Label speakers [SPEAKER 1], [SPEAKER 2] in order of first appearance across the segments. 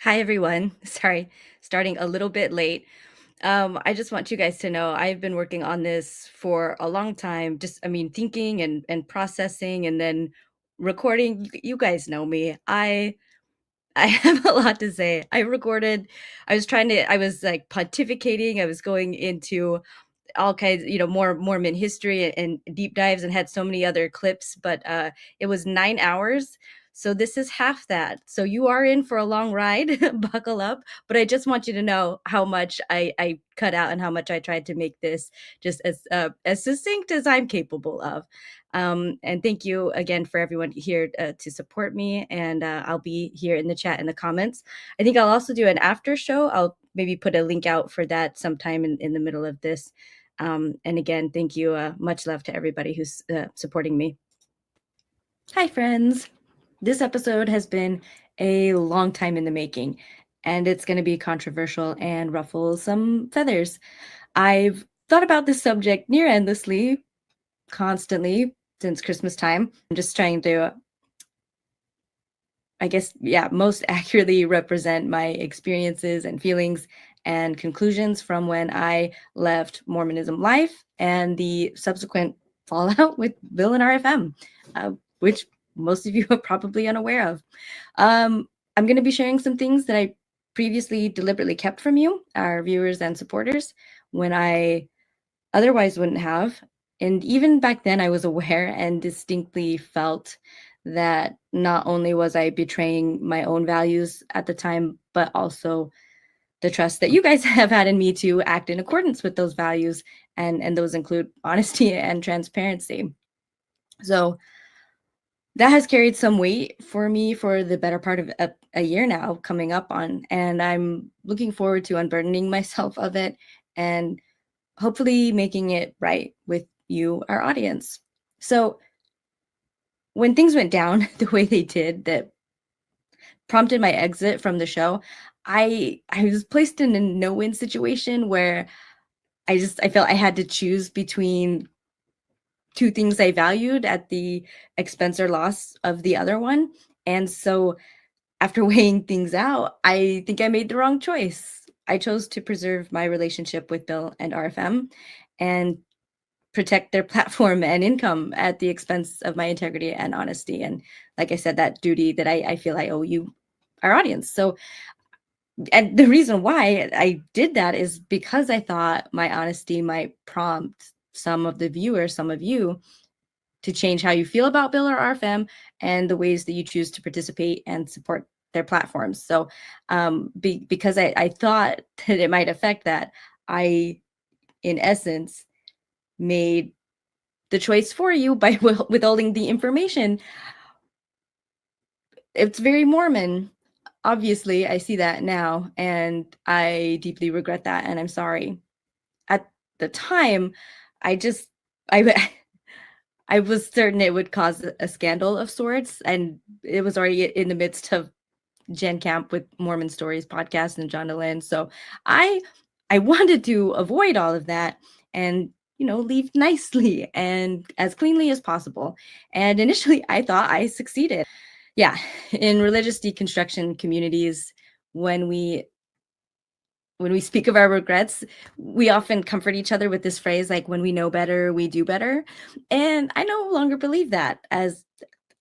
[SPEAKER 1] Hi, everyone. Sorry, starting a little bit late. I just want you guys to know I've been working on this for a long time. Thinking and processing and then recording. You guys know me. I have a lot to say. I was like pontificating. I was going into all kinds, more Mormon history and deep dives and had so many other clips, but it was 9 hours. So this is half that. So you are in for a long ride. Buckle up. But I just want you to know how much I cut out and how much I tried to make this just as succinct as I'm capable of. And thank you again for everyone here to support me. And I'll be here in the chat in the comments. I think I'll also do an after show. I'll maybe put a link out for that sometime in the middle of this. And again, thank you. Much love to everybody who's supporting me. Hi, friends. This episode has been a long time in the making, and it's going to be controversial and ruffle some feathers. I've thought about this subject near endlessly, constantly since Christmas time. I'm just trying to, most accurately represent my experiences and feelings and conclusions from when I left Mormonism life and the subsequent fallout with Bill and RFM, which most of you are probably unaware of. I'm going to be sharing some things that I previously deliberately kept from you, our viewers and supporters, when I otherwise wouldn't have. And even back then, I was aware and distinctly felt that not only was I betraying my own values at the time, but also the trust that you guys have had in me to act in accordance with those values. And those include honesty and transparency. So that has carried some weight for me for the better part of a year now coming up on. And I'm looking forward to unburdening myself of it and hopefully making it right with you, our audience. So when things went down the way they did that prompted my exit from the show, I was placed in a no-win situation where I felt I had to choose between two things I valued at the expense or loss of the other one. And so after weighing things out, I think I made the wrong choice. I chose to preserve my relationship with Bill and RFM and protect their platform and income at the expense of my integrity and honesty. And like I said, that duty that I feel I owe you, our audience. So, and the reason why I did that is because I thought my honesty might prompt some of the viewers, some of you, to change how you feel about Bill or RFM and the ways that you choose to participate and support their platforms. So because I thought that it might affect that, I, in essence, made the choice for you by withholding the information. It's very Mormon. Obviously, I see that now, and I deeply regret that, and I'm sorry. At the time, I just, I, I was certain it would cause a scandal of sorts, and it was already in the midst of Gen Camp with Mormon Stories podcast and John DeLynn. So I wanted to avoid all of that and leave nicely and as cleanly as possible. And initially, I thought I succeeded. Yeah, in religious deconstruction communities, when we speak of our regrets, we often comfort each other with this phrase like, when we know better, we do better. And I no longer believe that, as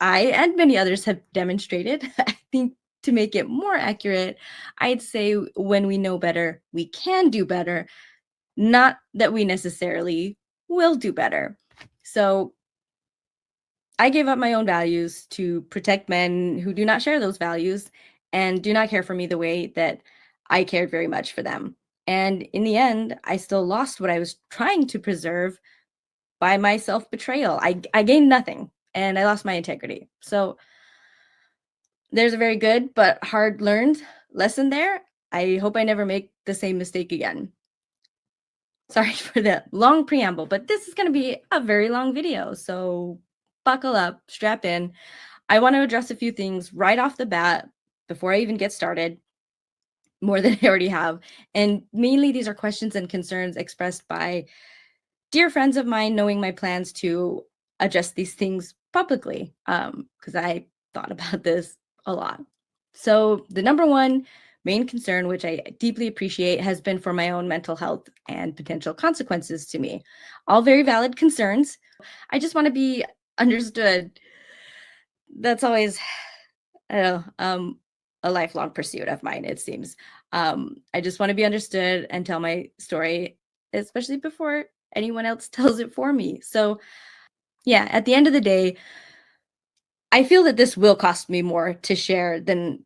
[SPEAKER 1] I and many others have demonstrated. I think to make it more accurate, I'd say when we know better, we can do better, not that we necessarily will do better. So I gave up my own values to protect men who do not share those values and do not care for me the way that I cared very much for them. And in the end, I still lost what I was trying to preserve by my self-betrayal. I gained nothing and I lost my integrity. So there's a very good but hard learned lesson there. I hope I never make the same mistake again. Sorry for the long preamble, but this is going to be a very long video. So buckle up, strap in. I want to address a few things right off the bat before I even get started, more than I already have. And mainly these are questions and concerns expressed by dear friends of mine knowing my plans to address these things publicly, because I thought about this a lot. So the number one main concern, which I deeply appreciate, has been for my own mental health and potential consequences to me. All very valid concerns. I just want to be understood. That's always, I don't know, a lifelong pursuit of mine, it seems. I just want to be understood and tell my story, especially before anyone else tells it for me. So, yeah, at the end of the day, I feel that this will cost me more to share than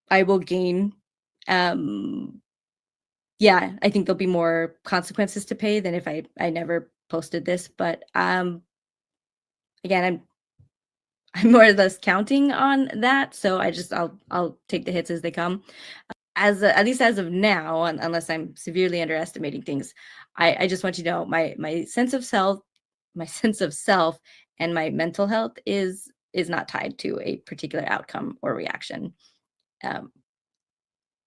[SPEAKER 1] I will gain. Um, yeah, I think there'll be more consequences to pay than if I never posted this. But again, I'm more or less counting on that. So I'll take the hits as they come. At least as of now, unless I'm severely underestimating things, I just want you to know my sense of self, my sense of self, and my mental health is not tied to a particular outcome or reaction, um,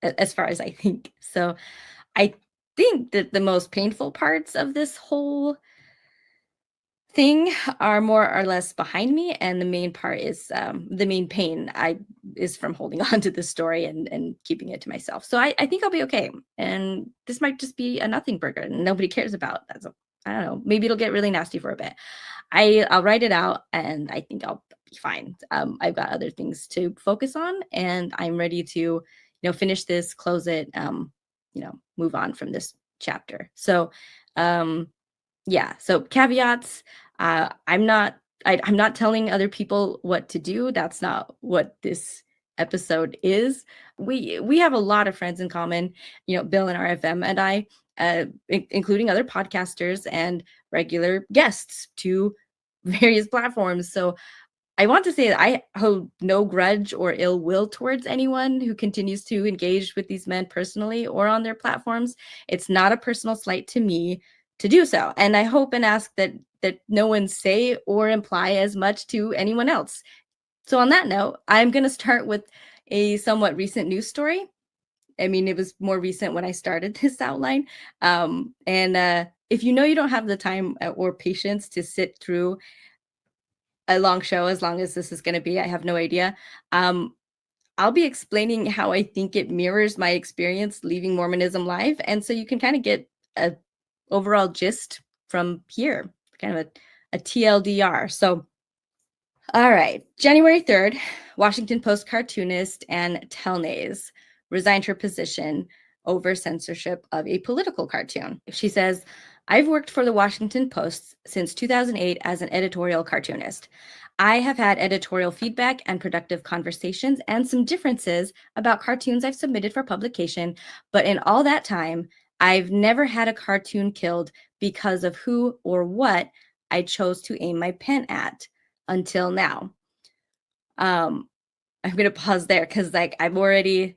[SPEAKER 1] as far as I think. So I think that the most painful parts of this whole thing are more or less behind me, and the main part is the main pain I is from holding on to this story and keeping it to myself. So I think I'll be okay, and this might just be a nothing burger and nobody cares about. I don't know, maybe it'll get really nasty for a bit. I'll write it out and I think I'll be fine. I've got other things to focus on, and I'm ready to finish this, close it, move on from this chapter. So um yeah, so caveats, I'm not telling other people what to do. That's not what this episode is. We have a lot of friends in common, Bill and RFM and I, including other podcasters and regular guests to various platforms. So I want to say that I hold no grudge or ill will towards anyone who continues to engage with these men personally or on their platforms. It's not a personal slight to me to do so. And I hope and ask that no one say or imply as much to anyone else. So on that note, I'm going to start with a somewhat recent news story. I mean, it was more recent when I started this outline. And if you know you don't have the time or patience to sit through a long show, as long as this is going to be, I have no idea. Um, I'll be explaining how I think it mirrors my experience leaving Mormonism live, and so you can kind of get a overall gist from here, kind of a TLDR. So, all right, January 3rd, Washington Post cartoonist and Telnaes resigned her position over censorship of a political cartoon. She says, I've worked for the Washington Post since 2008 as an editorial cartoonist. I have had editorial feedback and productive conversations and some differences about cartoons I've submitted for publication, but in all that time, I've never had a cartoon killed because of who or what I chose to aim my pen at until now. I'm going to pause there because I'm already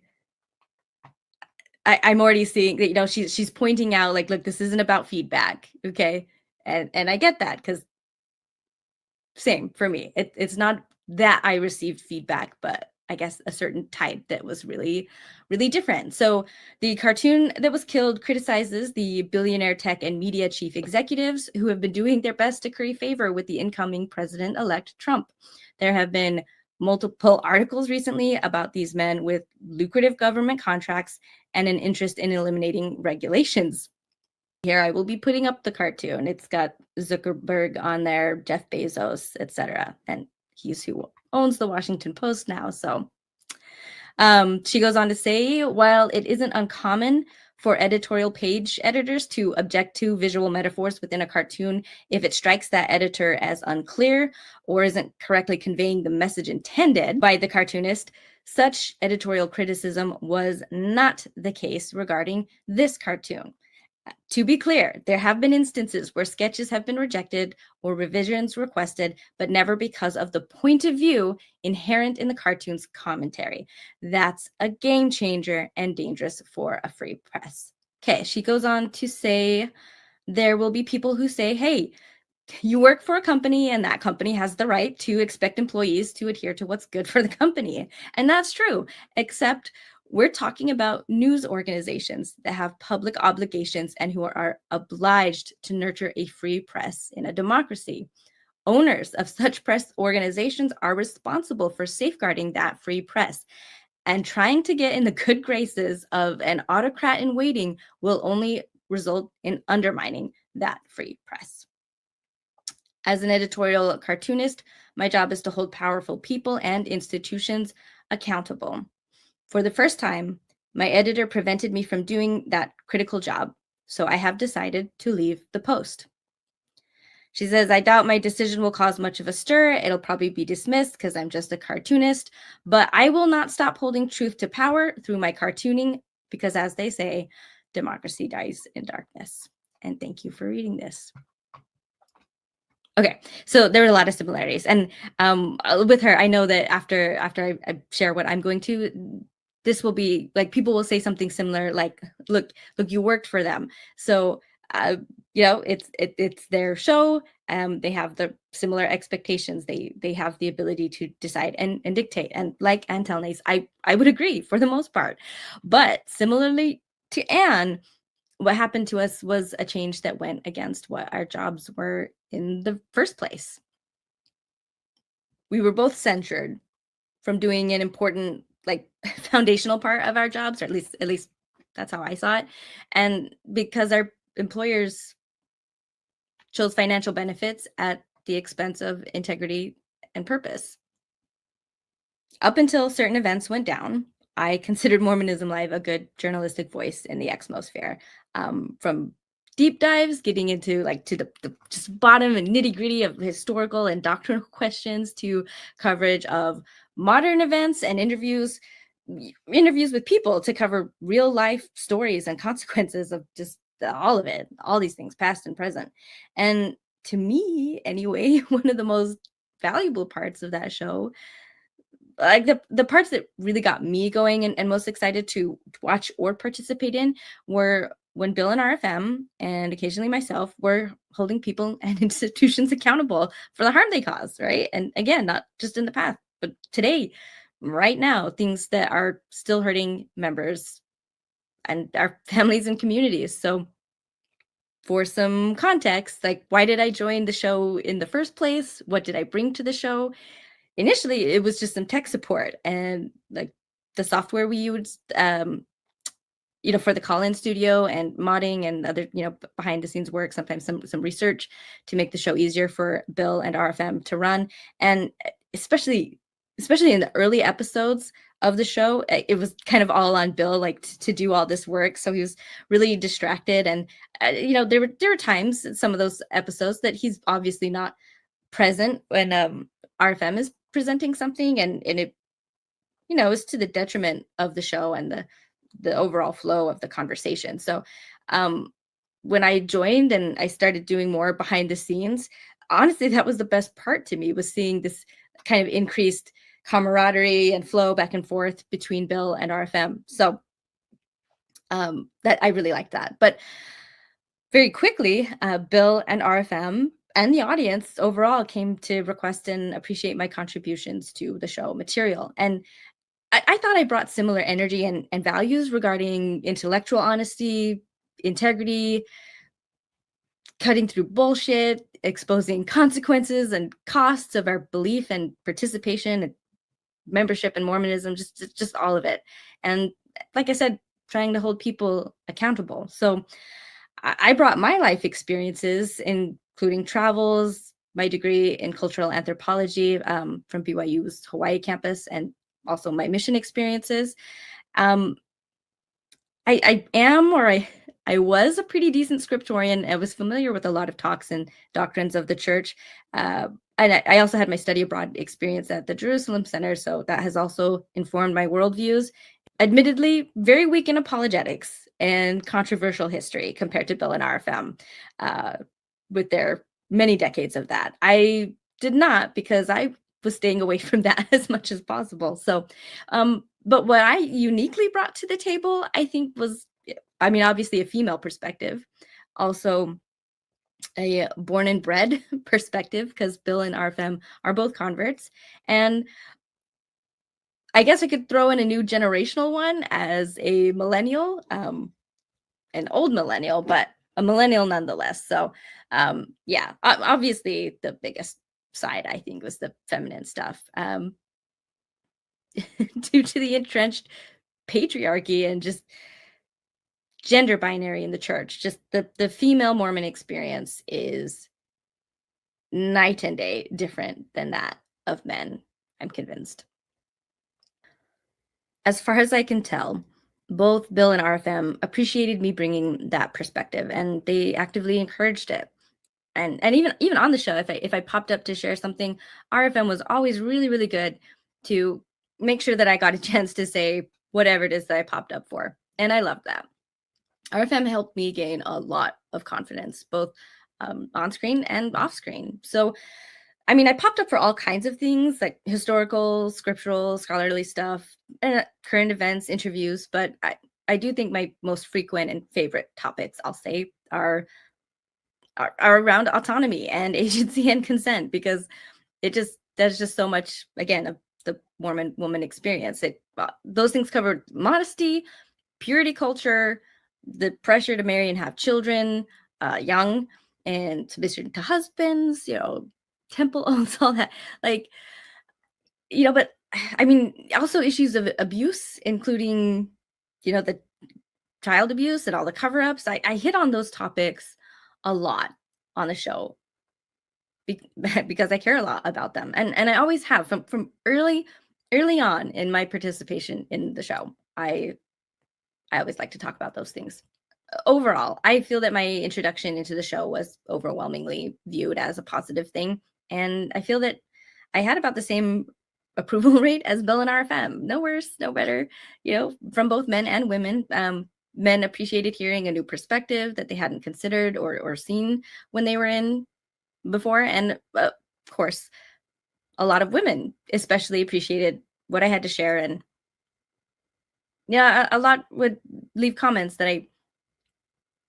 [SPEAKER 1] seeing that, she's pointing out like, look, this isn't about feedback. Okay. And I get that because same for me. It's not that I received feedback, but I guess a certain type that was really, really different. So the cartoon that was killed criticizes the billionaire tech and media chief executives who have been doing their best to curry favor with the incoming president-elect Trump. There have been multiple articles recently about these men with lucrative government contracts and an interest in eliminating regulations. Here I will be putting up the cartoon. It's got Zuckerberg on there, Jeff Bezos, etc. And he's who owns the Washington Post now. So she goes on to say, while it isn't uncommon for editorial page editors to object to visual metaphors within a cartoon if it strikes that editor as unclear or isn't correctly conveying the message intended by the cartoonist, such editorial criticism was not the case regarding this cartoon. To be clear, there have been instances where sketches have been rejected or revisions requested, but never because of the point of view inherent in the cartoon's commentary. That's a game changer and dangerous for a free press. Okay, she goes on to say, there will be people who say, hey, you work for a company and that company has the right to expect employees to adhere to what's good for the company. And that's true, except we're talking about news organizations that have public obligations and who are obliged to nurture a free press in a democracy. Owners of such press organizations are responsible for safeguarding that free press. And trying to get in the good graces of an autocrat in waiting will only result in undermining that free press. As an editorial cartoonist, my job is to hold powerful people and institutions accountable. For the first time, my editor prevented me from doing that critical job, so I have decided to leave the Post. She says, I doubt my decision will cause much of a stir. It'll probably be dismissed because I'm just a cartoonist, but I will not stop holding truth to power through my cartooning because, as they say, democracy dies in darkness. And thank you for reading this. Okay, so there are a lot of similarities, and with her, I know that after I share what I'm going to, this will be like people will say something similar, like, "Look, you worked for them." So, it's their show. They have the similar expectations. They have the ability to decide and dictate. And like Ann Telnaes, I would agree for the most part, but similarly to Anne, what happened to us was a change that went against what our jobs were in the first place. We were both censured from doing an important, like, foundational part of our jobs, or at least that's how I saw it. And because our employers chose financial benefits at the expense of integrity and purpose. Up until certain events went down, I considered Mormonism Live a good journalistic voice in the Exmosphere. From deep dives, getting into like to the just bottom and nitty gritty of historical and doctrinal questions, to coverage of modern events and interviews with people to cover real life stories and consequences of just all of it, all these things, past and present. And to me, anyway, one of the most valuable parts of that show, like the parts that really got me going and most excited to watch or participate in, were when Bill and RFM, and occasionally myself, were holding people and institutions accountable for the harm they cause, right? And again, not just in the past, but today, right now, things that are still hurting members and our families and communities. So for some context, like, why did I join the show in the first place? What did I bring to the show? Initially, it was just some tech support and like the software we used, for the call-in studio and modding and other, behind the scenes work, sometimes some research to make the show easier for Bill and RFM to run. And especially in the early episodes of the show, it was kind of all on Bill, like to do all this work. So he was really distracted. And, there were times in some of those episodes that he's obviously not present when RFM is presenting something, and it is to the detriment of the show and the overall flow of the conversation. So when I joined and I started doing more behind the scenes, honestly, that was the best part to me, was seeing this kind of increased camaraderie and flow back and forth between Bill and RFM. So that I really liked that. But very quickly, Bill and RFM and the audience overall came to request and appreciate my contributions to the show material. And I thought I brought similar energy and values regarding intellectual honesty, integrity, cutting through bullshit, exposing consequences and costs of our belief and participation and membership in Mormonism, just all of it. And like I said, trying to hold people accountable. So I brought my life experiences, including travels, my degree in cultural anthropology from BYU's Hawaii campus, and also my mission experiences. I am, or I was, a pretty decent scriptorian. I was familiar with a lot of talks and doctrines of the church. And I also had my study abroad experience at the Jerusalem Center, so that has also informed my worldviews. Admittedly, very weak in apologetics and controversial history compared to Bill and RFM, with their many decades of that. I did not, because I was staying away from that as much as possible. So, but what I uniquely brought to the table, I think, was, obviously a female perspective, also a born and bred perspective, because Bill and RFM are both converts. And I guess I could throw in a new generational one as a millennial, an old millennial, but a millennial nonetheless. So, obviously the biggest side, I think, was the feminine stuff. due to the entrenched patriarchy and just gender binary in the church. Just the female Mormon experience is night and day different than that of men, I'm convinced. As far as I can tell, both Bill and RFM appreciated me bringing that perspective, and they actively encouraged it. And even on the show, if I popped up to share something, RFM was always really, really good to make sure that I got a chance to say whatever it is that I popped up for. And I love that. RFM helped me gain a lot of confidence, both on screen and off screen. So, I mean, I popped up for all kinds of things like historical, scriptural, scholarly stuff, and current events, interviews. But I do think my most frequent and favorite topics, I'll say, are around autonomy and agency and consent, because there's just so much, again, of the Mormon woman experience. Those things covered modesty, purity culture, the pressure to marry and have children young, and submission to husbands, temple oaths, all that. Like, but I mean, also issues of abuse, including, the child abuse and all the cover-ups. I hit on those topics a lot on the show because I care a lot about them. And I always have from early on in my participation in the show. I always like to talk about those things. Overall, I feel that my introduction into the show was overwhelmingly viewed as a positive thing. And I feel that I had about the same approval rate as Bill and RFM. No worse, no better, from both men and women. Men appreciated hearing a new perspective that they hadn't considered or seen when they were in before. And of course, a lot of women especially appreciated what I had to share. And yeah, a lot would leave comments that I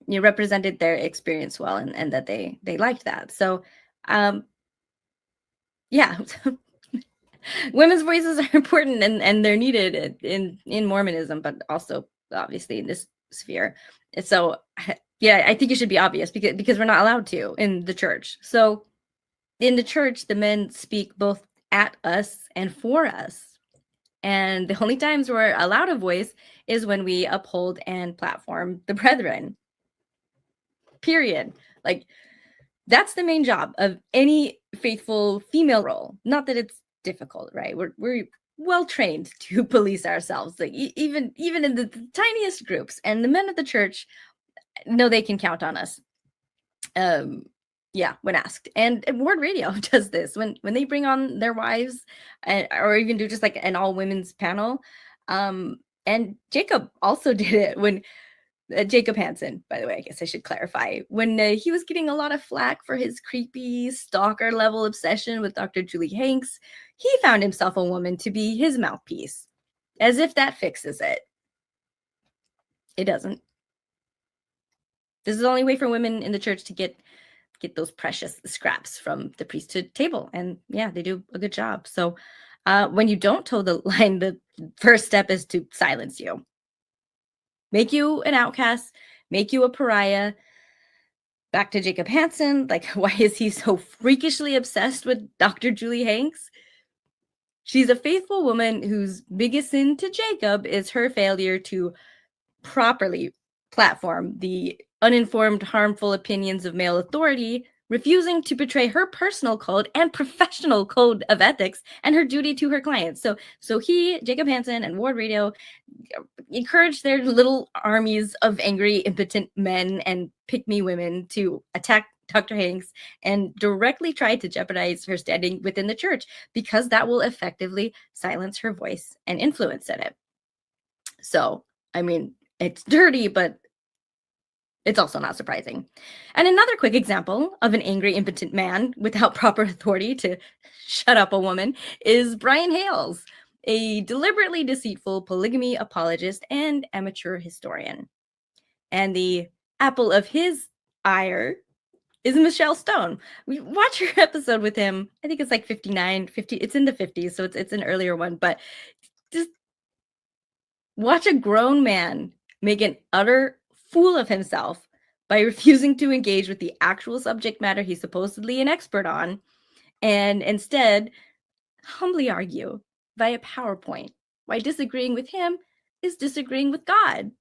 [SPEAKER 1] represented their experience well, and that they liked that. So yeah. Women's voices are important, and they're needed in Mormonism, but also obviously in this sphere. So yeah, I think it should be obvious because we're not allowed to in the church. So in the church, the men speak both at us and for us. And the only times we're allowed a voice is when we uphold and platform the brethren. Period. Like, that's the main job of any faithful female role. Not that it's difficult, right? We're well trained to police ourselves, like even in the tiniest groups. And the men of the church know they can count on us. When asked. And Ward Radio does this when they bring on their wives, or even do just like an all women's panel. And Jacob also did it when Jacob Hansen, by the way, I guess I should clarify, when he was getting a lot of flack for his creepy stalker level obsession with Dr. Julie Hanks. He found himself a woman to be his mouthpiece, as if that fixes it. It doesn't. This is the only way for women in the church to get those precious scraps from the priesthood table. And yeah, they do a good job. So when you don't toe the line, the first step is to silence you. Make you an outcast, make you a pariah. Back to Jacob Hansen, like, why is he so freakishly obsessed with Dr. Julie Hanks? She's a faithful woman whose biggest sin to Jacob is her failure to properly platform the uninformed, harmful opinions of male authority, refusing to betray her personal code and professional code of ethics and her duty to her clients. So he, Jacob Hansen, and Ward Radio encouraged their little armies of angry, impotent men and pick-me women to attack Dr. Hanks and directly try to jeopardize her standing within the church, because that will effectively silence her voice and influence in it. So, I mean, it's dirty, but it's also not surprising. And another quick example of an angry, impotent man without proper authority to shut up a woman is Brian Hales, a deliberately deceitful polygamy apologist and amateur historian. And the apple of his ire is Michelle Stone. We watch her episode with him. I think it's like 59, 50. It's in the 50s, so it's an earlier one. But just watch a grown man make an utter fool of himself by refusing to engage with the actual subject matter he's supposedly an expert on, and instead humbly argue via PowerPoint why disagreeing with him is disagreeing with God.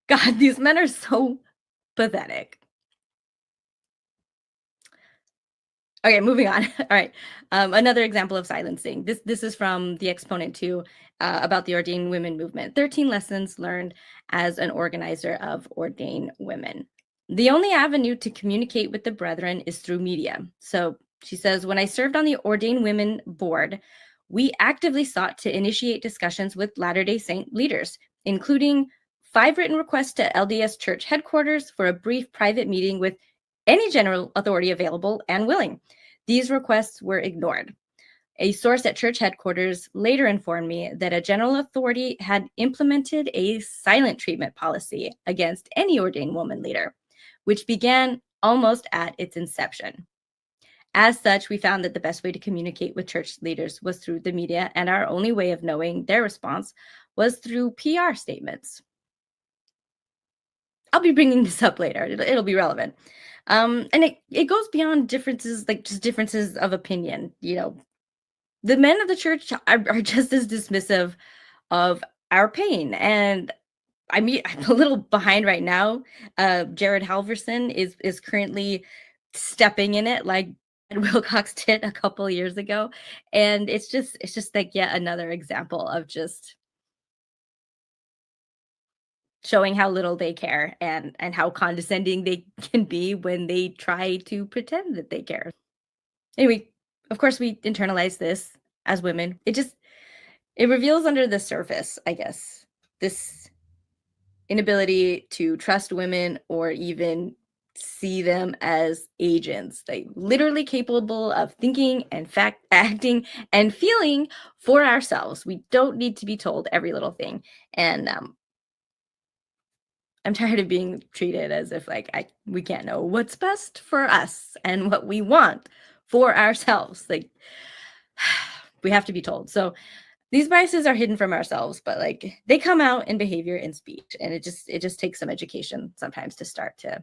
[SPEAKER 1] God, these men are so pathetic. Okay, moving on. All right. Another example of silencing. This is from the Exponent 2 about the ordained women movement. 13 lessons learned as an organizer of ordained women. The only avenue to communicate with the brethren is through media. So she says, when I served on the ordained women board, we actively sought to initiate discussions with Latter-day Saint leaders, including 5 written requests to LDS Church headquarters for a brief private meeting with any general authority available and willing. These requests were ignored. A source at church headquarters later informed me that a general authority had implemented a silent treatment policy against any ordained woman leader, which began almost at its inception. As such, we found that the best way to communicate with church leaders was through the media, and our only way of knowing their response was through PR statements. I'll be bringing this up later. It'll be relevant. And it goes beyond differences, like just differences of opinion. The men of the church are just as dismissive of our pain. And I mean, I'm a little behind right now. Jared Halverson is currently stepping in it like Wilcox did a couple years ago. And it's just like yet another example of just showing how little they care and how condescending they can be when they try to pretend that they care. Anyway, of course we internalize this as women. It reveals under the surface, I guess, this inability to trust women or even see them as agents, like literally capable of thinking and fact acting and feeling for ourselves. We don't need to be told every little thing. And I'm tired of being treated as if like we can't know what's best for us and what we want for ourselves. Like we have to be told. So these biases are hidden from ourselves, but like they come out in behavior and speech, and it just takes some education sometimes to start to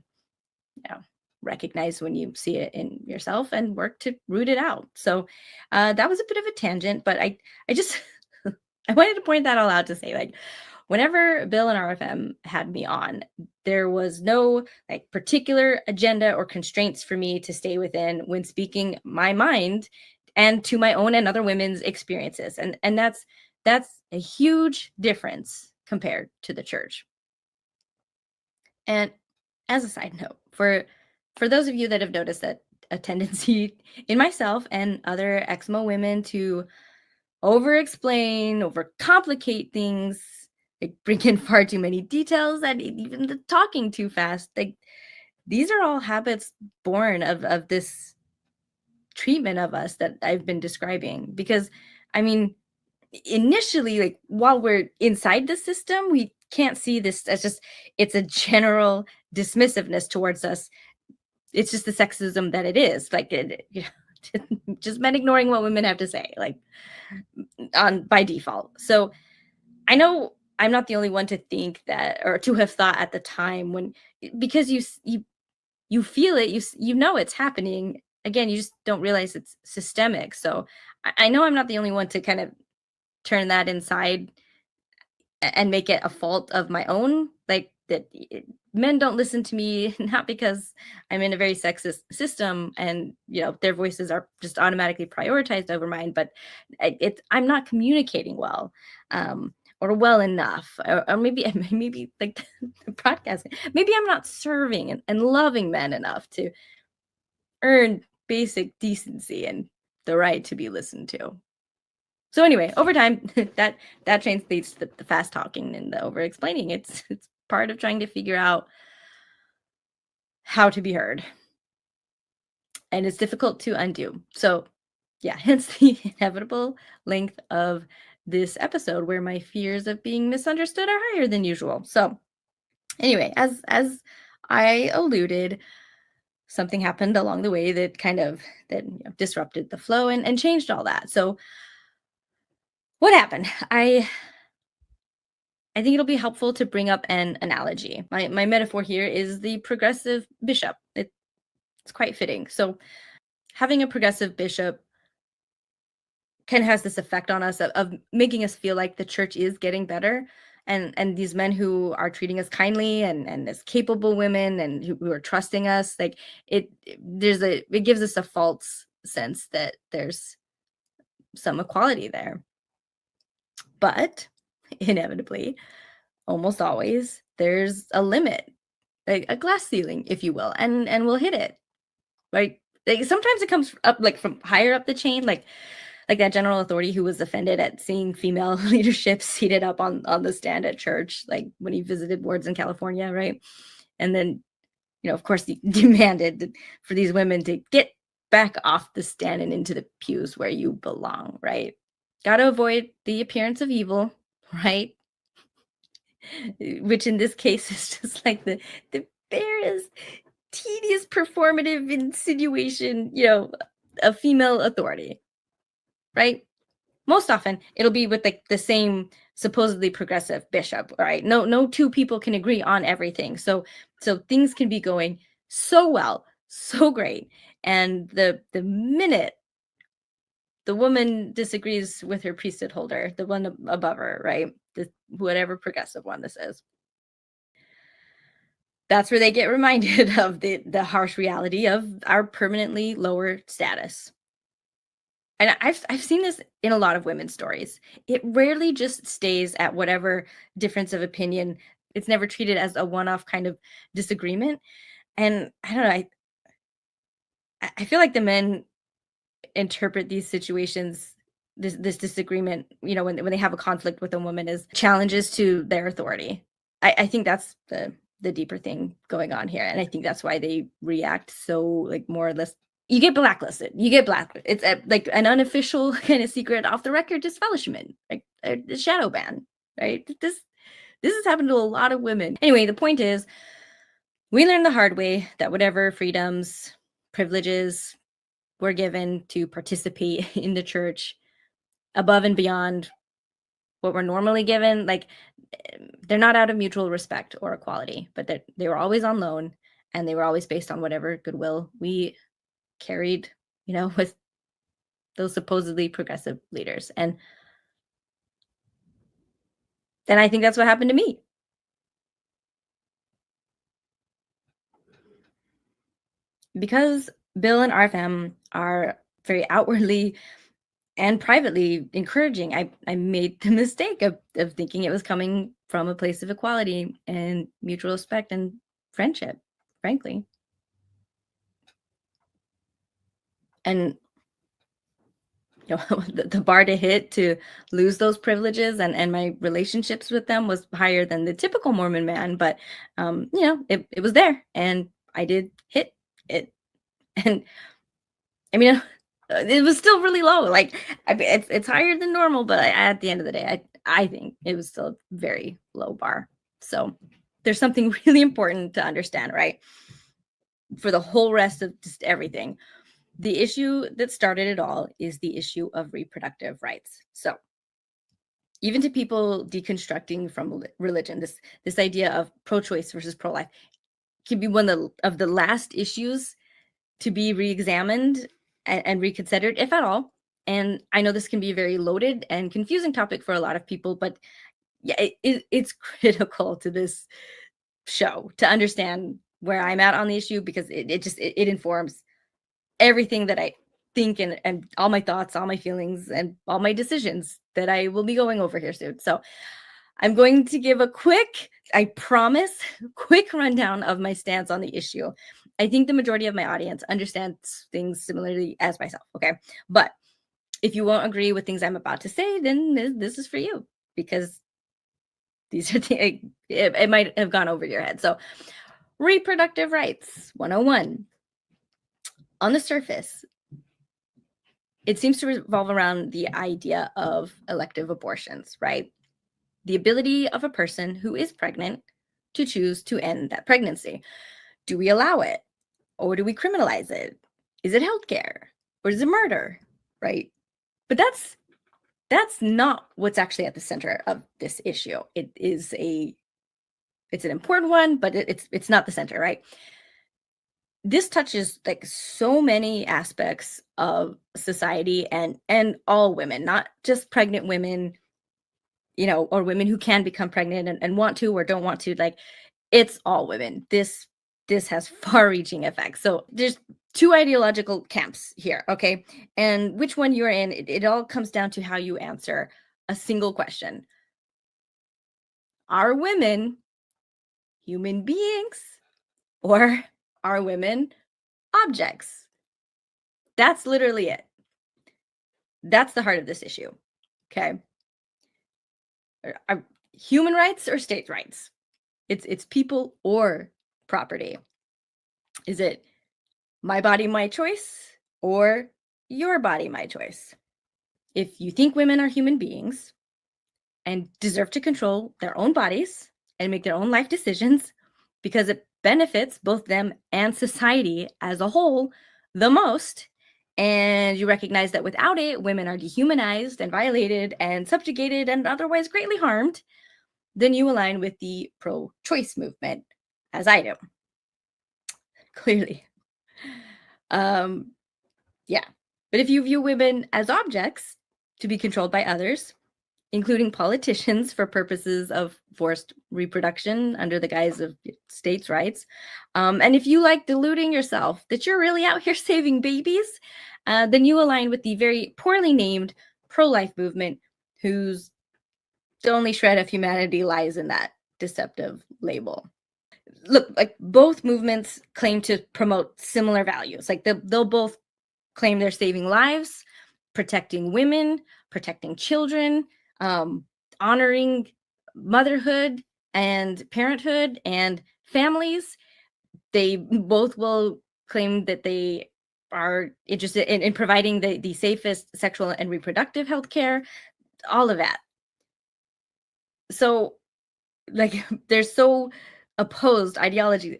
[SPEAKER 1] recognize when you see it in yourself and work to root it out. So that was a bit of a tangent, but I just I wanted to point that all out to say, like, whenever Bill and RFM had me on, there was no like particular agenda or constraints for me to stay within when speaking my mind and to my own and other women's experiences. And that's a huge difference compared to the church. And as a side note, for those of you that have noticed that a tendency in myself and other Exmo women to over-explain, overcomplicate things, like bring in far too many details, and even the talking too fast. Like these are all habits born of this treatment of us that I've been describing. Because I mean, initially, like while we're inside the system, we can't see this as just it's a general dismissiveness towards us. It's just the sexism that it is. Like just men ignoring what women have to say, like on by default. So I know I'm not the only one to think that or to have thought at the time when because you feel it, you know it's happening. Again, you just don't realize it's systemic. So I know I'm not the only one to kind of turn that inside and make it a fault of my own, like that men don't listen to me not because I'm in a very sexist system and their voices are just automatically prioritized over mine, but I'm not communicating well, or well enough, or maybe like the broadcasting, maybe I'm not serving and loving men enough to earn basic decency and the right to be listened to. So anyway, over time, that translates to the fast talking and the over explaining. It's part of trying to figure out how to be heard, and it's difficult to undo. So yeah, hence the inevitable length of this episode, where my fears of being misunderstood are higher than usual. So anyway, as I alluded, something happened along the way that kind of disrupted the flow and changed all that. So what happened? I think it'll be helpful to bring up an analogy. My metaphor here is the progressive bishop. It's quite fitting. So having a progressive bishop kind of has this effect on us of making us feel like the church is getting better. And these men who are treating us kindly and as capable women and who are trusting us, like it gives us a false sense that there's some equality there. But inevitably, almost always, there's a limit, like a glass ceiling, if you will, and we'll hit it. Right? Like sometimes it comes up like from higher up the chain, like that general authority who was offended at seeing female leadership seated up on the stand at church, like when he visited wards in California, right? And then, of course, he demanded for these women to get back off the stand and into the pews where you belong, right? Got to avoid the appearance of evil, right? Which in this case is just like the barest, tedious performative insinuation, of female authority, right? Most often it'll be with like the same supposedly progressive bishop, right? No two people can agree on everything. So things can be going so well, so great. And the minute the woman disagrees with her priesthood holder, the one above her, right? Whatever progressive one this is, that's where they get reminded of the harsh reality of our permanently lower status. And I've seen this in a lot of women's stories. It rarely just stays at whatever difference of opinion. It's never treated as a one-off kind of disagreement. And I don't know, I feel like the men interpret these situations, this disagreement, when they have a conflict with a woman, as challenges to their authority. I think that's the deeper thing going on here. And I think that's why they react so like more or less. You get blacklisted. It's like an unofficial kind of secret off the record disfellowshipment, like a shadow ban, right? This has happened to a lot of women. Anyway, the point is, we learned the hard way that whatever freedoms, privileges were given to participate in the church above and beyond what we're normally given, like they're not out of mutual respect or equality, but that they were always on loan and they were always based on whatever goodwill we carried, with those supposedly progressive leaders. And then I think that's what happened to me. Because Bill and RFM are very outwardly and privately encouraging, I made the mistake of thinking it was coming from a place of equality and mutual respect and friendship, frankly. And the bar to hit to lose those privileges and my relationships with them was higher than the typical Mormon man, but it was there and I did hit it. And I mean, it was still really low. Like it's higher than normal, but at the end of the day, I think it was still a very low bar. So there's something really important to understand, right? For the whole rest of just everything. The issue that started it all is the issue of reproductive rights. So even to people deconstructing from religion, this idea of pro-choice versus pro-life can be one of the last issues to be re-examined and reconsidered, if at all. And I know this can be a very loaded and confusing topic for a lot of people, but yeah, it's critical to this show to understand where I'm at on the issue, because it informs everything that I think and all my thoughts, all my feelings, and all my decisions that I will be going over here soon. So I'm going to give a quick rundown of my stance on the issue. I think the majority of my audience understands things similarly as myself, okay? But if you won't agree with things I'm about to say, then this is for you, because these are things it might have gone over your head. So reproductive rights 101. On the surface, it seems to revolve around the idea of elective abortions, right? The ability of a person who is pregnant to choose to end that pregnancy. Do we allow it? Or do we criminalize it? Is it healthcare? Or is it murder? Right? But that's not what's actually at the center of this issue. It's an important one, but it's not the center, right? this touches like so many aspects of society and all women, not just pregnant women, or women who can become pregnant and want to or don't want to. Like, it's all women. This has far-reaching effects. So there's two ideological camps here, okay? And which one you're in, it all comes down to how you answer a single question. Are women human beings, or are women objects? That's literally it. That's the heart of this issue. Okay. Are human rights or state rights? It's people or property. Is it my body, my choice, or your body, my choice? If you think women are human beings and deserve to control their own bodies and make their own life decisions because it benefits both them and society as a whole the most, and you recognize that without it, women are dehumanized and violated and subjugated and otherwise greatly harmed, then you align with the pro-choice movement, as I do. Clearly. Yeah. But if you view women as objects to be controlled by others, including politicians for purposes of forced reproduction under the guise of states' rights, and if you like deluding yourself that you're really out here saving babies, then you align with the very poorly named pro-life movement, whose only shred of humanity lies in that deceptive label. Look, like, both movements claim to promote similar values. Like, they'll both claim they're saving lives, protecting women, protecting children, honoring motherhood and parenthood and families. They both will claim that they are interested in providing the safest sexual and reproductive health care, all of that. So, like, they're so opposed ideology.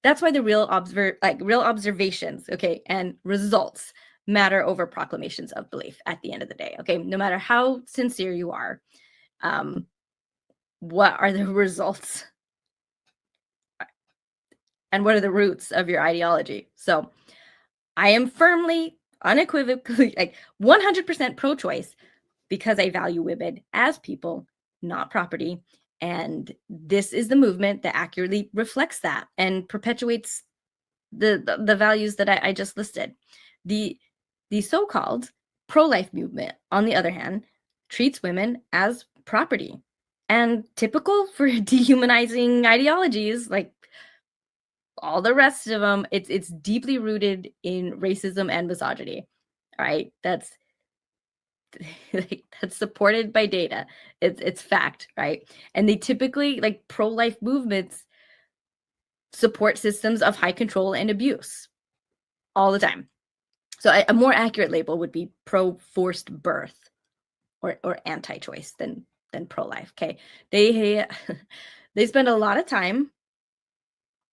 [SPEAKER 1] That's why the real observations, okay, and results matter over proclamations of belief at the end of the day. Okay, no matter how sincere you are, what are the results and what are the roots of your ideology? So I am firmly, unequivocally, like 100% pro-choice because I value women as people, not property. And this is the movement that accurately reflects that and perpetuates the values that I just listed. The so-called pro-life movement, on the other hand, treats women as property. And typical for dehumanizing ideologies, like all the rest of them, it's deeply rooted in racism and misogyny. All right, that's that's supported by data. It's fact, right? And they typically, like, pro-life movements, support systems of high control and abuse all the time. So a more accurate label would be pro-forced birth or anti-choice than pro-life. Okay, they they spend a lot of time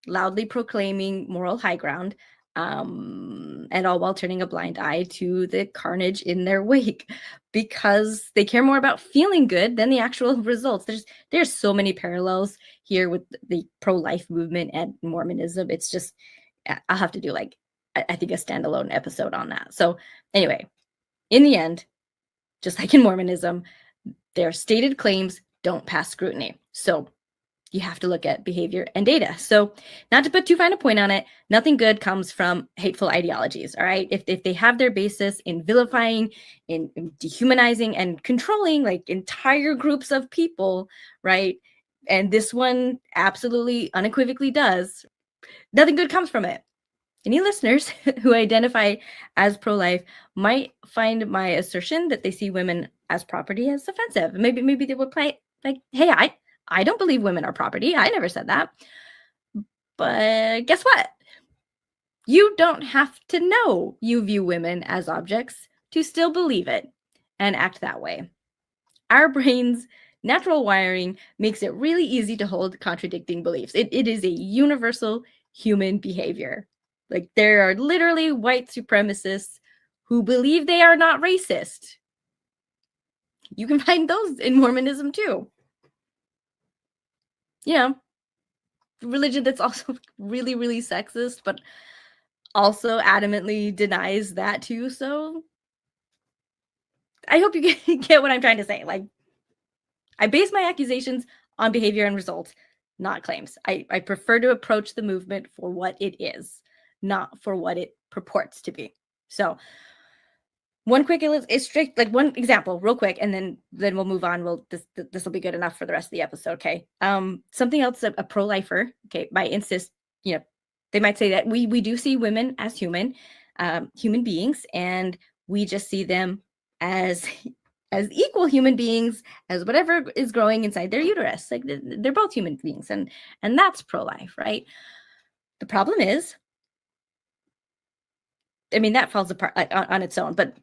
[SPEAKER 1] loudly proclaiming moral high ground, and all while turning a blind eye to the carnage in their wake, because they care more about feeling good than the actual results. There's so many parallels here with the pro-life movement and Mormonism. It's just, I'll have to do, like, I think, a standalone episode on that. So anyway, in the end, just like in Mormonism, their stated claims don't pass scrutiny. So you have to look at behavior and data. So, not to put too fine a point on it, nothing good comes from hateful ideologies, all right? If they have their basis in vilifying, in dehumanizing, and controlling, like, entire groups of people, right? And this one absolutely unequivocally does, nothing good comes from it. Any listeners who identify as pro-life might find my assertion that they see women as property as offensive. Maybe they would play like, hey, I don't believe women are property. I never said that. But guess what? You don't have to know you view women as objects to still believe it and act that way. Our brains' natural wiring makes it really easy to hold contradicting beliefs. It is a universal human behavior. Like, there are literally white supremacists who believe they are not racist. You can find those in Mormonism too. You know, religion that's also really, really sexist, but also adamantly denies that too. So I hope you get what I'm trying to say. Like, I base my accusations on behavior and results, not claims. I prefer to approach the movement for what it is, not for what it purports to be. So one quick strict, like one example real quick, and then we'll move on. This will be good enough for the rest of the episode. Okay. Something else, a pro-lifer, okay, might insist, they might say that we do see women as human beings, and we just see them as equal human beings as whatever is growing inside their uterus. Like they're both human beings, and that's pro-life, right? The problem is, I mean, that falls apart on its own, but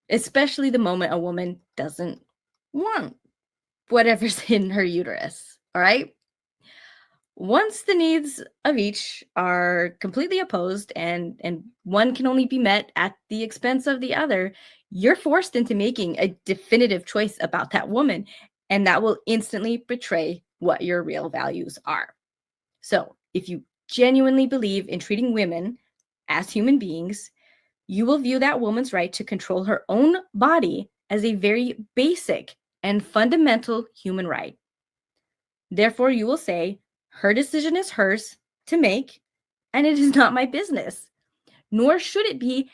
[SPEAKER 1] especially the moment a woman doesn't want whatever's in her uterus. All right. Once the needs of each are completely opposed and one can only be met at the expense of the other, you're forced into making a definitive choice about that woman, and that will instantly betray what your real values are. So if you genuinely believe in treating women as human beings, you will view that woman's right to control her own body as a very basic and fundamental human right. Therefore, you will say, her decision is hers to make, and it is not my business, nor should it be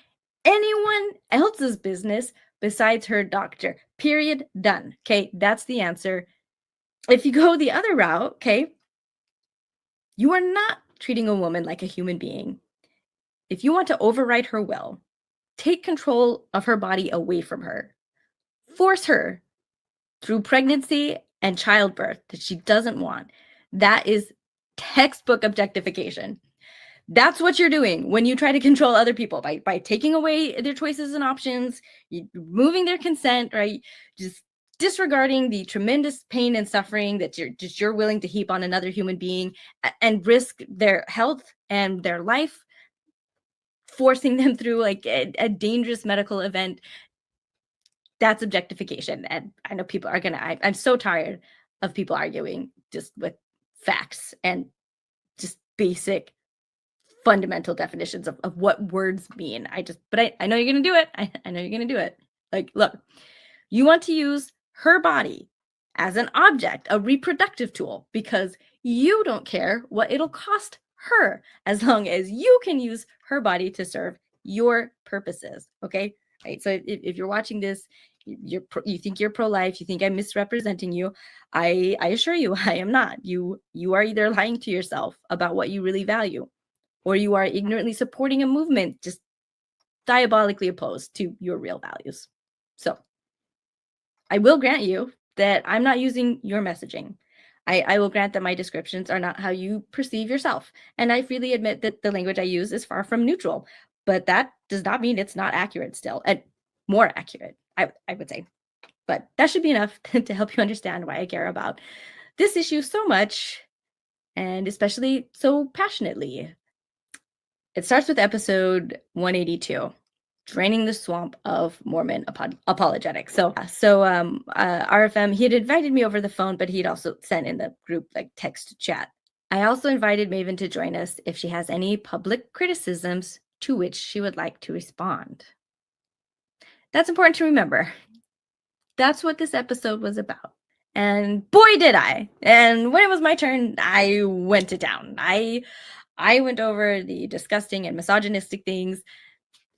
[SPEAKER 1] anyone else's business besides her doctor. Period. Done. Okay, that's the answer. If you go the other route, okay, you are not treating a woman like a human being. If you want to override her will, take control of her body away from her, force her through pregnancy and childbirth that she doesn't want, that is textbook objectification. That's what you're doing when you try to control other people by taking away their choices and options, removing their consent, right? Just disregarding the tremendous pain and suffering that you're willing to heap on another human being and risk their health and their life, forcing them through like a dangerous medical event. That's objectification. And I know people are I'm so tired of people arguing just with facts and just basic fundamental definitions of what words mean. But I know you're going to do it. I know you're going to do it. Like, look, you want to use her body as an object, a reproductive tool, because you don't care what it'll cost her as long as you can use her body to serve your purposes. Okay. Right. So if you're watching this, you think you're pro-life, you think I'm misrepresenting you. I assure you, I am not. You are either lying to yourself about what you really value, or you are ignorantly supporting a movement just diabolically opposed to your real values. So I will grant you that I'm not using your messaging. I will grant that my descriptions are not how you perceive yourself. And I freely admit that the language I use is far from neutral, but that does not mean it's not accurate still, and more accurate, I would say. But that should be enough to help you understand why I care about this issue so much, and especially so passionately. It starts with episode 182, Draining the Swamp of Mormon Apologetics. So RFM, he had invited me over the phone, but he'd also sent in the group like text chat. I also invited Maven to join us if she has any public criticisms to which she would like to respond. That's important to remember. That's what this episode was about. And boy, did I. And when it was my turn, I went to town. I went over the disgusting and misogynistic things.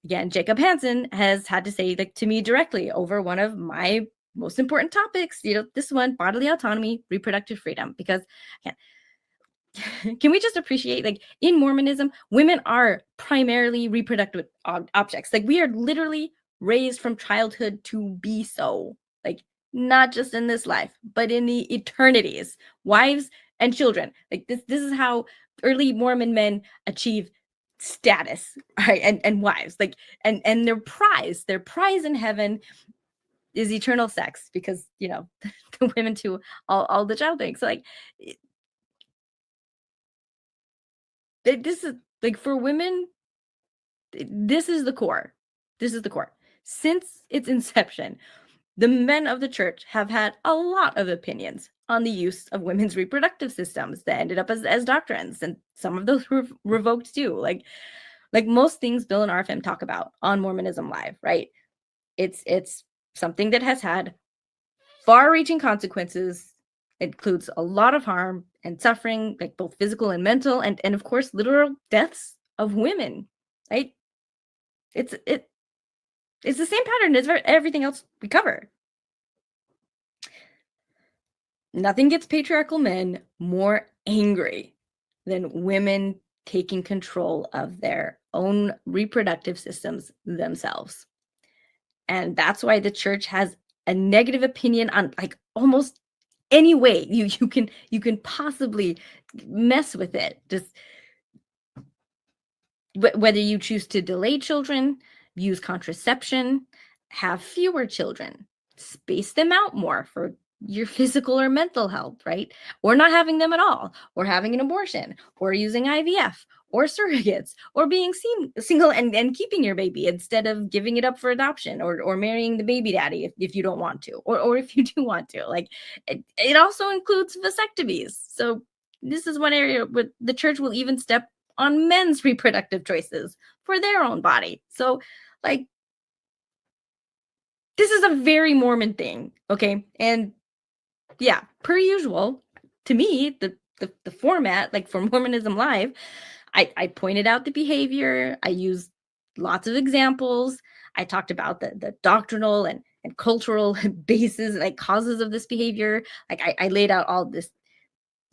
[SPEAKER 1] Again, Jacob Hansen has had to say like to me directly over one of my most important topics, this one, bodily autonomy, reproductive freedom, because can we just appreciate, like, in Mormonism, women are primarily reproductive objects. Like, we are literally raised from childhood to be so, like, not just in this life, but in the eternities, wives and children. Like, this is how early Mormon men achieve status, right? And wives, like, and their prize in heaven is eternal sex, because the women do all the childbearing. So like, this is like, for women, this is the core. Since its inception, the men of the church have had a lot of opinions on the use of women's reproductive systems that ended up as doctrines, and some of those were revoked too. Like, Like most things Bill and RFM talk about on Mormonism Live, right? It's something that has had far-reaching consequences. It includes a lot of harm and suffering, like both physical and mental, and of course literal deaths of women, right? It's the same pattern as everything else we cover. Nothing gets patriarchal men more angry than women taking control of their own reproductive systems themselves. And that's why the church has a negative opinion on like almost any way you can possibly mess with it. Just whether you choose to delay children, use contraception, have fewer children, space them out more for your physical or mental health, right? Or not having them at all, or having an abortion, or using IVF, or surrogates, or being single and keeping your baby instead of giving it up for adoption, or marrying the baby daddy if you don't want to, or if you do want to. Like it also includes vasectomies. So this is one area where the church will even step on men's reproductive choices for their own body. So, like, this is a very Mormon thing, okay? And yeah, per usual, to me, the format, like for Mormonism Live, I pointed out the behavior. I used lots of examples. I talked about the doctrinal and cultural bases, like causes of this behavior. Like I laid out all this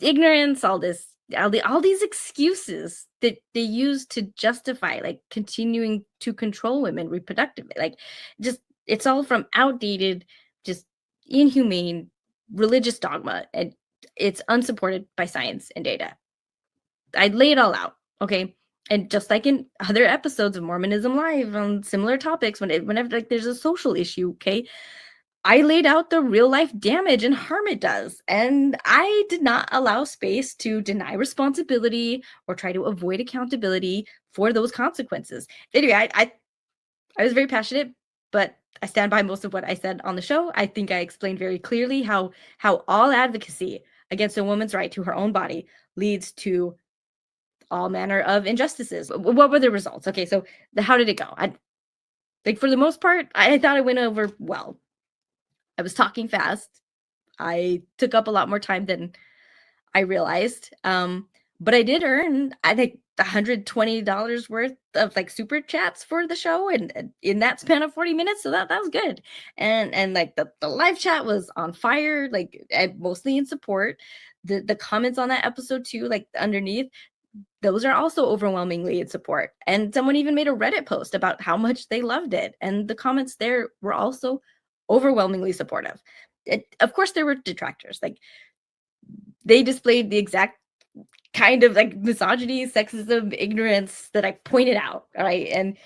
[SPEAKER 1] ignorance, all these excuses that they use to justify like continuing to control women reproductively. Like just it's all from outdated, just inhumane religious dogma, and it's unsupported by science and data. I lay it all out, okay? And just like in other episodes of Mormonism Live on similar topics, whenever like there's a social issue, okay, I laid out the real life damage and harm it does. And I did not allow space to deny responsibility or try to avoid accountability for those consequences. Anyway, I was very passionate, but I stand by most of what I said on the show. I think I explained very clearly how all advocacy against a woman's right to her own body leads to all manner of injustices. What were the results? Okay, so how did it go? Like for the most part, I thought it went over well. I was talking fast. I took up a lot more time than I realized. But I did earn, I think, $120 worth of like super chats for the show, and in that span of 40 minutes. So that was good. And like the live chat was on fire, like mostly in support. The comments on that episode too, like underneath, those are also overwhelmingly in support. And someone even made a Reddit post about how much they loved it. And the comments there were also overwhelmingly supportive. Of course, there were detractors. Like they displayed the exact kind of like misogyny, sexism, ignorance that I pointed out. All right. And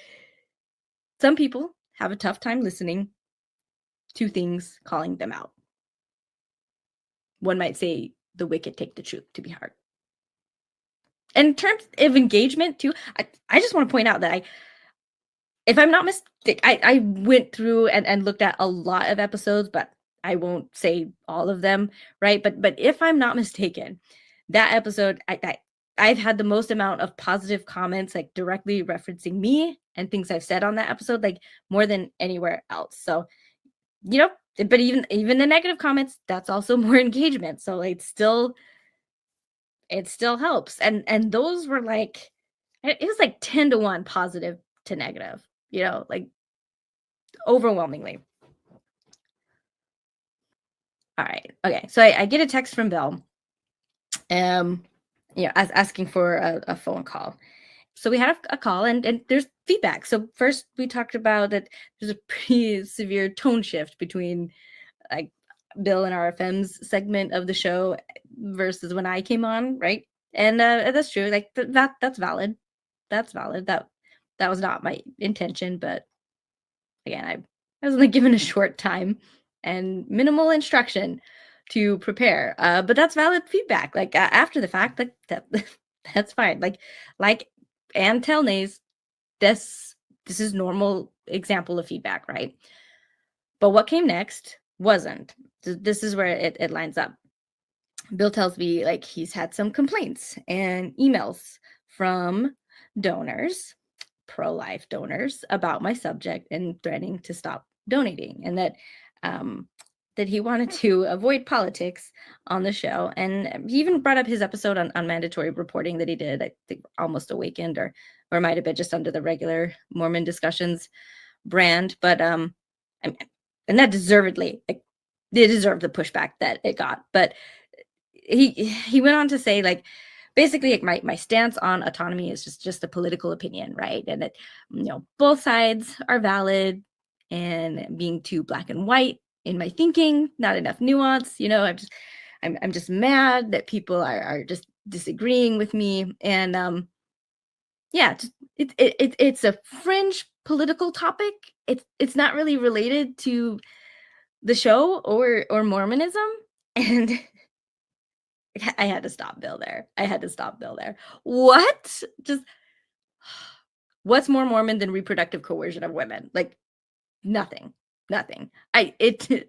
[SPEAKER 1] some people have a tough time listening to things calling them out. One might say the wicked take the truth to be hard. And in terms of engagement too, I just want to point out that if I'm not mistaken, I went through and looked at a lot of episodes, but I won't say all of them, right? But if I'm not mistaken, that episode, I've had the most amount of positive comments, like directly referencing me and things I've said on that episode, like more than anywhere else. So, but even the negative comments, that's also more engagement. So it still helps. And those were like, it was like 10-1 positive to negative, like overwhelmingly. All right. Okay. So I get a text from Bill, asking for a phone call. So we had a call and there's feedback. So first we talked about that there's a pretty severe tone shift between like Bill and RFM's segment of the show versus when I came on, right? And that's true. Like that's valid. That's valid. That was not my intention, but again, I was only given a short time and minimal instruction to prepare. But that's valid feedback. Like after the fact, like that's fine. Like and Telnaes, this is normal example of feedback, right? But what came next wasn't. This is where it lines up. Bill tells me like he's had some complaints and emails from donors pro-life donors about my subject and threatening to stop donating, and that he wanted to avoid politics on the show. And he even brought up his episode on mandatory reporting that he did, I think Almost Awakened, or it might have been just under the regular Mormon discussions brand. But and that deservedly, like, they deserved the pushback that it got. But he went on to say, like, basically, like, my stance on autonomy is just a political opinion, right? And that, both sides are valid, and being too black and white in my thinking, not enough nuance. I'm just mad that people are just disagreeing with me. And yeah, it's a fringe political topic. It's not really related to the show or Mormonism. And I had to stop Bill there. I had to stop Bill there. What? Just what's more Mormon than reproductive coercion of women? Like, nothing. Nothing. It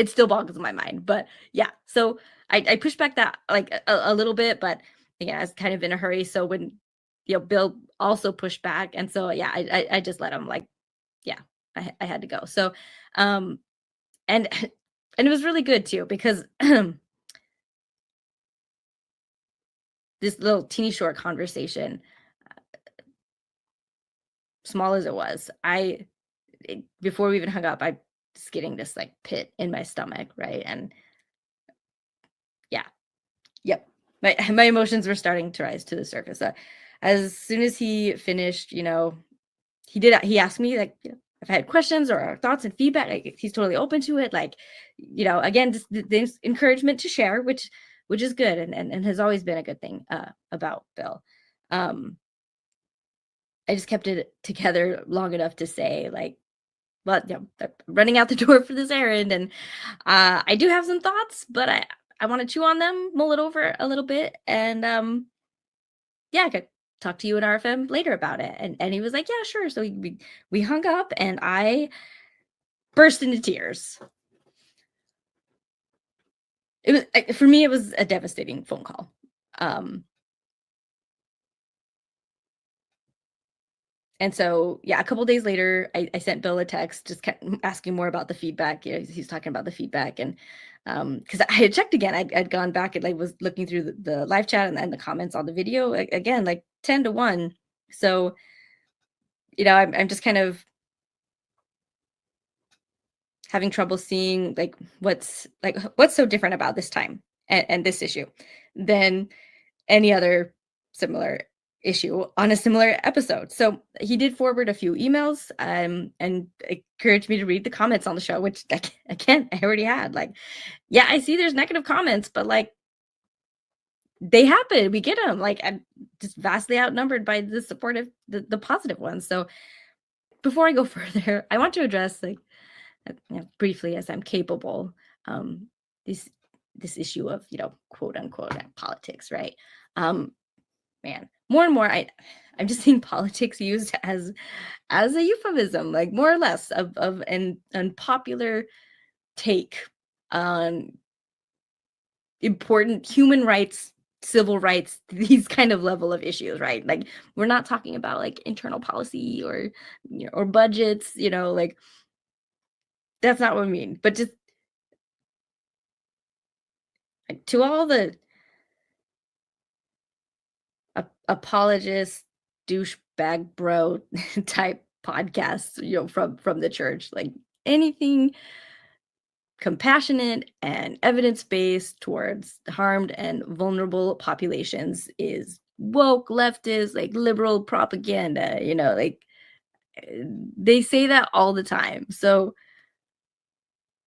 [SPEAKER 1] still boggles my mind. But yeah, so I pushed back that, like, a little bit, but yeah, I was kind of in a hurry. So when Bill also pushed back, and so yeah, I just let him, like, yeah, I had to go. So and and it was really good too, because this little teeny short conversation, small as it was, before we even hung up, I was getting this, like, pit in my stomach, right? And yeah, yep, my emotions were starting to rise to the surface. As soon as he finished, he asked me, like, if I had questions or thoughts and feedback. Like, he's totally open to it. Like, again, just the encouragement to share, which is good, and has always been a good thing about Bill. I just kept it together long enough to say, like, well, I'm running out the door for this errand, and I do have some thoughts, but I want to chew on them, mull it over a little bit, and yeah, I could talk to you in RFM later about it. And he was like, yeah, sure. So we hung up, and I burst into tears. It was, for me, it was a devastating phone call. And so, yeah, a couple days later, I sent Bill a text, just asking more about the feedback. He's talking about the feedback, and because I had checked again, I'd gone back and, like, was looking through the live chat and the comments on the video, again, like 10-1. So, I'm just kind of having trouble seeing, like, what's so different about this time and this issue than any other similar issue on a similar episode. So he did forward a few emails, and encouraged me to read the comments on the show, which again, I already had. Like, yeah, I see there's negative comments, but, like, they happen. We get them. Like, I'm just vastly outnumbered by the positive ones. So before I go further, I want to address, like, briefly, as I'm capable, um, this issue of, quote unquote, politics, right? Man, more and more, I'm just seeing politics used as a euphemism, like, more or less, of an unpopular take on important human rights, civil rights, these kind of level of issues, right? Like, we're not talking about, like, internal policy or or budgets, like, that's not what I mean. But just, like, to all the apologist, douchebag bro type podcasts, from the church, like, anything compassionate and evidence-based towards harmed and vulnerable populations is woke, leftist, like, liberal propaganda, like, they say that all the time. So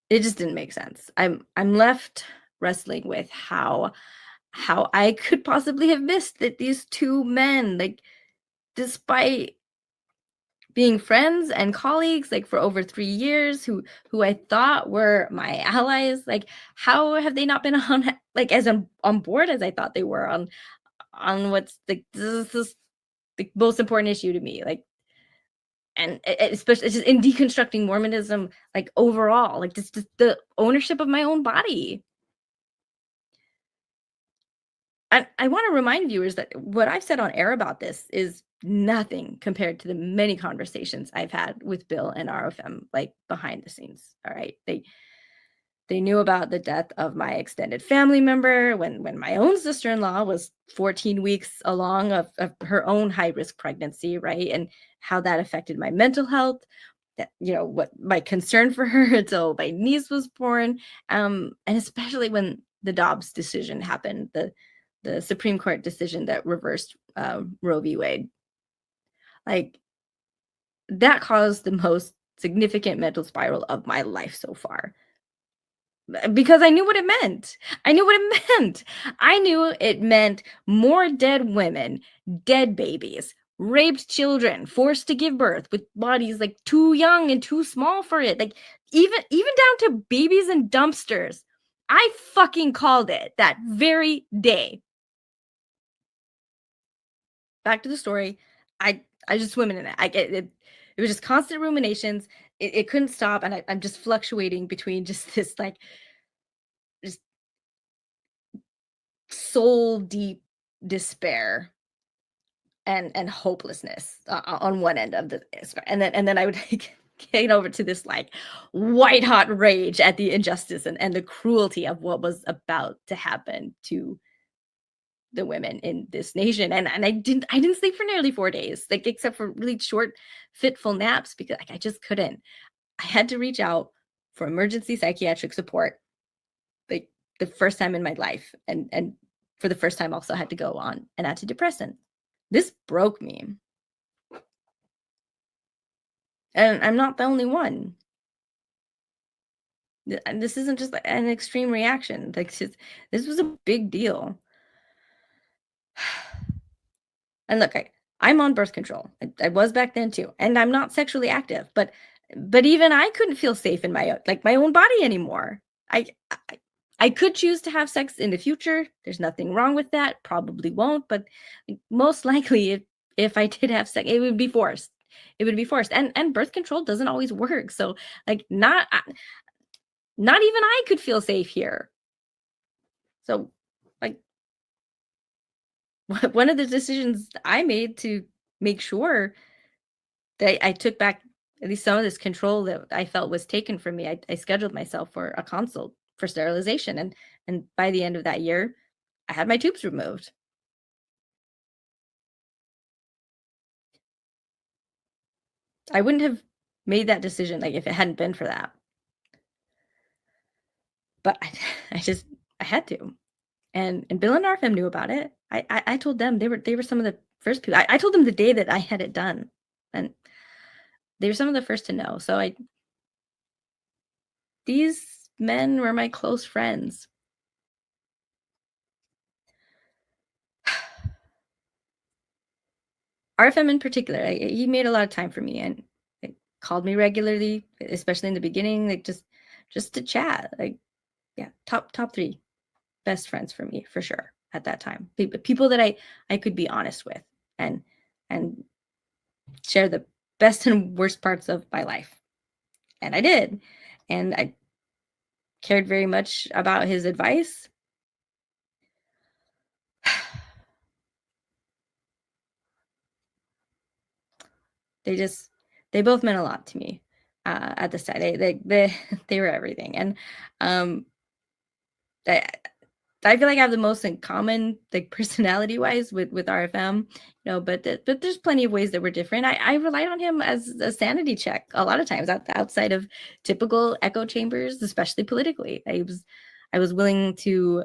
[SPEAKER 1] it just didn't make sense. I'm left wrestling with how I could possibly have missed that these two men, like, despite being friends and colleagues, like, for over 3 years, who I thought were my allies, like, how have they not been on, like, as on board as I thought they were on what's, like, this is the most important issue to me, like, and especially, it's just in deconstructing Mormonism, like, overall, like, just the ownership of my own body. I want to remind viewers that what I've said on air about this is nothing compared to the many conversations I've had with Bill and RFM, like behind the scenes. All right. They knew about the death of my extended family member when my own sister-in-law was 14 weeks along of her own high-risk pregnancy, right? And how that affected my mental health, that, what my concern for her until my niece was born. And especially when the Dobbs decision happened, the Supreme Court decision that reversed Roe v. Wade. Like, that caused the most significant mental spiral of my life so far. Because I knew what it meant. I knew what it meant. I knew it meant more dead women, dead babies, raped children, forced to give birth with bodies like too young and too small for it. Like even down to babies in dumpsters. I fucking called it that very day. Back to the story. I just swimming in it. I get it. It was just constant ruminations. It couldn't stop, and I'm just fluctuating between just this like just soul deep despair and hopelessness on one end of the spectrum. And then I would like, get over to this like white hot rage at the injustice and the cruelty of what was about to happen to the women in this nation. And I didn't sleep for nearly 4 days, like except for really short fitful naps, because like, I just couldn't. I had to reach out for emergency psychiatric support, like the first time in my life, and for the first time also had to go on an antidepressant. This broke me. And I'm not the only one. And this isn't just an extreme reaction. Like this was a big deal. And look, I'm on birth control. I was back then too, and I'm not sexually active. But even I couldn't feel safe in my own body anymore. I I could choose to have sex in the future. There's nothing wrong with that. Probably won't, but most likely, if I did have sex, it would be forced. It would be forced, and birth control doesn't always work. So like not even I could feel safe here. So like one of the decisions I made to make sure that I took back at least some of this control that I felt was taken from me. I scheduled myself for a consult for sterilization, and by the end of that year, I had my tubes removed. I wouldn't have made that decision like if it hadn't been for that. But I just I had to. And Bill and RFM knew about it. I told them they were some of the first people. I told them the day that I had it done, and they were some of the first to know. So I these men were my close friends. RFM in particular, he made a lot of time for me and like, called me regularly, especially in the beginning, like just to chat. Like, yeah, top three best friends for me for sure at that time. People that I could be honest with and and share the best and worst parts of my life. And I did. And I cared very much about his advice. They just they both meant a lot to me at this time. They were everything. And um I I feel like I have the most in common, like personality wise, with RFM, but there's plenty of ways that we're different. I relied on him as a sanity check a lot of times outside of typical echo chambers, especially politically. I was willing to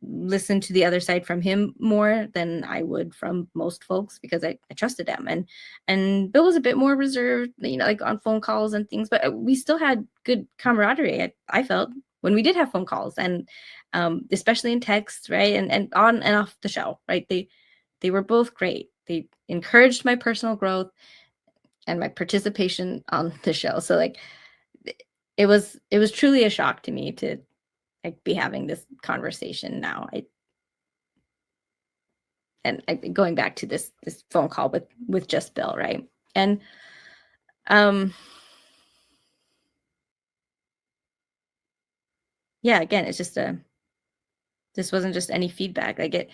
[SPEAKER 1] listen to the other side from him more than I would from most folks because I trusted him. And Bill was a bit more reserved, like on phone calls and things, but we still had good camaraderie. I felt when we did have phone calls and especially in text, right? And on and off the show, right? They were both great. They encouraged my personal growth and my participation on the show. So like it was truly a shock to me to like be having this conversation now. Going back to this phone call with just Bill, right? And um yeah, again, it's just This wasn't just any feedback. Like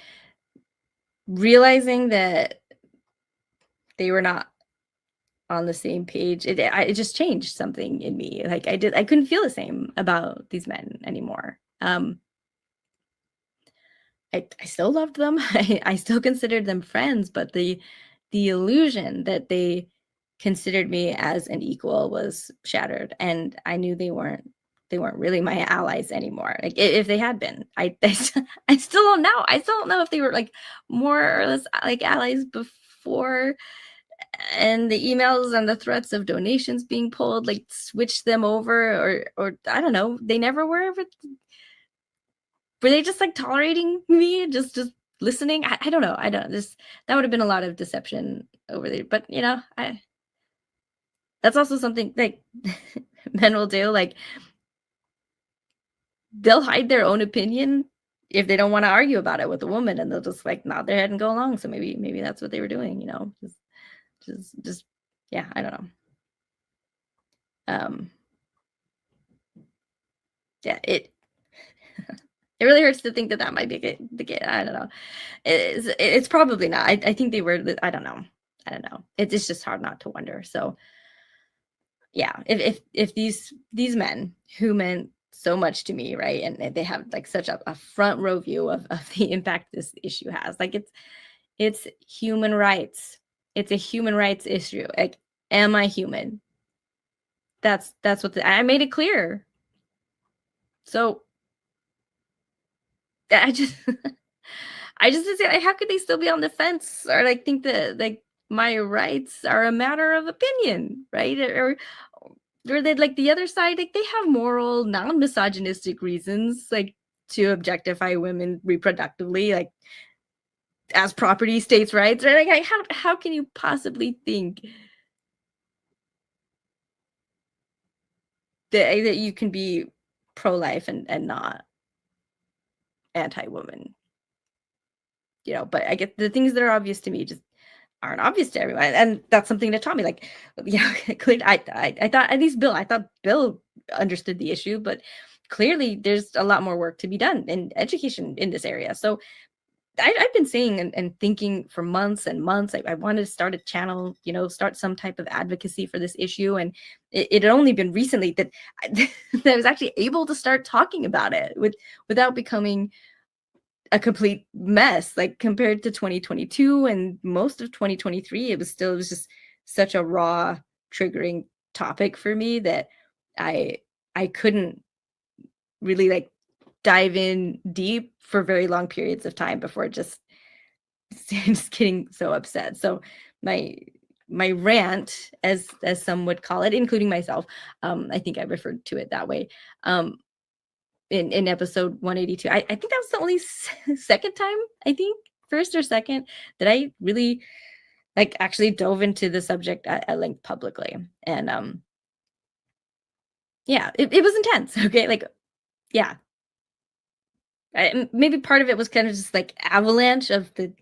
[SPEAKER 1] realizing that they were not on the same page, it just changed something in me. Like I couldn't feel the same about these men anymore. I still loved them. I still considered them friends, but the illusion that they considered me as an equal was shattered, and I knew they weren't really my allies anymore. Like if they had been, I still don't know. I still don't know if they were like more or less like allies before, and the emails and the threats of donations being pulled like switched them over, or I don't know. They never were. Were they just like tolerating me, just listening? I don't know. I don't this that would have been a lot of deception over there. But I that's also something like men will do. Like they'll hide their own opinion if they don't want to argue about it with a woman, and they'll just like nod their head and go along. So maybe that's what they were doing. Just yeah, I don't know. Um yeah, it really hurts to think that that might be the kid. I don't know. It's probably not. I think they were. I don't know. I don't know. It's just hard not to wonder. So yeah, if these men who meant so much to me, right, and they have like such a front row view of the impact this issue has, like it's human rights. It's a human rights issue. Like, am I human? That's what I made it clear. So I just I just say, like, how could they still be on the fence or like think that like my rights are a matter of opinion, right? Or they like the other side, like they have moral, non-misogynistic reasons, like to objectify women reproductively, like as property, states' rights, right? Like how can you possibly think that you can be pro-life and not anti-woman? But I get the things that are obvious to me just aren't obvious to everyone, and that's something that taught me, like, yeah, clear I thought at least I thought Bill understood the issue, but clearly there's a lot more work to be done in education in this area. So I've been saying and thinking for months and months. I wanted to start a channel, start some type of advocacy for this issue, and it had only been recently that that I was actually able to start talking about it without becoming a complete mess, like, compared to 2022 and most of 2023. It was just such a raw, triggering topic for me that I I couldn't really, like, dive in deep for very long periods of time before just just getting so upset. So my my rant, as some would call it, including myself, I think I referred to it that way, um, in episode 182. I think that was the only second time, I think, first or second, that I really like actually dove into the subject at length publicly. And yeah, it was intense. Okay. Like, yeah. Maybe part of it was kind of just like avalanche of the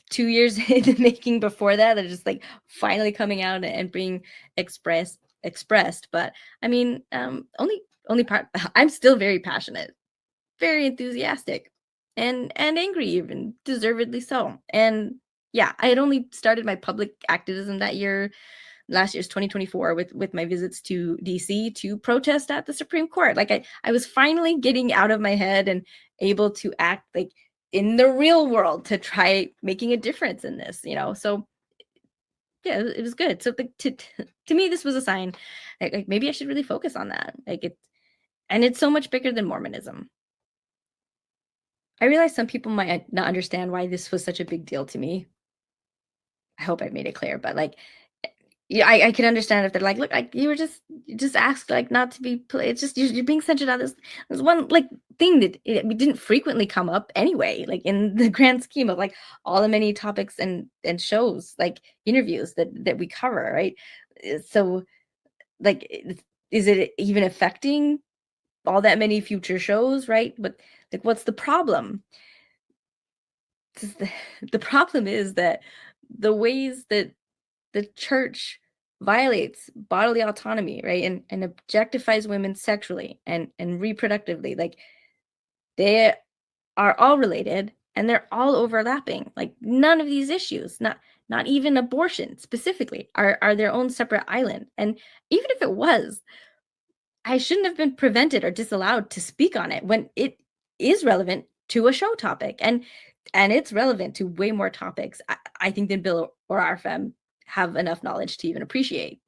[SPEAKER 1] 2 years in the making before that are just like finally coming out and being expressed. But I mean, only part. I'm still very passionate, very enthusiastic, and angry, even deservedly so. And yeah, I had only started my public activism that year, last year's 2024, with my visits to DC to protest at the Supreme Court. Like I was finally getting out of my head and able to act like in the real world to try making a difference in this. So yeah, it was good. So to me, this was a sign like maybe I should really focus on that. And it's so much bigger than Mormonism. I realize some people might not understand why this was such a big deal to me. I hope I made it clear, but like, yeah, I can understand if they're like, look, like you were just asked like not to be. It's just you're being censored on this one like thing that it didn't frequently come up anyway. Like in the grand scheme of like all the many topics and shows, like interviews that we cover, right? So like, is it even affecting all that many future shows, right? But like, what's the problem? 'Cause the problem is that the ways that the church violates bodily autonomy, right? And objectifies women sexually and reproductively, like they are all related and they're all overlapping. Like none of these issues, not even abortion specifically, are their own separate island. And even if it was, I shouldn't have been prevented or disallowed to speak on it when it is relevant to a show topic. And it's relevant to way more topics, I think, than Bill or RFM have enough knowledge to even appreciate.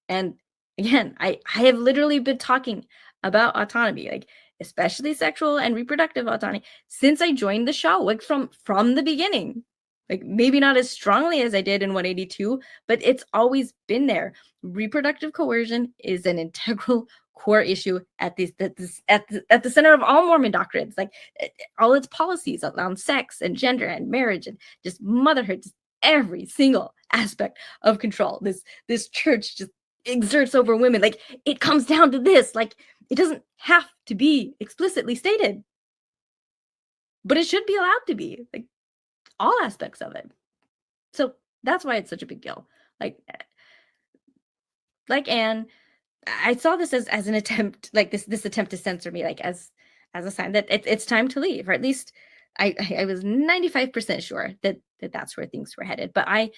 [SPEAKER 1] And again, I have literally been talking about autonomy, like especially sexual and reproductive autonomy, since I joined the show, like from the beginning. Like maybe not as strongly as I did in 182, but it's always been there. Reproductive coercion is an integral core issue at the center of all Mormon doctrines, like all its policies around sex and gender and marriage and just motherhood, just every single aspect of control. This church just exerts over women. Like it comes down to this. Like it doesn't have to be explicitly stated, but it should be allowed to be. Like all aspects of it. So that's why it's such a big deal. Like Anne, I saw this as an attempt, like this attempt to censor me, like as a sign that it's time to leave, or at least I was 95% sure that that's where things were headed. But I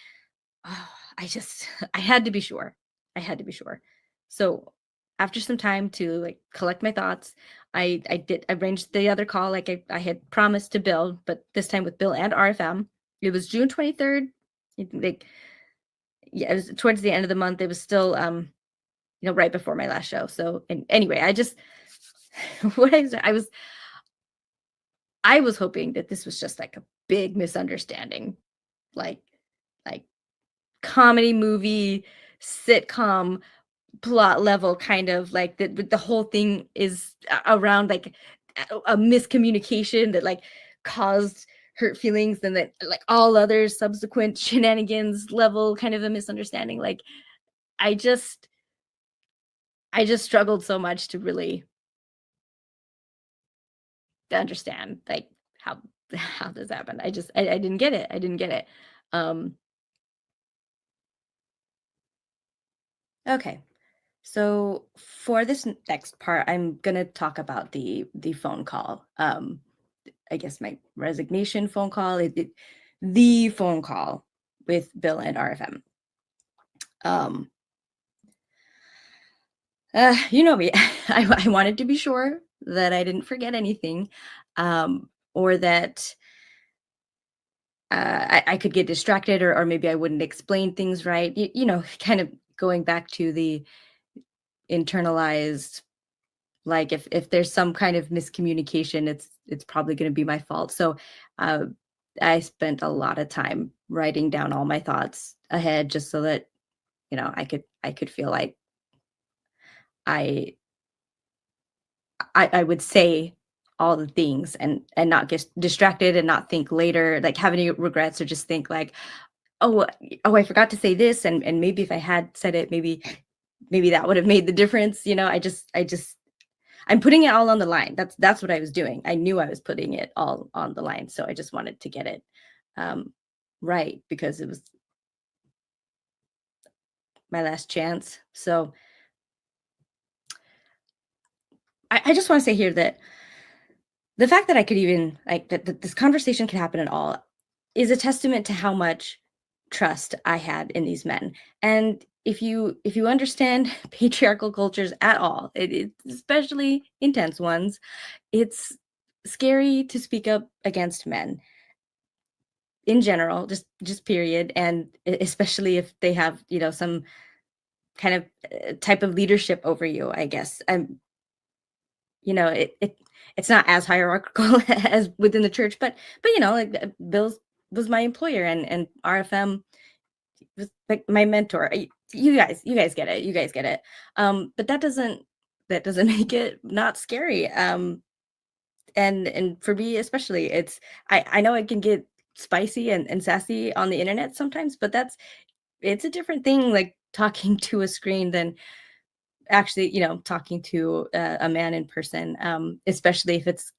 [SPEAKER 1] just I had to be sure. I had to be sure. So after some time to like collect my thoughts, I arranged the other call like I had promised to Bill, but this time with Bill and RFM. It was June 23rd. Like yeah, it was towards the end of the month. It was still right before my last show. So and anyway, I just what I was hoping that this was just like a big misunderstanding, like like comedy movie sitcom plot level, kind of like the whole thing is around like a miscommunication that like caused hurt feelings, and that like all other subsequent shenanigans level kind of a misunderstanding. Like I just struggled so much to really understand like how how this happened. I didn't get it. I didn't get it. Um okay. So for this next part, I'm gonna talk about the phone call. I guess my resignation phone call, the phone call with Bill and RFM. Um you know me. I wanted to be sure that I didn't forget anything, or that I could get distracted, or maybe I wouldn't explain things right. Kind of going back to the internalized, like if there's some kind of miscommunication, it's probably going to be my fault. So uh, I spent a lot of time writing down all my thoughts ahead, just so that I could feel like I I would say all the things and not get distracted and not think later, like have any regrets, or just think like, oh, I forgot to say this, and maybe if I had said it, maybe that would have made the difference. I'm putting it all on the line. That's what I was doing. I knew I was putting it all on the line, so I just wanted to get it right, because it was my last chance. So I just want to say here that the fact that I could even like that this conversation could happen at all is a testament to how much trust I had in these men. And if you understand patriarchal cultures at all, especially intense ones, it's scary to speak up against men in general, just period, and especially if they have some kind of type of leadership over you, I guess. It's not as hierarchical as within the church, but like Bill's was my employer, and RFM was like my mentor. You guys get it. You guys get it. But that doesn't make it not scary. And for me especially, I know I can get spicy and sassy on the internet sometimes, but it's a different thing, like talking to a screen, than actually talking to a man in person, especially if it's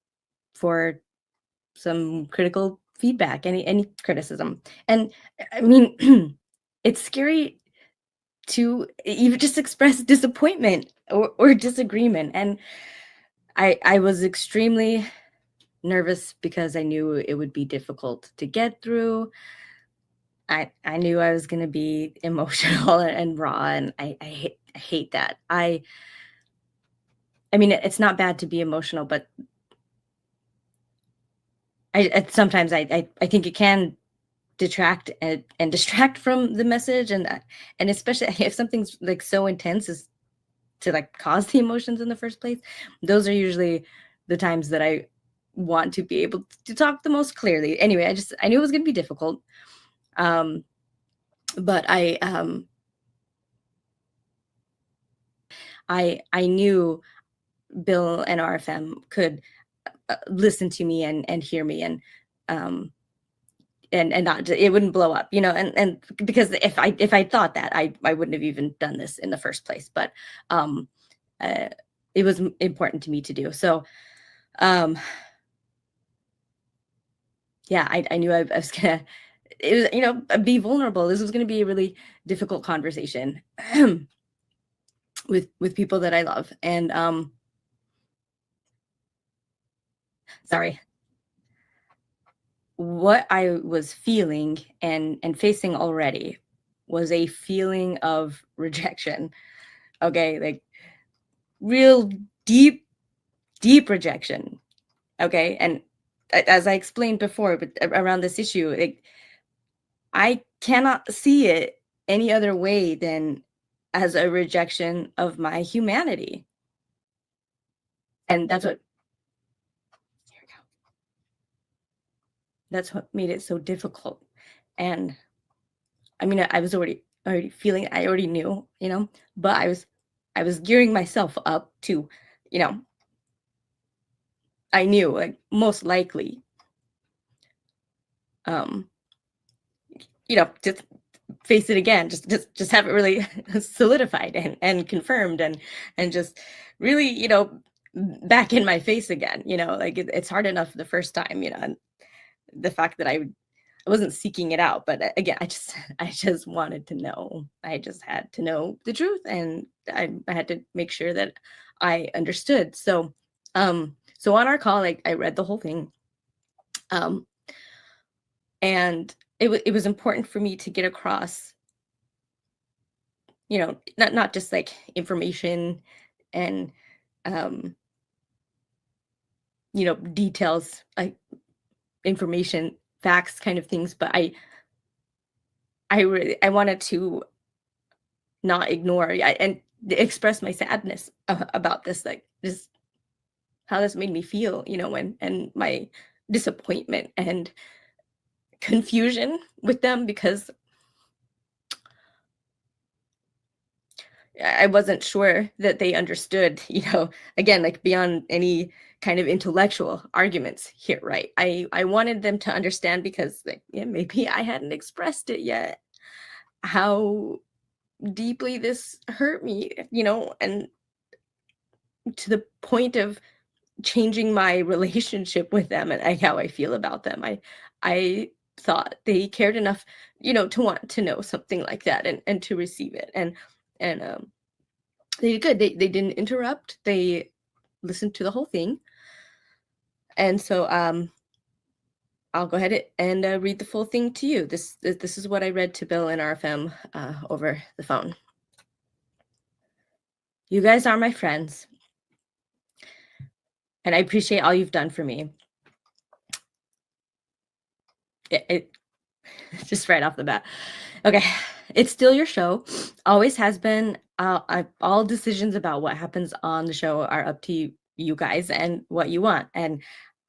[SPEAKER 1] for some critical feedback, any criticism. And I mean, it's scary to even just express disappointment or disagreement. And I was extremely nervous because I knew it would be difficult to get through. I knew I was going to be emotional and raw, and I hate that. I mean, it's not bad to be emotional, but sometimes I think it can detract and distract from the message, and especially if something's like so intense as to like cause the emotions in the first place. Those are usually the times that I want to be able to talk the most clearly. Anyway, I knew it was going to be difficult, but I knew Bill and RFM could listen to me and hear me, um, and not, it wouldn't blow up, and because if I thought that, I wouldn't have even done this in the first place. But um, uh, it was important to me to do so. Um, yeah, I knew I was gonna, it was, be vulnerable. This was gonna be a really difficult conversation with people that I love, and sorry, what I was feeling and facing already was a feeling of rejection. Okay, like real deep rejection. Okay, and as I explained before, but around this issue, like, I cannot see it any other way than as a rejection of my humanity. And here we go. That's what made it so difficult. And I mean, I was already feeling, I already knew, but I was gearing myself up to, you know, I knew, like, most likely, um, just face it again, just have it really solidified and confirmed, and just really, back in my face again. Like, it's hard enough the first time, and the fact that I wasn't seeking it out, but again, I just wanted to know. I just had to know the truth, and I had to make sure that I understood. So on our call, like, I read the whole thing, um, and it was important for me to get across, not just like information and um, details, like information, facts, kind of things, but I wanted to not ignore, and express my sadness about this, like, this, how this made me feel, and my disappointment and confusion with them, because I wasn't sure that they understood, again, like, beyond any kind of intellectual arguments here, right? I wanted them to understand, because, like, yeah, maybe I hadn't expressed it yet, how deeply this hurt me, and to the point of changing my relationship with them, and how I feel about them. I thought they cared enough, to want to know something like that, and to receive it. And they did good. They didn't interrupt. They listened to the whole thing. And so I'll go ahead and read the full thing to you. This is what I read to Bill and RFM over the phone. You guys are my friends, and I appreciate all you've done for me. It just right off the bat. Okay, it's still your show. Always has been. All decisions about what happens on the show are up to you guys and what you want. And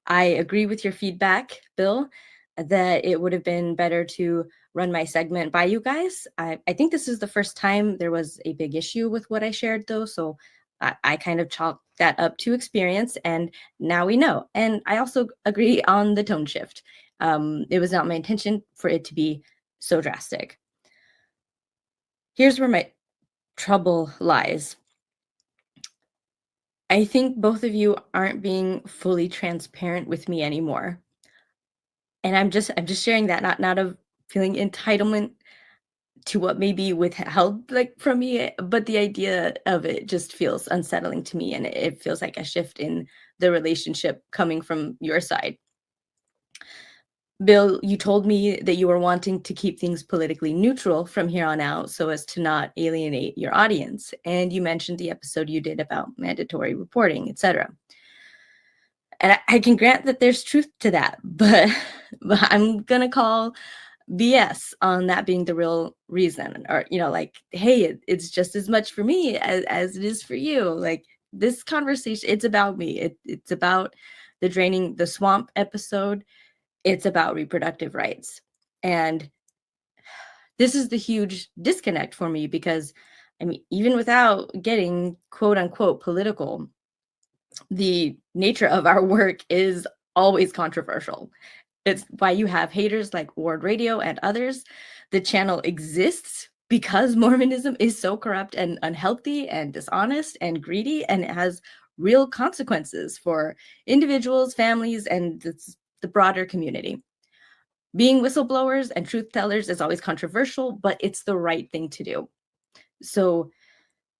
[SPEAKER 1] I agree with your feedback, Bill, that it would have been better to run my segment by you guys. I think this is the first time there was a big issue with what I shared, though. So I kind of chalked that up to experience, and now we know. And I also agree on the tone shift. It was not my intention for it to be so drastic. Here's where my trouble lies. I think both of you aren't being fully transparent with me anymore. And I'm just sharing that, not of feeling entitlement to what may be withheld, like, from me, but the idea of it just feels unsettling to me, and it feels like a shift in the relationship coming from your side. Bill, you told me that you were wanting to keep things politically neutral from here on out so as to not alienate your audience. And you mentioned the episode you did about mandatory reporting, etc. And I can grant that there's truth to that, but I'm going to call BS on that being the real reason. Or, like, hey, it's just as much for me as it is for you. Like, this conversation, it's about me. It's about the Draining the Swamp episode. It's about reproductive rights. And this is the huge disconnect for me because, I mean, even without getting quote unquote political, the nature of our work is always controversial. It's why you have haters like Ward Radio and others. The channel exists because Mormonism is so corrupt and unhealthy and dishonest and greedy, and it has real consequences for individuals, families, and the broader community. Being whistleblowers and truth tellers is always controversial, but it's the right thing to do. So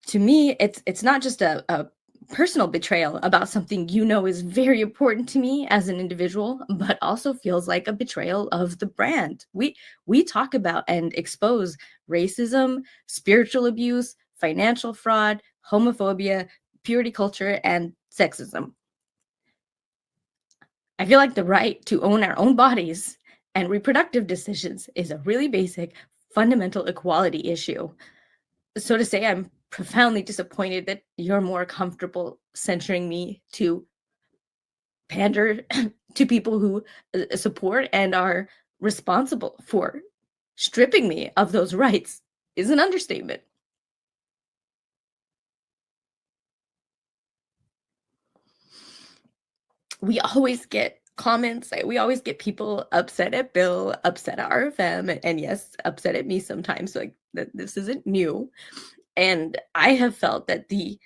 [SPEAKER 1] to me, it's not just a personal betrayal about something is very important to me as an individual, but also feels like a betrayal of the brand. We talk about and expose racism, spiritual abuse, financial fraud, homophobia, purity culture, and sexism. I feel like the right to own our own bodies and reproductive decisions is a really basic, fundamental equality issue. So to say, I'm profoundly disappointed that you're more comfortable censoring me to pander to people who support and are responsible for stripping me of those rights is an understatement. We always get comments, we always get people upset at Bill, upset at RFM, and yes, upset at me sometimes. Like, this isn't new. And I have felt that the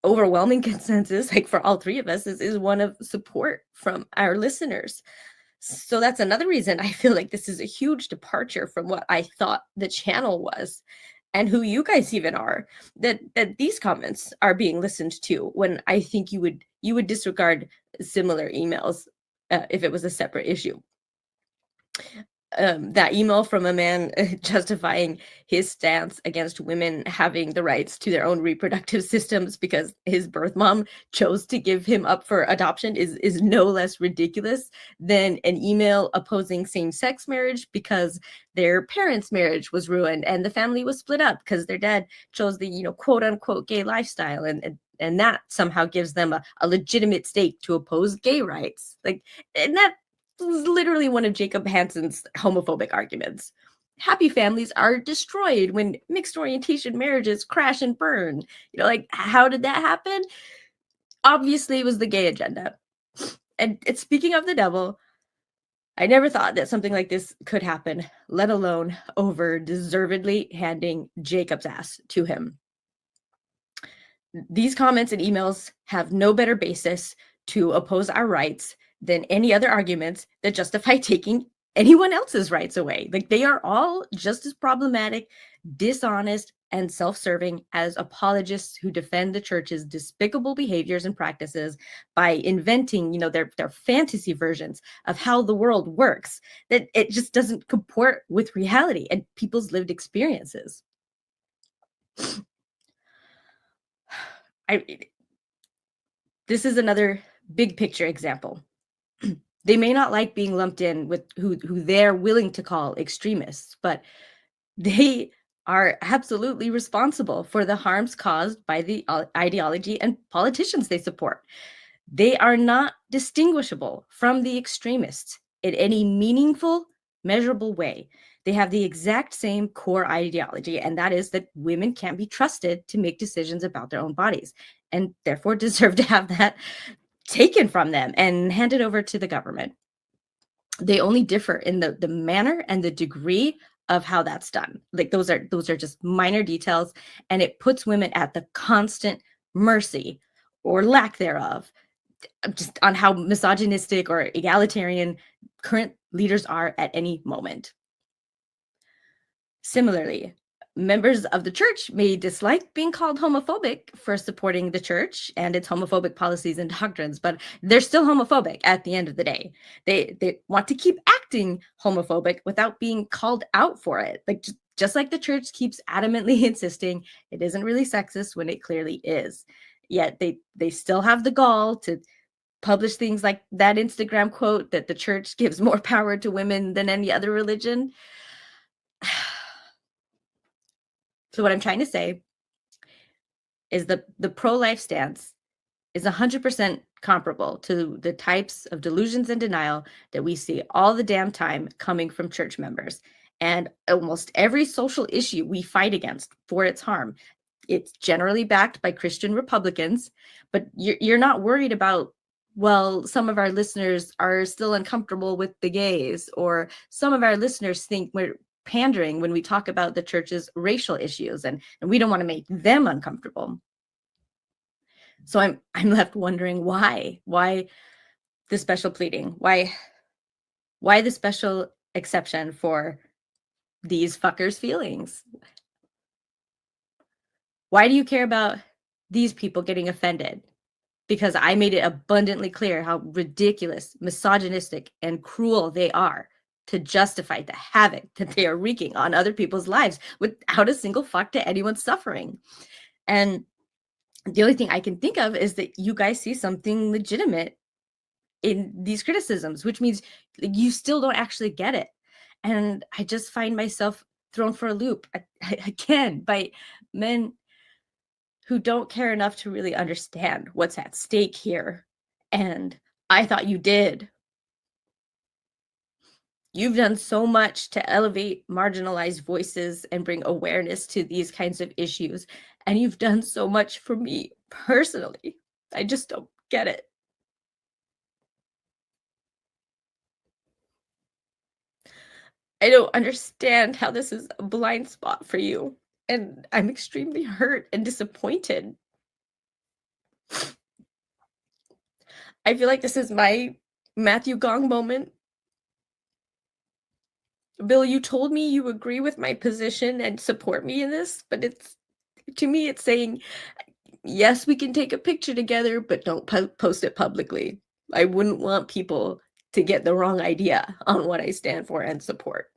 [SPEAKER 1] overwhelming consensus, like for all three of us, is one of support from our listeners. So that's another reason I feel like this is a huge departure from what I thought the channel was and who you guys even are, that these comments are being listened to, when I think you would disregard similar emails if it was a separate issue. That email from a man justifying his stance against women having the rights to their own reproductive systems because his birth mom chose to give him up for adoption is no less ridiculous than an email opposing same-sex marriage because their parents' marriage was ruined and the family was split up because their dad chose the quote-unquote gay lifestyle, and that somehow gives them a legitimate stake to oppose gay rights. And that was literally one of Jacob Hansen's homophobic arguments. Happy families are destroyed when mixed orientation marriages crash and burn. How did that happen? Obviously, it was the gay agenda. And speaking of the devil, I never thought that something like this could happen, let alone over deservedly handing Jacob's ass to him. These comments and emails have no better basis to oppose our rights than any other arguments that justify taking anyone else's rights away. They are all just as problematic, dishonest, and self-serving as apologists who defend the church's despicable behaviors and practices by inventing, their fantasy versions of how the world works, that it just doesn't comport with reality and people's lived experiences. This is another big picture example. They may not like being lumped in with who they're willing to call extremists, but they are absolutely responsible for the harms caused by the ideology and politicians they support. They are not distinguishable from the extremists in any meaningful, measurable way. They have the exact same core ideology, and that is that women can't be trusted to make decisions about their own bodies, and therefore deserve to have that taken from them and handed over to the government. They only differ in the manner and the degree of how that's done. Those are just minor details, and it puts women at the constant mercy or lack thereof, just on how misogynistic or egalitarian current leaders are at any moment. Similarly, members of the church may dislike being called homophobic for supporting the church and its homophobic policies and doctrines, but they're still homophobic at the end of the day. They want to keep acting homophobic without being called out for it. Like just like the church keeps adamantly insisting it isn't really sexist when it clearly is. Yet they still have the gall to publish things like that Instagram quote that the church gives more power to women than any other religion. So what I'm trying to say is the pro-life stance is 100% comparable to the types of delusions and denial that we see all the damn time coming from church members. And almost every social issue we fight against for its harm, it's generally backed by Christian Republicans, but you're not worried about, well, some of our listeners are still uncomfortable with the gays, or some of our listeners think we're pandering when we talk about the church's racial issues, and we don't want to make them uncomfortable. So I'm left wondering why the special pleading, why the special exception for these fuckers' feelings? Why do you care about these people getting offended? Because I made it abundantly clear how ridiculous, misogynistic, and cruel they are to justify the havoc that they are wreaking on other people's lives without a single fuck to anyone's suffering. And the only thing I can think of is that you guys see something legitimate in these criticisms, which means you still don't actually get it. And I just find myself thrown for a loop again by men who don't care enough to really understand what's at stake here. And I thought you did. You've done so much to elevate marginalized voices and bring awareness to these kinds of issues. And you've done so much for me personally. I just don't get it. I don't understand how this is a blind spot for you. And I'm extremely hurt and disappointed. I feel like this is my Matthew Gong moment. Bill, you told me you agree with my position and support me in this, but to me, it's saying, yes, we can take a picture together, but don't post it publicly. I wouldn't want people to get the wrong idea on what I stand for and support.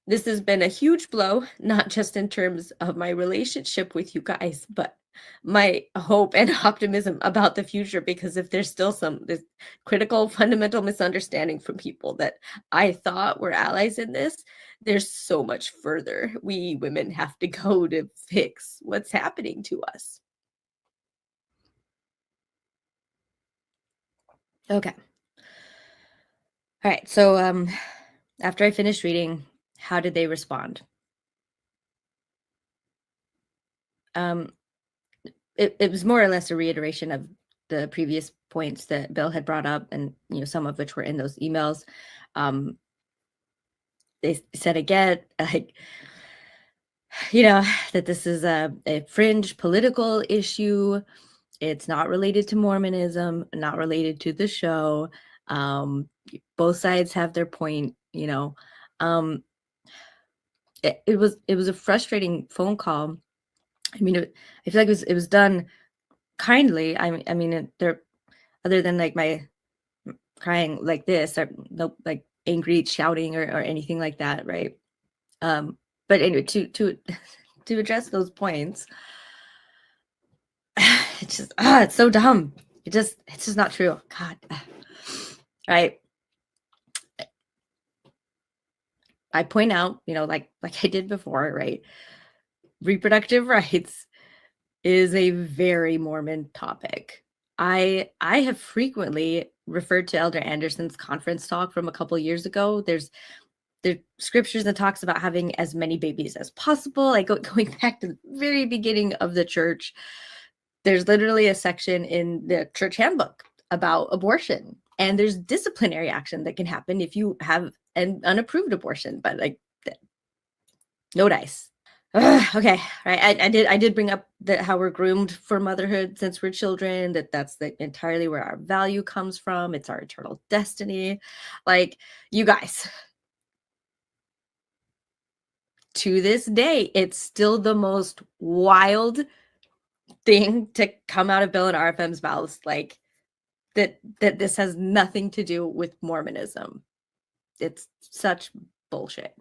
[SPEAKER 1] This has been a huge blow, not just in terms of my relationship with you guys, but my hope and optimism about the future, because if there's still this critical fundamental misunderstanding from people that I thought were allies in this, there's so much further we women have to go to fix what's happening to us. Okay. All right. So after I finished reading, how did they respond? It was more or less a reiteration of the previous points that Bill had brought up, and some of which were in those emails. They said again, like, that this is a fringe political issue. It's not related to Mormonism, not related to the show. Both sides have their point. It was a frustrating phone call. I mean, I feel like it was done kindly. I mean, there, other than like my crying like this, or no, like angry shouting or anything like that, right? But anyway, to address those points, it's just it's so dumb. It's just not true. God, right? I point out, like I did before, right? Reproductive rights is a very Mormon topic. I have frequently referred to Elder Anderson's conference talk from a couple years ago. There's scriptures that talks about having as many babies as possible. Like going back to the very beginning of the church, there's literally a section in the church handbook about abortion, and there's disciplinary action that can happen if you have an unapproved abortion, but like no dice. Okay, right. I did bring up that how we're groomed for motherhood since we're children, that's entirely where our value comes from. It's our eternal destiny. Like, you guys, to this day, it's still the most wild thing to come out of Bill and RFM's mouths, like that this has nothing to do with Mormonism. It's such bullshit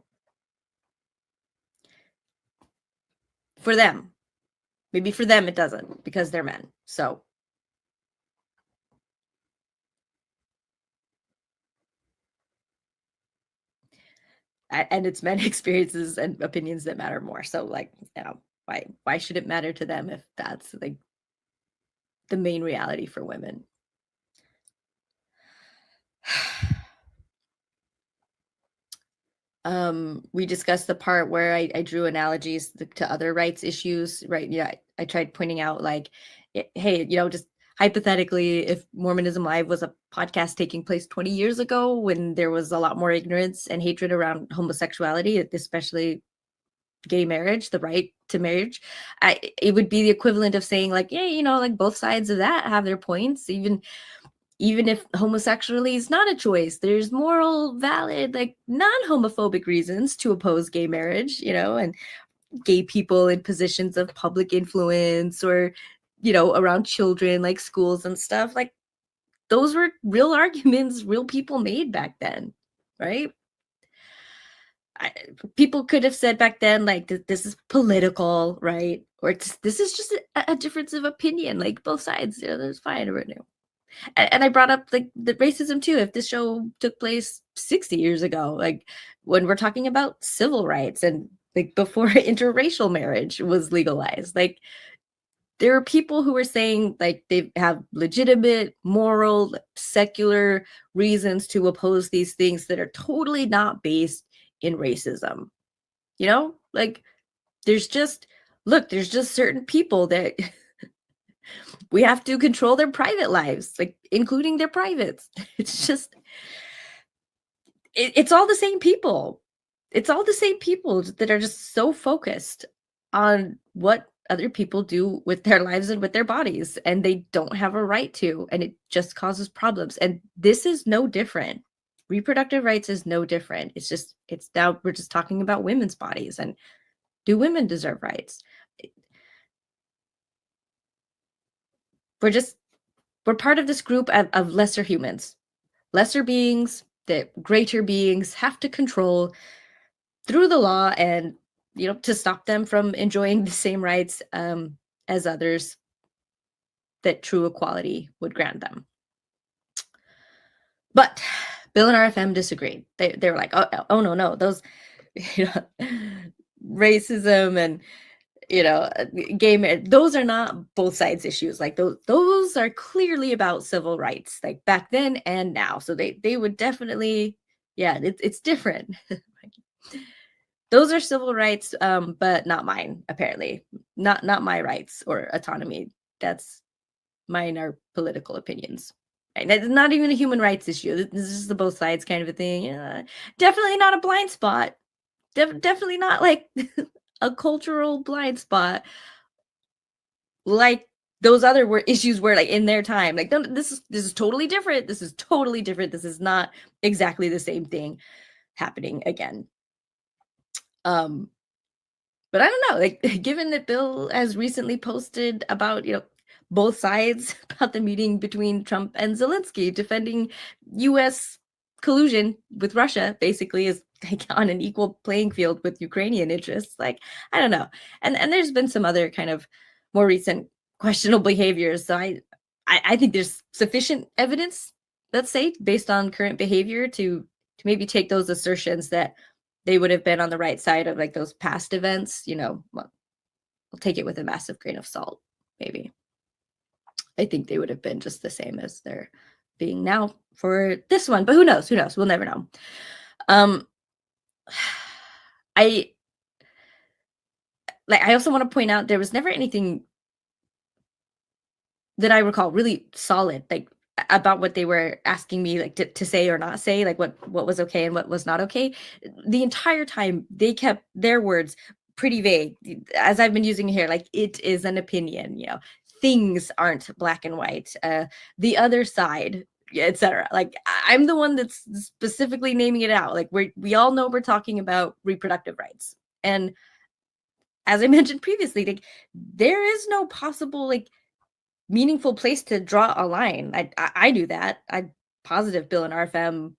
[SPEAKER 1] for them. Maybe for them it doesn't because they're men. So and it's men experiences and opinions that matter more. So, like, why should it matter to them if that's like the main reality for women? We discussed the part where I drew analogies to other rights issues, right? Yeah, I tried pointing out, like, hey, just hypothetically, if Mormonism Live was a podcast taking place 20 years ago when there was a lot more ignorance and hatred around homosexuality, especially gay marriage, the right to marriage, it would be the equivalent of saying, like, yeah, like both sides of that have their points, even if homosexuality is not a choice, there's moral, valid, like non-homophobic reasons to oppose gay marriage, and gay people in positions of public influence or, around children, like schools and stuff. Like, those were real arguments real people made back then, right? I, People could have said back then, like, this is political, right? Or this is just a difference of opinion, like both sides, that's fine or new. And I brought up, like, the racism too. If this show took place 60 years ago, like when we're talking about civil rights and like before interracial marriage was legalized, like there are people who are saying, like, they have legitimate, moral, secular reasons to oppose these things that are totally not based in racism. Like, there's just certain people that we have to control their private lives, like including their privates. It's just, it's all the same people. It's all the same people that are just so focused on what other people do with their lives and with their bodies, and they don't have a right to, and it just causes problems. And this is no different. Reproductive rights is no different. It's now we're just talking about women's bodies, and do women deserve rights? We're just we're part of this group of lesser humans, lesser beings that greater beings have to control through the law, and to stop them from enjoying the same rights as others that true equality would grant them. But Bill and RFM disagreed. They were like, oh no, those racism and gay marriage, those are not both sides issues. Like, those are clearly about civil rights, like back then and now. So they would definitely, yeah, it's different. Those are civil rights, but not mine, apparently. Not my rights or autonomy. That's Mine are political opinions. And it's not even a human rights issue. This is the both sides kind of a thing. Definitely not a blind spot. Definitely not like a cultural blind spot, like those other issues were, like, in their time. Like, no, this is totally different. This is totally different. This is not exactly the same thing happening again. But I don't know, like, given that Bill has recently posted about, both sides about the meeting between Trump and Zelensky defending US collusion with Russia, basically, is like on an equal playing field with Ukrainian interests. Like, I don't know. And there's been some other kind of more recent questionable behaviors. So I think there's sufficient evidence, let's say, based on current behavior to maybe take those assertions that they would have been on the right side of, like, those past events, well, we'll take it with a massive grain of salt, maybe. I think they would have been just the same as they're being now for this one, but who knows? Who knows? We'll never know. Um, I I also want to point out there was never anything that I recall really solid, like, about what they were asking me, like, to say or not say, like what was okay and what was not okay. The entire time they kept their words pretty vague, as I've been using here, like it is an opinion, things aren't black and white, the other side, etc. Like I'm the one that's specifically naming it out. Like we all know we're talking about reproductive rights. And as I mentioned previously, like there is no possible like meaningful place to draw a line. I do that. I'm positive Bill and RFM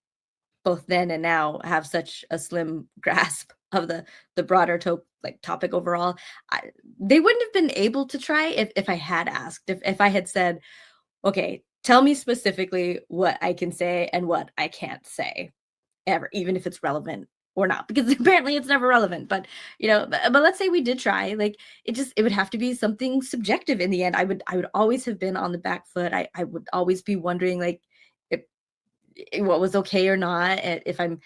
[SPEAKER 1] both then and now have such a slim grasp of the broader topic overall. They wouldn't have been able to try if I had asked, if I had said, okay, tell me specifically what I can say and what I can't say ever, even if it's relevant or not, because apparently it's never relevant. But but let's say we did try, like it would have to be something subjective in the end. I would always have been on the back foot. I would always be wondering like if what was okay or not, if I'm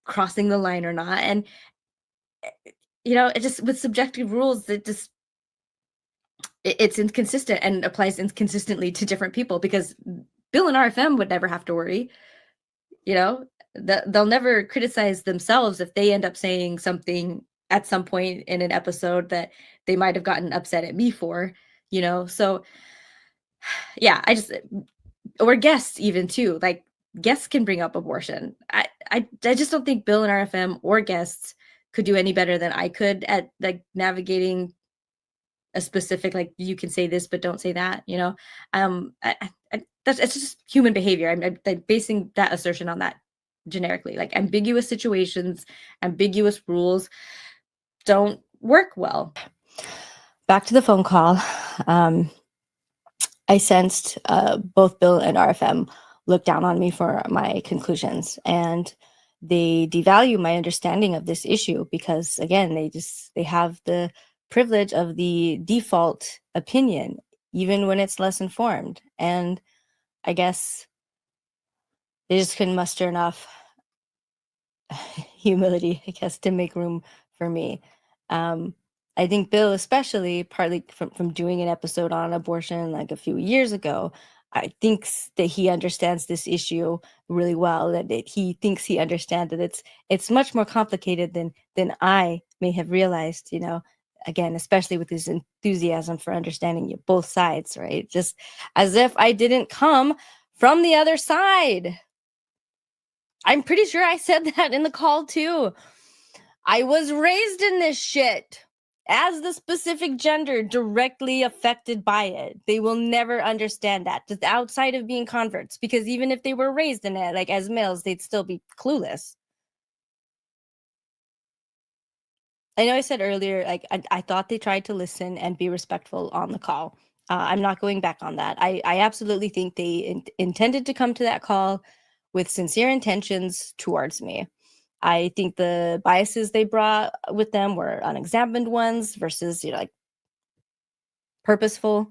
[SPEAKER 1] crossing the line or not. And it just with subjective rules, it's inconsistent and applies inconsistently to different people, because Bill and RFM would never have to worry. They'll never criticize themselves if they end up saying something at some point in an episode that they might have gotten upset at me for. So yeah, or guests even too, like guests can bring up abortion. I just don't think Bill and RFM or guests could do any better than I could at like navigating a specific, like, you can say this but don't say that. It's just human behavior. I'm basing that assertion on that generically. Like ambiguous situations, ambiguous rules don't work well. Back to the phone call. I sensed both Bill and RFM look down on me for my conclusions, and they devalue my understanding of this issue because, again, they have the privilege of the default opinion, even when it's less informed. And I guess they just couldn't muster enough humility, I guess, to make room for me. I think Bill, especially partly from doing an episode on abortion like a few years ago, I think that he understands this issue really well. That he thinks he understands that it's much more complicated than I may have realized. Again, especially with his enthusiasm for understanding both sides, right? Just as if I didn't come from the other side. I'm pretty sure I said that in the call too. I was raised in this shit as the specific gender directly affected by it. They will never understand that, just outside of being converts, because even if they were raised in it, like as males, they'd still be clueless. I know I said earlier, like I thought they tried to listen and be respectful on the call. I'm not going back on that. I absolutely think they intended to come to that call with sincere intentions towards me. I think the biases they brought with them were unexamined ones versus, like purposeful.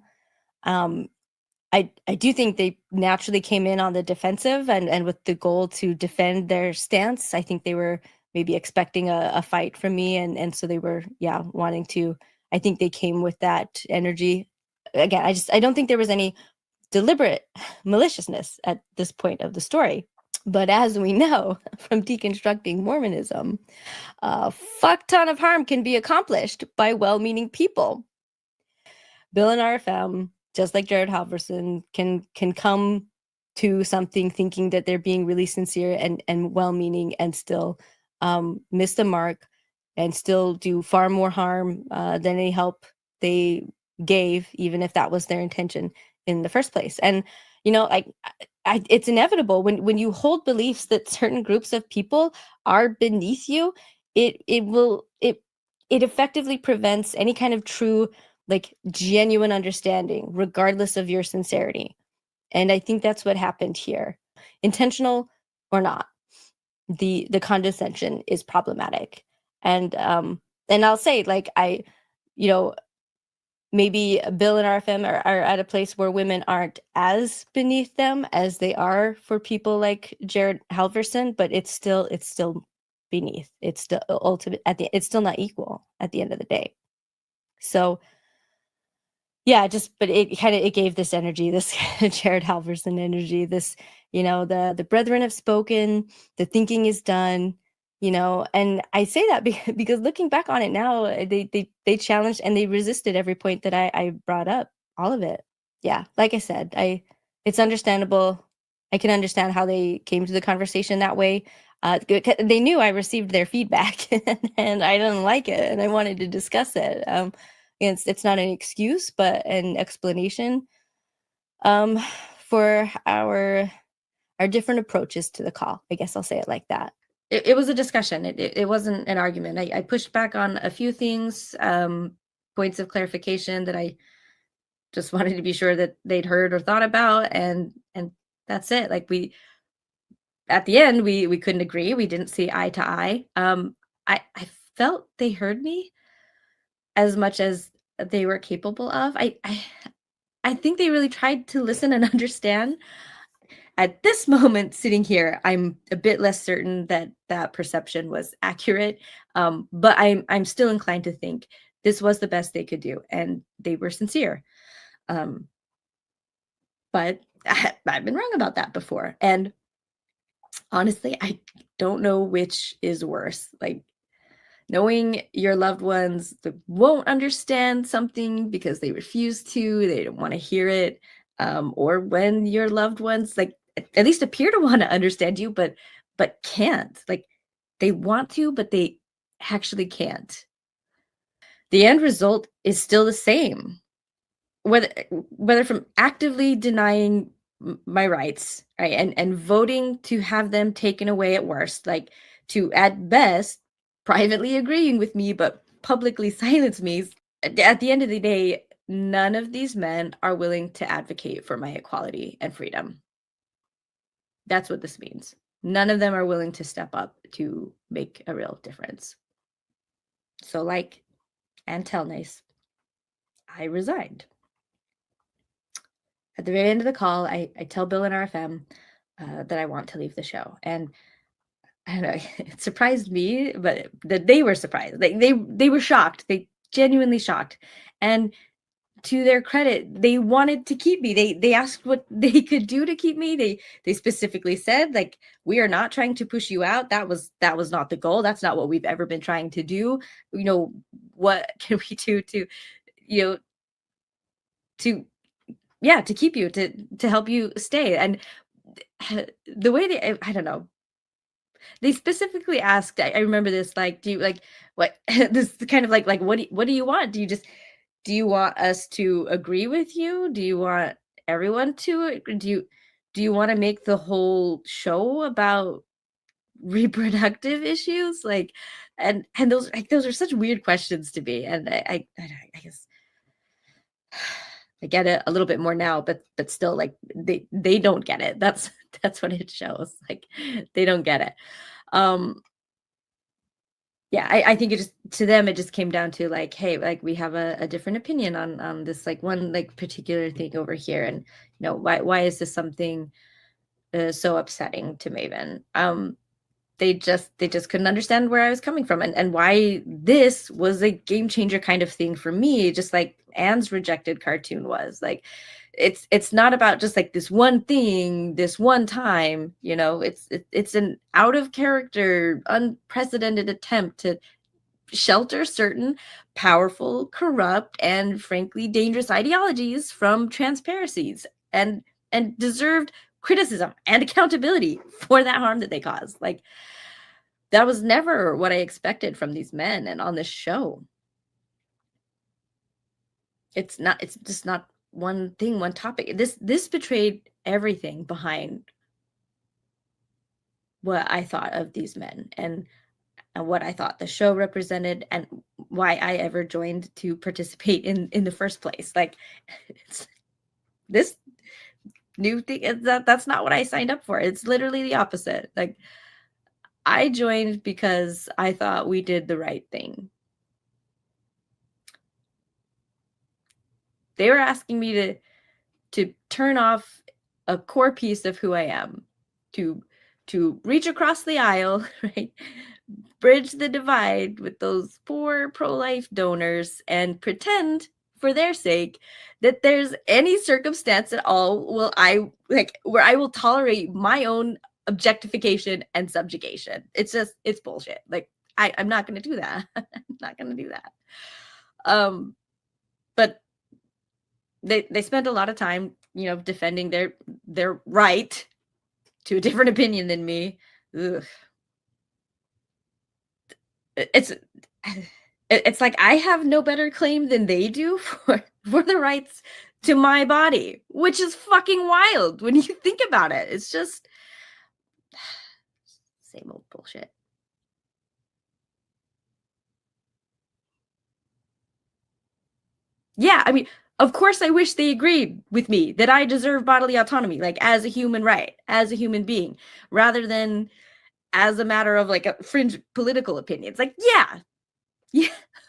[SPEAKER 1] I do think they naturally came in on the defensive and with the goal to defend their stance. I think they were maybe expecting a fight from me. And so they were, wanting to, I think they came with that energy. Again, I don't think there was any deliberate maliciousness at this point of the story. But as we know from deconstructing Mormonism, a fuck ton of harm can be accomplished by well-meaning people. Bill and RFM, just like Jared Halverson, can come to something thinking that they're being really sincere and well-meaning and still miss the mark and still do far more harm than any help they gave, even if that was their intention in the first place. And it's inevitable when you hold beliefs that certain groups of people are beneath you. It effectively prevents any kind of true, like, genuine understanding, regardless of your sincerity. And I think that's what happened here, intentional or not. The condescension is problematic, and I'll say, like, maybe Bill and RFM are at a place where women aren't as beneath them as they are for people like Jared Halverson, but it's still beneath. It's still ultimate it's still not equal at the end of the day. So yeah, but it gave this energy, this Jared Halverson energy, this, the brethren have spoken, the thinking is done. And I say that because looking back on it now, they challenged and they resisted every point that I brought up, all of it. Yeah, like I said, it's understandable. I can understand how they came to the conversation that way. They knew I received their feedback and I didn't like it and I wanted to discuss it. It's not an excuse, but an explanation for our different approaches to the call. I guess I'll say it like that. It was a discussion. It wasn't an argument. I pushed back on a few things, points of clarification that I just wanted to be sure that they'd heard or thought about, and that's it. Like at the end, we couldn't agree. We didn't see eye to eye. I felt they heard me as much as they were capable of. I think they really tried to listen and understand. At this moment, sitting here, I'm a bit less certain that that perception was accurate, but I'm still inclined to think this was the best they could do, and they were sincere. But I've been wrong about that before, and honestly, I don't know which is worse. Like knowing your loved ones that won't understand something because they refuse to, they don't want to hear it, or when your loved ones like at least appear to want to understand you, but can't. Like they want to, but they actually can't. The end result is still the same. Whether from actively denying my rights, right, and voting to have them taken away at worst, like to at best privately agreeing with me but publicly silence me. At the end of the day, none of these men are willing to advocate for my equality and freedom. That's what this means. None of them are willing to step up to make a real difference. So like Telnaes, I resigned. At the very end of the call, I tell Bill and RFM that I want to leave the show. And I don't know, it surprised me, but that they were surprised. They were shocked. They genuinely shocked. And to their credit, they wanted to keep me. They asked what they could do to keep me. They specifically said, like, we are not trying to push you out. That was not the goal. That's not what we've ever been trying to do. What can we do to, to to keep you, to help you stay? And the way I don't know, they specifically asked, I remember this, like, do you like what this kind of like what do you want? Do you want us to agree with you? Do you want everyone to do you want to make the whole show about reproductive issues? Like, and those are such weird questions to me. And I guess I get it a little bit more now, but still, like they don't get it. That's what it shows. Like they don't get it. Yeah, I think it just to them it just came down to like, hey, like we have a different opinion on this like one like particular thing over here, and why is this something so upsetting to Maven? They just couldn't understand where I was coming from, and why this was a game changer kind of thing for me, just like Anne's rejected cartoon was. Like it's not about just like this one thing, this one time, it's an out of character, unprecedented attempt to shelter certain powerful, corrupt, and frankly dangerous ideologies from transparencies and deserved criticism and accountability for that harm that they caused. Like that was never what I expected from these men and on this show. It's just not one thing, one topic. This betrayed everything behind what I thought of these men and what I thought the show represented and why I ever joined to participate in the first place. Like it's this new thing that's not what I signed up for. It's literally the opposite. Like I joined because I thought we did the right thing. They were asking me to turn off a core piece of who I am, to reach across the aisle, right? Bridge the divide with those poor pro-life donors and pretend for their sake that there's any circumstance at all where I will tolerate my own objectification and subjugation. It's bullshit. Like, I'm not going to do that. I'm not going to do that. But they spent a lot of time, defending their right to a different opinion than me. Ugh. It's like I have no better claim than they do for the rights to my body, which is fucking wild when you think about it. It's just same old bullshit. Yeah, I mean, of course I wish they agreed with me that I deserve bodily autonomy, like as a human right, as a human being, rather than as a matter of like a fringe political opinions. Like, yeah,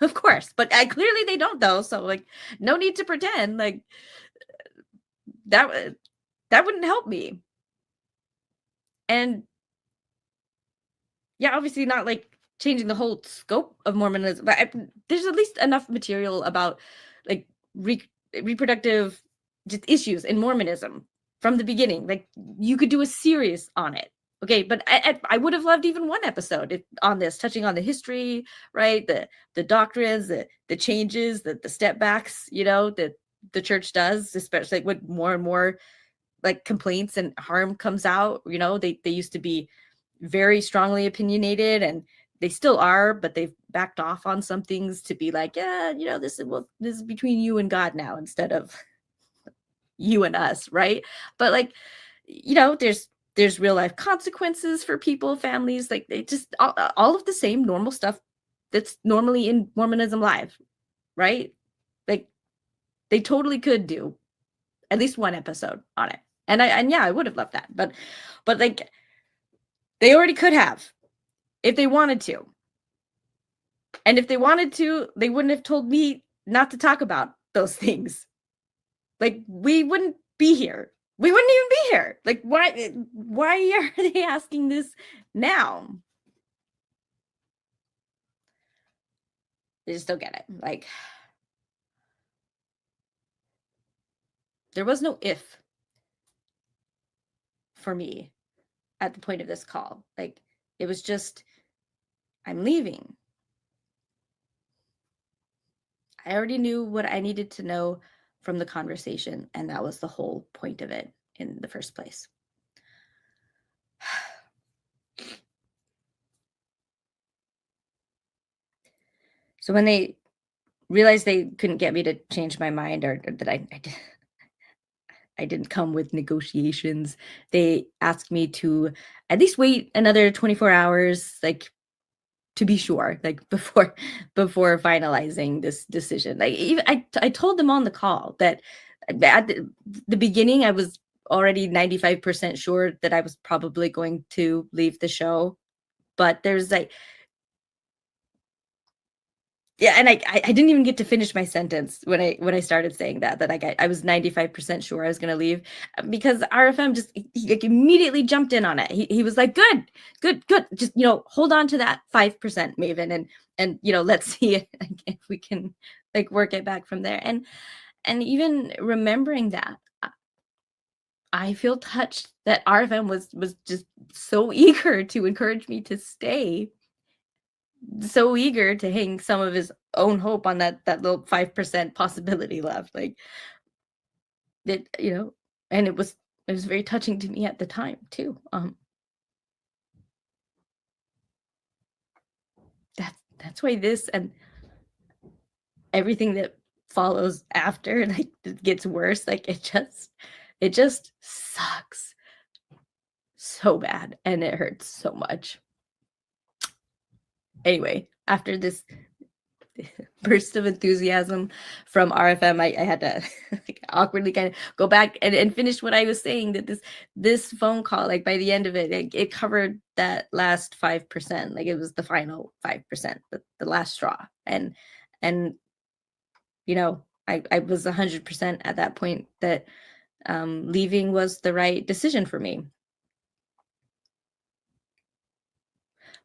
[SPEAKER 1] of course. But clearly they don't though. So like, no need to pretend like that wouldn't help me. And yeah, obviously not like changing the whole scope of Mormonism, but there's at least enough material about like reproductive just issues in Mormonism from the beginning. Like you could do a series on it. Okay, but I would have loved even one episode on this, touching on the history, right? The doctrines, the changes, the step backs, that the church does, especially like when more and more like complaints and harm comes out. They used to be very strongly opinionated, and they still are, but they've backed off on some things to be like, yeah, this is between you and God now instead of you and us, right? But like, there's real life consequences for people, families, like they just all of the same normal stuff that's normally in Mormonism Live, right? Like they totally could do at least one episode on it. And I would have loved that. But like they already could have if they wanted to. And if they wanted to, they wouldn't have told me not to talk about those things. Like we wouldn't be here. We wouldn't even be here. Like why are they asking this now? They just don't get it. Like there was no if for me at the point of this call. Like it was just, I'm leaving. I already knew what I needed to know from the conversation, and that was the whole point of it in the first place. So when they realized they couldn't get me to change my mind, or that I didn't come with negotiations, they asked me to at least wait another 24 hours, like to be sure, like before finalizing this decision. Like even I told them on the call that at the beginning I was already 95% sure that I was probably going to leave the show, but there's like, yeah, and I didn't even get to finish my sentence when I started saying that I was 95% sure I was going to leave, because RFM just he like immediately jumped in on it. He was like, good, just hold on to that 5%, Maven, and let's see if we can like work it back from there. And even remembering that, I feel touched that RFM was just so eager to encourage me to stay, so eager to hang some of his own hope on that little 5% possibility left. Like that, and it was very touching to me at the time too. That's why this and everything that follows after like it gets worse. Like it just sucks so bad, and it hurts so much. Anyway, after this burst of enthusiasm from RFM, I had to like, awkwardly kind of go back and finish what I was saying, that this phone call, like by the end of it, it covered that last 5%. Like it was the final 5%, the last straw. And I was 100% at that point that leaving was the right decision for me.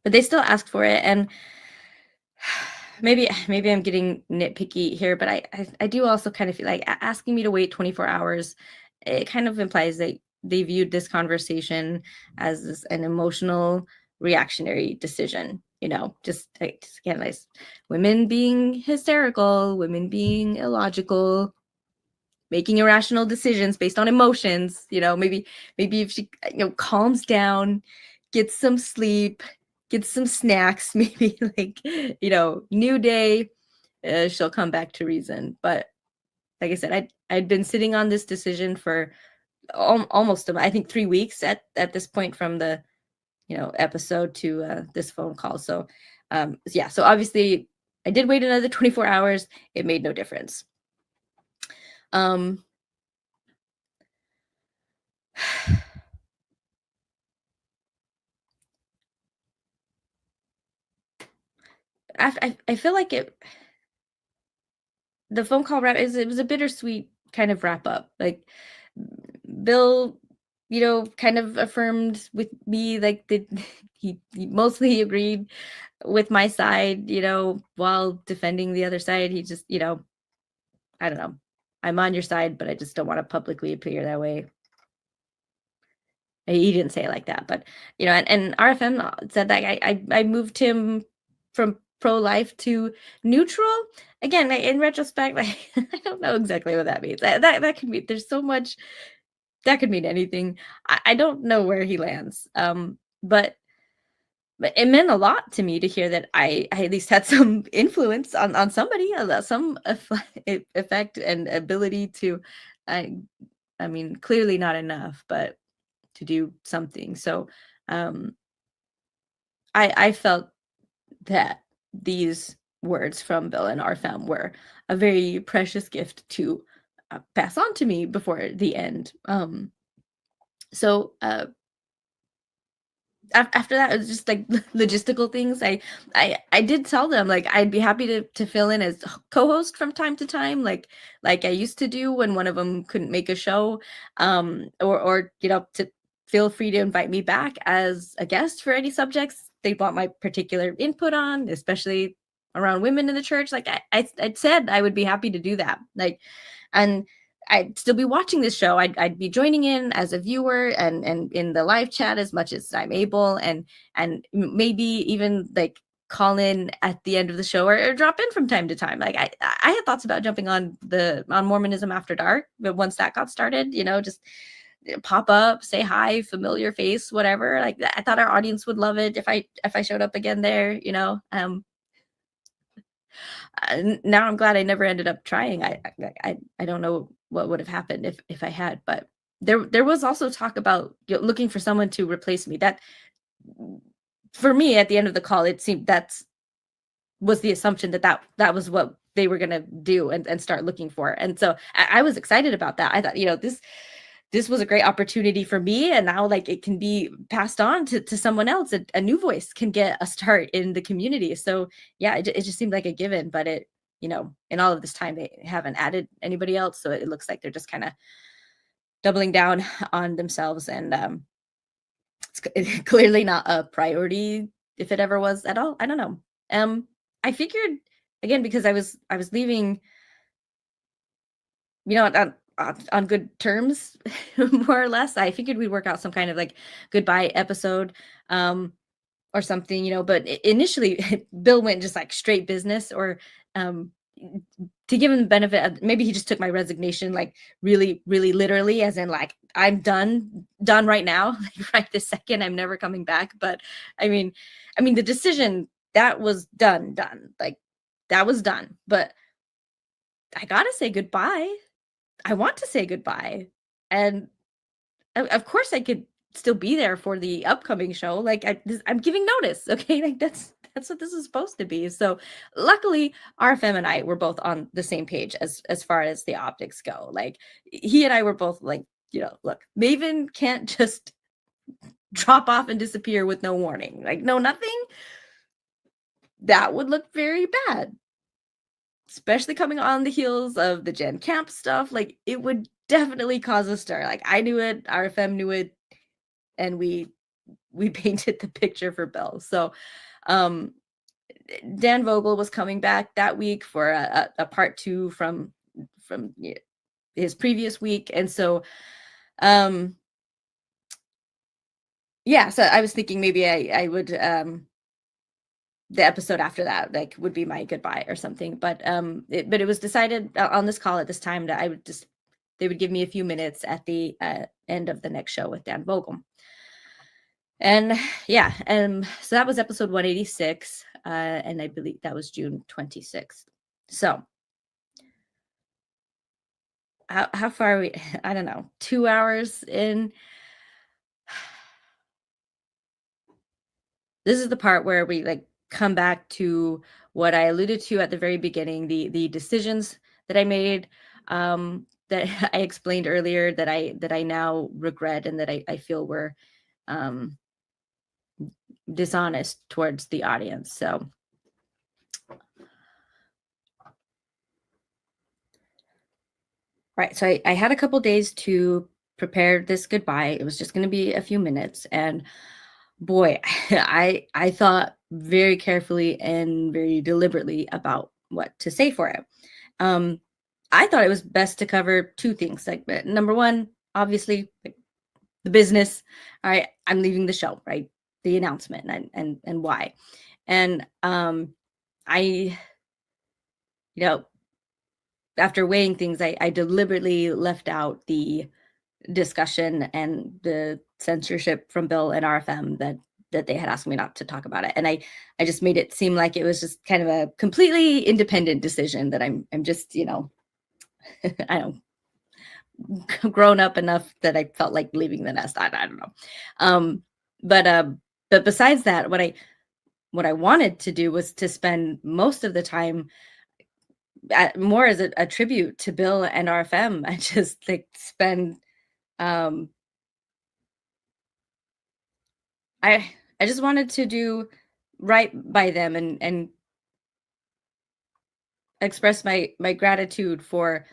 [SPEAKER 1] But they still asked for it, and maybe I'm getting nitpicky here, but I do also kind of feel like asking me to wait 24 hours, it kind of implies that they viewed this conversation as an emotional reactionary decision, just again, like women being hysterical, women being illogical, making irrational decisions based on emotions. Maybe if she calms down, gets some sleep, gets some snacks, maybe like new day, she'll come back to reason. But like I said, I'd been sitting on this decision for almost I think 3 weeks at this point, from the episode to this phone call. So so obviously I did wait another 24 hours. It made no difference. I feel like the phone call it was a bittersweet kind of wrap up. Like, Bill, kind of affirmed with me, like, he mostly agreed with my side, while defending the other side. He just, I don't know, I'm on your side, but I just don't want to publicly appear that way. He didn't say it like that, but and RFM said that I moved him from pro-life to neutral. Again, in retrospect, I don't know exactly what that means. That could be, there's so much that could mean anything. I don't know where he lands. But it meant a lot to me to hear that I at least had some influence on somebody, some effect and ability to. I mean, clearly not enough, but to do something. So I felt that these words from Bill and RFM were a very precious gift to pass on to me before the end. So after that, it was just like logistical things. I did tell them, like, I'd be happy to fill in as co-host from time to time, like I used to do when one of them couldn't make a show, or to feel free to invite me back as a guest for any subjects they want my particular input on, especially around women in the church. Like, I'd said I would be happy to do that. Like, and I'd still be watching this show. I'd be joining in as a viewer and in the live chat as much as I'm able, and maybe even like call in at the end of the show, or drop in from time to time. Like, I had thoughts about jumping on Mormonism After Dark, but once that got started, just pop up, say hi, familiar face, whatever. Like, I thought our audience would love it if I showed up again there. Now I'm glad I never ended up trying. I don't know what would have happened if I had, but there was also talk about looking for someone to replace me. That, for me, at the end of the call, it seemed was the assumption that was what they were gonna do and start looking for. And so I was excited about that. I thought, this was a great opportunity for me, and now, like, it can be passed on to someone else. A new voice can get a start in the community. So yeah, it just seemed like a given. But in all of this time, they haven't added anybody else, so it looks like they're just kind of doubling down on themselves, and it's clearly not a priority, if it ever was at all. I don't know. I figured, again, because I was leaving, on good terms, more or less. I figured we'd work out some kind of like goodbye episode, or something, but initially Bill went just like straight business, or to give him the benefit of, maybe he just took my resignation like really, really literally, as in, like, I'm done right now, like right this second, I'm never coming back. But I mean the decision, that was done, like, that was done. But I gotta say goodbye. I want to say goodbye. And of course I could still be there for the upcoming show. Like, I'm giving notice, okay? Like, that's what this is supposed to be. So luckily, RFM and I were both on the same page as far as the optics go. Like, he and I were both like, look, Maven can't just drop off and disappear with no warning. Like, no, nothing. That would look very bad, especially coming on the heels of the Gen Camp stuff. Like, it would definitely cause a stir. Like, I knew it, RFM knew it, and we painted the picture for Bill. So Dan Vogel was coming back that week for a part 2 from his previous week. And so Yeah, so I was thinking maybe I would the episode after that like would be my goodbye or something, but it was decided on this call at this time that I would just they would give me a few minutes at the end of the next show with Dan Vogel. And yeah, so that was episode 186, and I believe that was June 26th. So how far are we? I don't know, 2 hours in. This is the part where we like come back to what I alluded to at the very beginning, the decisions that I made, that I explained earlier that I now regret and that I feel were um, dishonest towards the audience. So right, so I had a couple days to prepare this goodbye. It was just going to be a few minutes, and boy, I thought very carefully and very deliberately about what to say for it. Um, I thought it was best to cover two things. Like number one, obviously, like, the business. All right, I'm leaving the show. Right, the announcement and why. And I, you know, after weighing things, I deliberately left out the discussion and the censorship from Bill and RFM that they had asked me not to talk about it. And I just made it seem like it was just kind of a completely independent decision that I'm just, I don't grown up enough that I felt like leaving the nest. I don't know. Um but uh but besides that, what I wanted to do was to spend most of the time more as a tribute to Bill and RFM. I just like spend um I just wanted to do right by them and express my gratitude for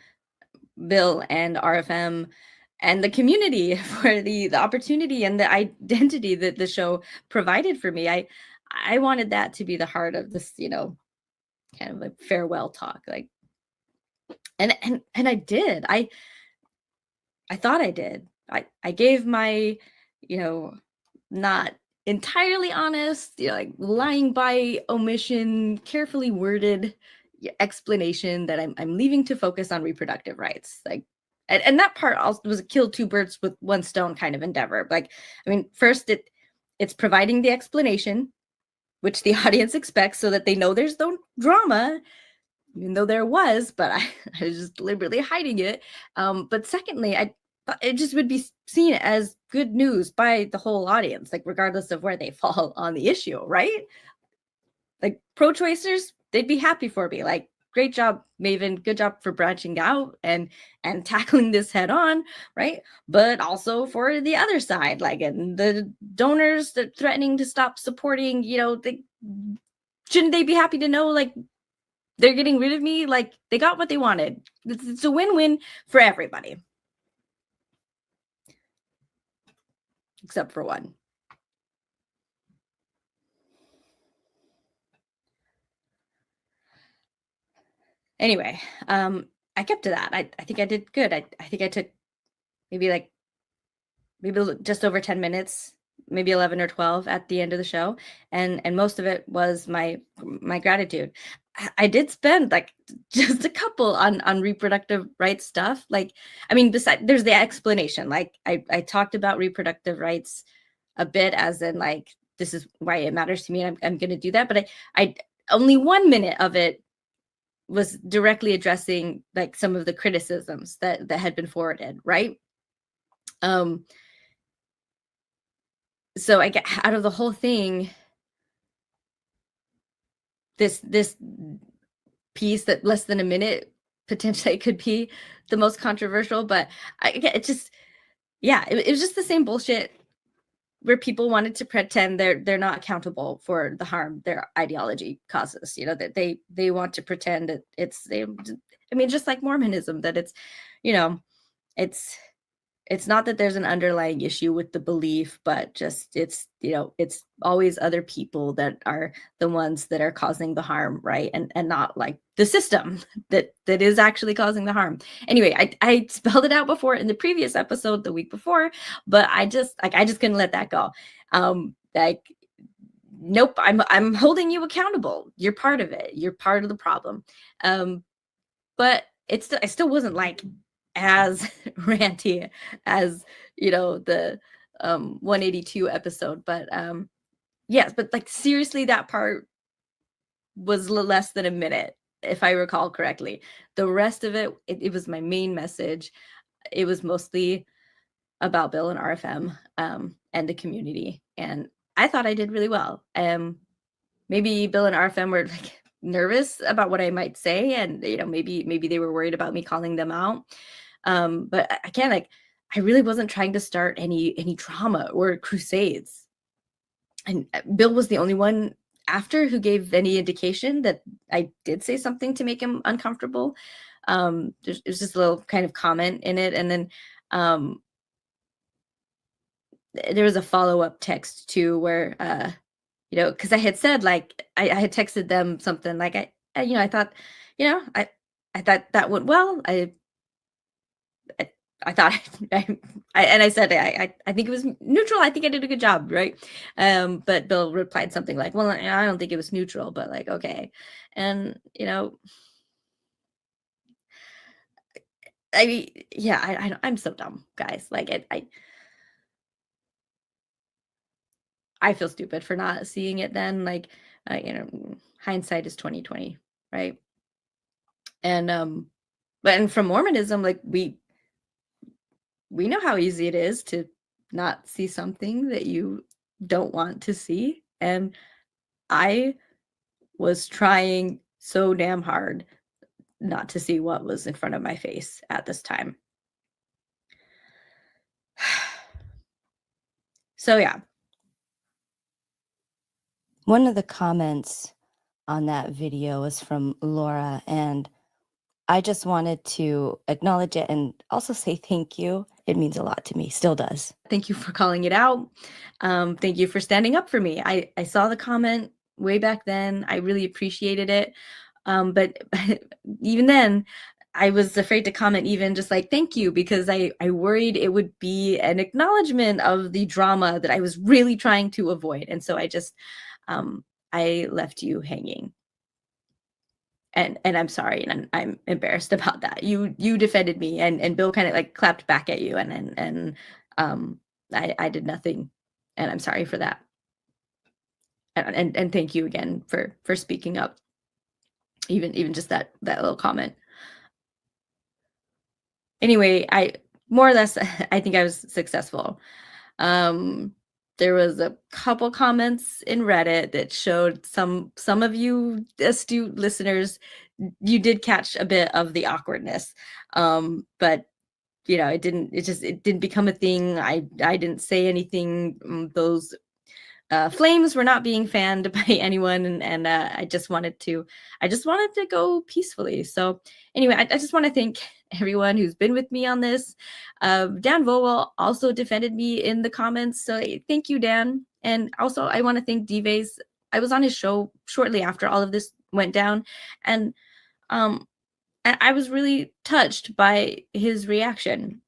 [SPEAKER 1] Bill and RFM and the community for the opportunity and the identity that the show provided for me. I wanted that to be the heart of this, kind of like farewell talk. Like and I did. I thought I did. I gave my, you know, not entirely honest, like lying by omission, carefully worded explanation that I'm leaving to focus on reproductive rights. Like, and that part also was a kill two birds with one stone kind of endeavor. Like, I mean, first it's providing the explanation, which the audience expects, so that they know there's no drama, even though there was, but I was just deliberately hiding it. But secondly, I it just would be seen as good news by the whole audience, like regardless of where they fall on the issue, right? Like pro-choicers, they'd be happy for me. Like, great job, Maven. Good job for branching out and tackling this head on, right? But also for the other side, like, and the donors that threatening to stop supporting, shouldn't they be happy to know, like, they're getting rid of me? Like, they got what they wanted. It's a win-win for everybody, except for one. Anyway, I kept to that. I think I did good. I think I took maybe like maybe just over 10 minutes, maybe 11 or 12 at the end of the show, and most of it was my gratitude. I did spend like just a couple on reproductive rights stuff. Like, I mean, besides, there's the explanation. Like, I talked about reproductive rights a bit, as in like, this is why it matters to me, and I'm going to do that. But I only 1 minute of it was directly addressing like some of the criticisms that had been forwarded, right? um so I get out of the whole thing, this piece that less than a minute potentially could be the most controversial. But it just, yeah, it was just the same bullshit where people wanted to pretend they're not accountable for the harm their ideology causes. That they want to pretend that I mean, just like Mormonism, that it's, you know it's it's not that there's an underlying issue with the belief, but just it's, it's always other people that are the ones that are causing the harm, right? And not like the system that is actually causing the harm. Anyway, I spelled it out before in the previous episode the week before, but I just couldn't let that go. Like, nope, I'm holding you accountable. You're part of it. You're part of the problem. But I still wasn't like as ranty as, the 182 episode. But yes, but like seriously, that part was less than a minute, if I recall correctly. The rest of it was my main message. It was mostly about Bill and RFM and the community. And I thought I did really well. Maybe Bill and RFM were like nervous about what I might say, and maybe they were worried about me calling them out. But I really wasn't trying to start any drama or crusades. And Bill was the only one after who gave any indication that I did say something to make him uncomfortable. It was just a little kind of comment in it, and then there was a follow-up text too where because I had said, like, I had texted them something like, I thought, I thought that went well. I thought, and I said, I think it was neutral. I think I did a good job, right? But Bill replied something like, well, I don't think it was neutral, but like, okay. And, I mean, yeah, I'm so dumb, guys. Like, I feel stupid for not seeing it then. Like, hindsight is 2020, right? And from Mormonism, like we know how easy it is to not see something that you don't want to see. And I was trying so damn hard not to see what was in front of my face at this time. So yeah. One of the comments on that video was from Laura, and I just wanted to acknowledge it and also say thank you. It means a lot to me, still does. Thank you for calling it out. Thank you for standing up for me. I saw the comment way back then. I really appreciated it. But even then, I was afraid to comment even just like thank you, because I worried it would be an acknowledgement of the drama that I was really trying to avoid. And so I left you hanging. And I'm sorry, and I'm embarrassed about that. You defended me, and Bill kind of like clapped back at you, and I did nothing, and I'm sorry for that. And thank you again for speaking up, even just that little comment. Anyway, I more or less I think I was successful. There was a couple comments in Reddit that showed some of you astute listeners, you did catch a bit of the awkwardness. But it didn't become a thing. I didn't say anything. Those flames were not being fanned by anyone, and I just wanted to go peacefully. So anyway, I just want to thank everyone who's been with me on this. Dan Vogel also defended me in the comments, so thank you, Dan. And also I want to thank Dives. I was on his show shortly after all of this went down, and I was really touched by his reaction.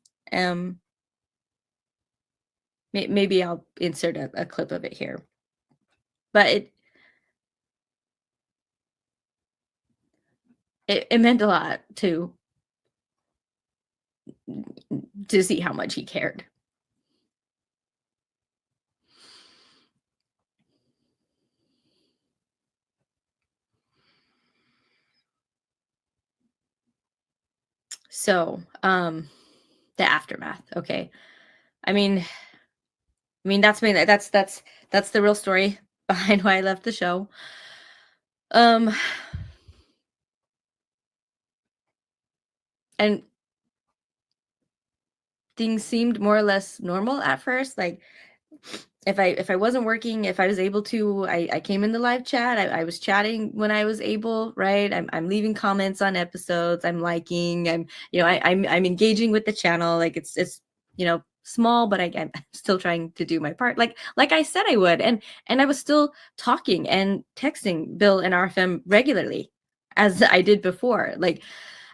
[SPEAKER 1] Maybe I'll insert a clip of it here. But it meant a lot to see how much he cared. So, the aftermath. Okay. I mean, that's the real story behind why I left the show. And things seemed more or less normal at first. Like, if I wasn't working, if I was able to, I came in the live chat. I was chatting when I was able, right? I'm leaving comments on episodes. I'm liking. I'm engaging with the channel. Like it's small, but I'm still trying to do my part, like I said I would. And I was still talking and texting Bill and RFM regularly, as I did before. Like,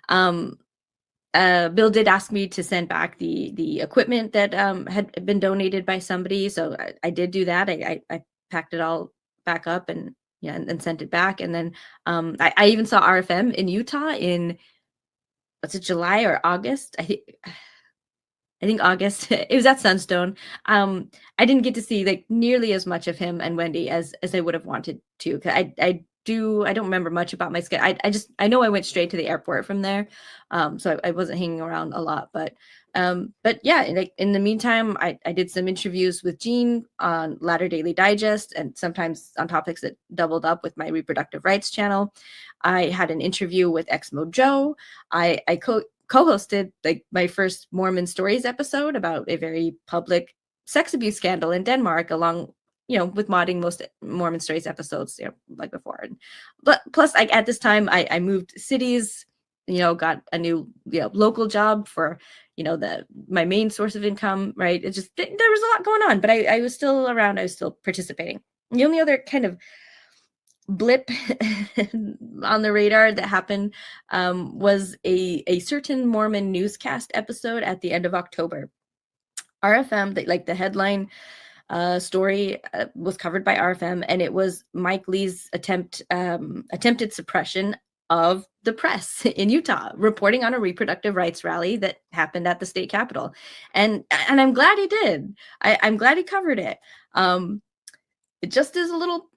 [SPEAKER 1] Bill did ask me to send back the equipment that had been donated by somebody, so I did do that. I packed it all back up and and sent it back. And then I even saw RFM in Utah in, was it July or August? I think August. It was at Sunstone. I didn't get to see like nearly as much of him and Wendy as I would have wanted to. 'Cause I don't remember much about my schedule. I know I went straight to the airport from there. So I wasn't hanging around a lot. But yeah, in the meantime, I did some interviews with Jean on Latter Daily Digest, and sometimes on topics that doubled up with my reproductive rights channel. I had an interview with Exmo Joe. I co-hosted like my first Mormon Stories episode about a very public sex abuse scandal in Denmark, along with modding most Mormon Stories episodes, like before. But plus, like at this time, I moved cities, got a new local job for my main source of income, right? It just, there was a lot going on, but I was still around. I was still participating. The only other kind of blip on the radar that happened was a certain Mormon newscast episode at the end of October. RFM, the headline story was covered by RFM, and it was Mike Lee's attempted suppression of the press in Utah, reporting on a reproductive rights rally that happened at the state capitol. And I'm glad he did. I'm glad he covered it. It just is a little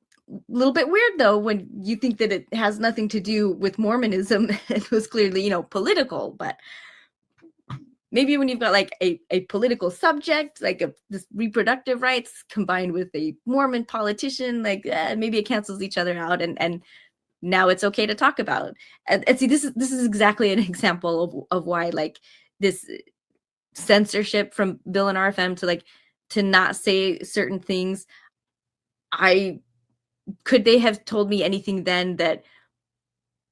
[SPEAKER 1] bit weird, though, when you think that it has nothing to do with Mormonism. It was clearly, political, but maybe when you've got like a political subject, like this reproductive rights combined with a Mormon politician, like maybe it cancels each other out, and now it's okay to talk about. And see, this is exactly an example of why like this censorship from Bill and RFM to not say certain things. Could they have told me anything then that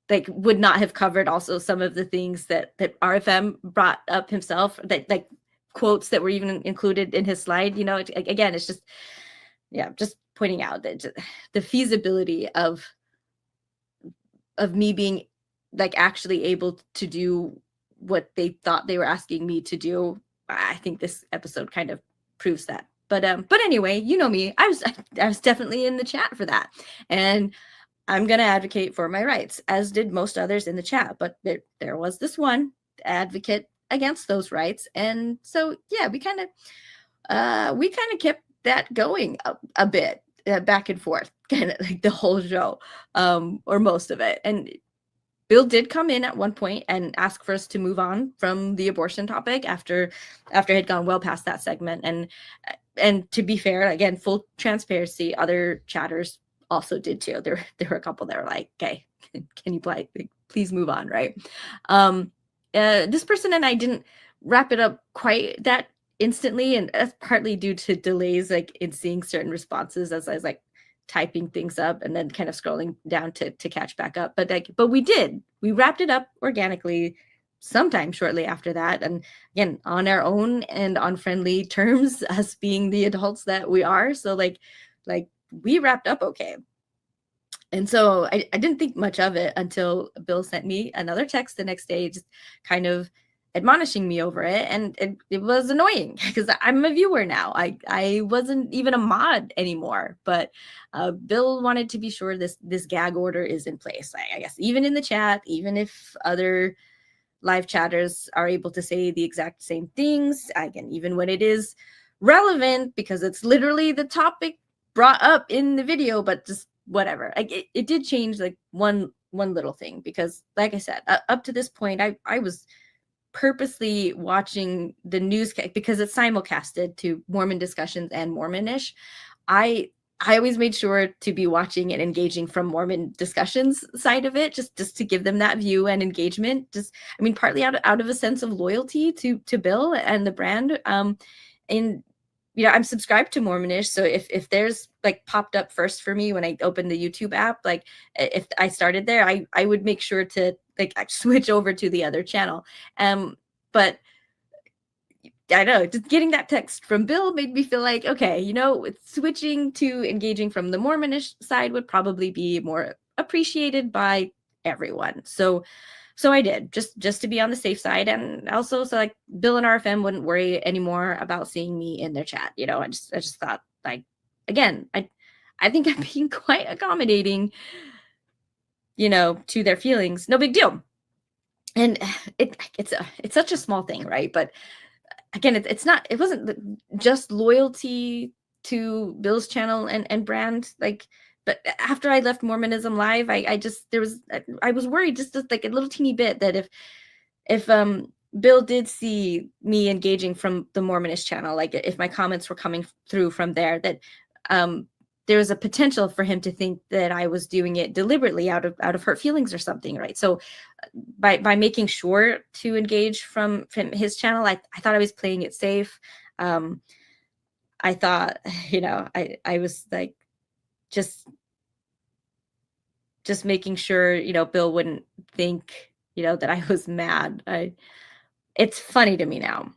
[SPEAKER 1] like would not have covered also some of the things that RFM brought up himself, that like quotes that were even included in his slide? Again, it's just just pointing out that the feasibility of me being like actually able to do what they thought they were asking me to do. I think this episode kind of proves that. But anyway, you know me, I was definitely in the chat for that, and I'm going to advocate for my rights, as did most others in the chat. But there was this one advocate against those rights. And so, yeah, we kind of kept that going a bit, back and forth, kind of like the whole show, or most of it. And Bill did come in at one point and ask for us to move on from the abortion topic after it had gone well past that segment. And to be fair, again, full transparency, other chatters also did too. There were a couple that were like, okay, can you please move on, right? This person and I didn't wrap it up quite that instantly, and that's partly due to delays like in seeing certain responses as I was like typing things up and then kind of scrolling down to catch back up. But we wrapped it up organically sometime shortly after that, and again on our own and on friendly terms, us being the adults that we are. So like we wrapped up okay. And so I didn't think much of it until Bill sent me another text the next day, just kind of admonishing me over it. And it was annoying because I'm a viewer now. I wasn't even a mod anymore. But Bill wanted to be sure this gag order is in place. I guess even in the chat, even if other live chatters are able to say the exact same things, again, even when it is relevant, because it's literally the topic brought up in the video, but just whatever. Like it did change like one little thing, because like I said, up to this point, I was purposely watching the newscast because it's simulcasted to Mormon discussions and Mormonish. I always made sure to be watching and engaging from Mormon discussions side of it, just to give them that view and engagement. Just, I mean, partly out of a sense of loyalty to Bill and the brand. And I'm subscribed to Mormonish, so if there's like popped up first for me when I opened the YouTube app, like if I started there, I would make sure to like switch over to the other channel. But I know, just getting that text from Bill made me feel like, okay, you know, switching to engaging from the Mormonish side would probably be more appreciated by everyone. So I did, just to be on the safe side, and also so like Bill and RFM wouldn't worry anymore about seeing me in their chat. You know, I just thought, like, again, I think I'm being quite accommodating, you know, to their feelings. No big deal. And it's such a small thing, right? But again, it wasn't just loyalty to Bill's channel and brand, like, but after I left Mormonism Live, I was worried just like a little teeny bit that if Bill did see me engaging from the Mormonist channel, like if my comments were coming through from there, that there was a potential for him to think that I was doing it deliberately out of hurt feelings or something, right? So by making sure to engage from his channel, I thought I was playing it safe. I thought, you know, I was like just making sure, you know, Bill wouldn't think, you know, that I was mad. It's funny to me now,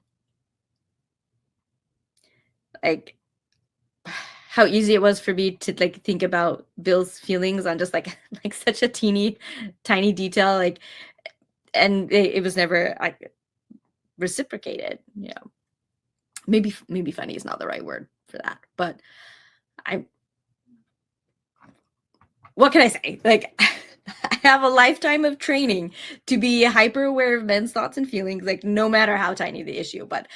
[SPEAKER 1] like how easy it was for me to like think about Bill's feelings on just like like such a teeny tiny detail, like, and it was never like reciprocated, you know. Maybe funny is not the right word for that, but what can I say? Like, I have a lifetime of training to be hyper aware of men's thoughts and feelings, like no matter how tiny the issue. But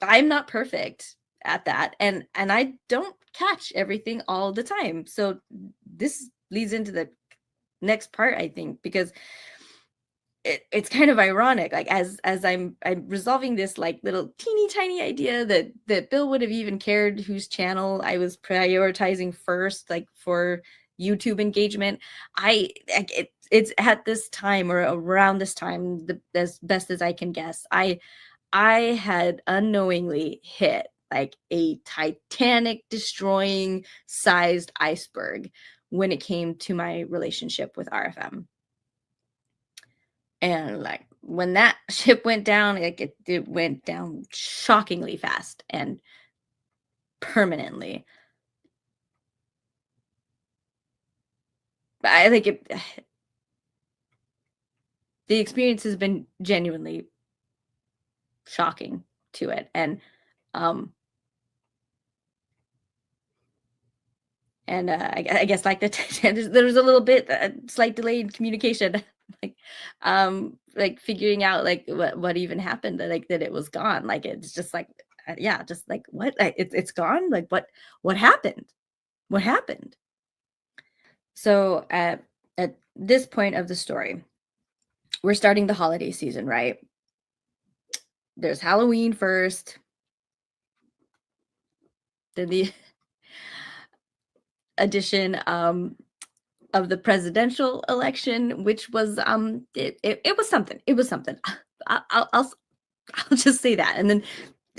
[SPEAKER 1] I'm not perfect at that, and I don't catch everything all the time. So this leads into the next part, I think, because it's kind of ironic, like as I'm resolving this like little teeny tiny idea that Bill would have even cared whose channel I was prioritizing first, like for YouTube engagement. It's at this time or around this time, as best as I can guess, I had unknowingly hit like a Titanic destroying sized iceberg when it came to my relationship with RFM. And like when that ship went down, like it went down shockingly fast and permanently. But I think the experience has been genuinely shocking to it. And I guess like there was a little bit slight delay in communication, like figuring out like what even happened, like that it was gone. Like it's just like yeah, just like what, it's gone. Like what happened? What happened? So at this point of the story, we're starting the holiday season, right? There's Halloween first, then the addition of the presidential election, which was it was something. It was something. I'll just say that. And then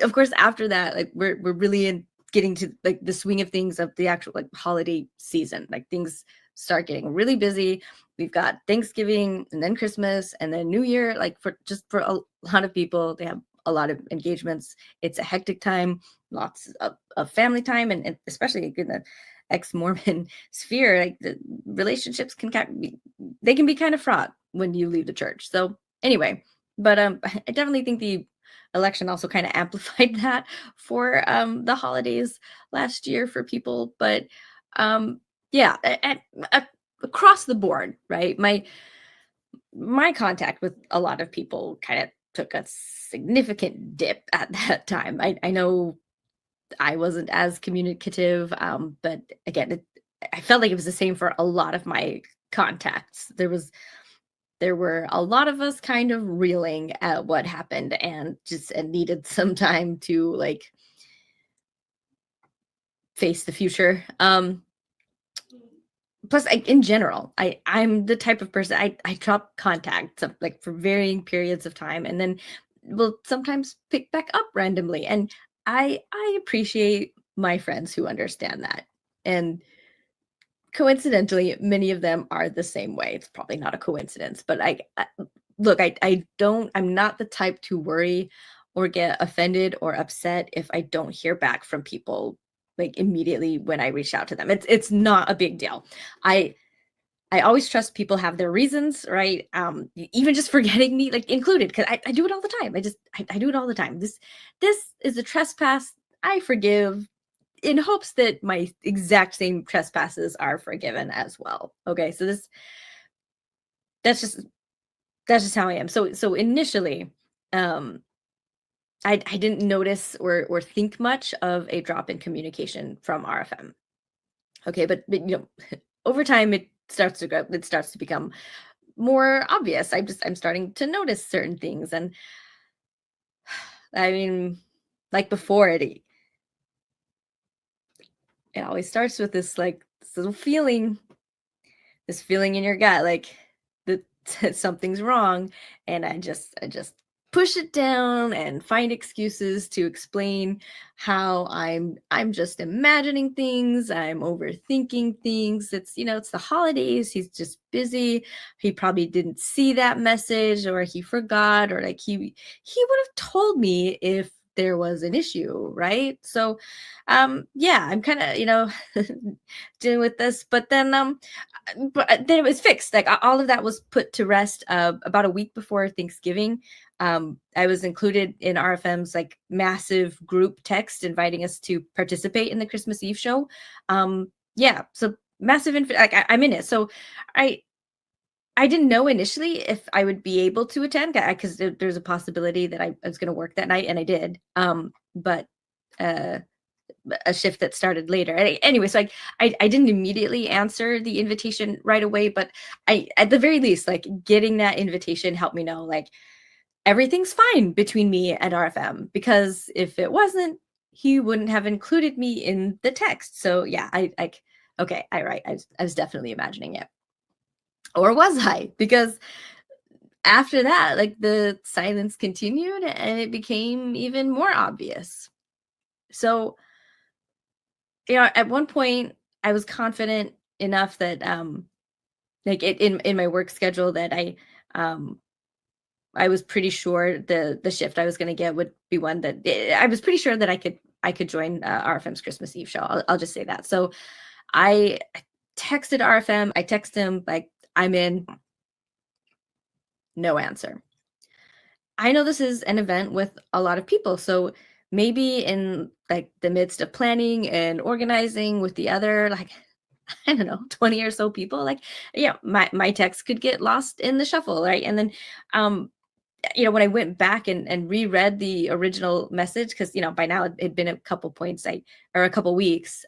[SPEAKER 1] of course after that, like we're really in getting to like the swing of things of the actual like holiday season. Like things start getting really busy. We've got Thanksgiving and then Christmas and then New Year. Like for a lot of people, they have a lot of engagements. It's a hectic time, lots of family time, and especially in the ex-Mormon sphere, like the relationships can be kind of fraught when you leave the church. So anyway, but I definitely think the election also kind of amplified that for the holidays last year for people. But yeah, across the board, right? My contact with a lot of people kind of took a significant dip at that time. I know I wasn't as communicative, but again, I felt like it was the same for a lot of my contacts. There were a lot of us kind of reeling at what happened and needed some time to like face the future. Plus, in general, I'm the type of person I drop contact like for varying periods of time, and then will sometimes pick back up randomly. And I appreciate my friends who understand that. And coincidentally, many of them are the same way. It's probably not a coincidence, but look, I'm not the type to worry or get offended or upset if I don't hear back from people like immediately when I reach out to them. It's not a big deal. I always trust people have their reasons, right? Even just forgetting me, like included, because I do it all the time. I do it all the time. This is a trespass. I forgive in hopes that my exact same trespasses are forgiven as well. Okay, so that's just how I am. So initially, um, I didn't notice or think much of a drop in communication from RFM. Okay, but over time it starts to become more obvious. I'm starting to notice certain things, and I mean, like before it always starts with this like this little feeling, this feeling in your gut, like that something's wrong, and I just push it down and find excuses to explain how I'm just imagining things, I'm overthinking things. It's the holidays, he's just busy. He probably didn't see that message, or he forgot, or like he would have told me if there was an issue, right? So yeah, I'm kind of, dealing with this, but then it was fixed. Like all of that was put to rest about a week before Thanksgiving. I was included in RFM's like massive group text inviting us to participate in the Christmas Eve show. Yeah, so massive. I'm in it. So I I didn't know initially if I would be able to attend because there's a possibility that I was going to work that night, and I did. But uh, a shift that started later. Anyway, so I didn't immediately answer the invitation right away, but I at the very least, like getting that invitation helped me know like everything's fine between me and RFM, because if it wasn't, he wouldn't have included me in the text. So yeah, okay, I was definitely imagining it. Or was I? Because after that, like the silence continued and it became even more obvious. So at one point I was confident enough that like in my work schedule that um I was pretty sure the shift I was going to get would be one that I was pretty sure that I could join RFM's Christmas Eve show. I'll just say that. So I texted RFM. I text him like I'm in. No answer. I know this is an event with a lot of people, so maybe in like the midst of planning and organizing with the other like I don't know 20 or so people, like yeah, my text could get lost in the shuffle, right? And then um when I went back and reread the original message, because by now it'd been a couple points or a couple weeks,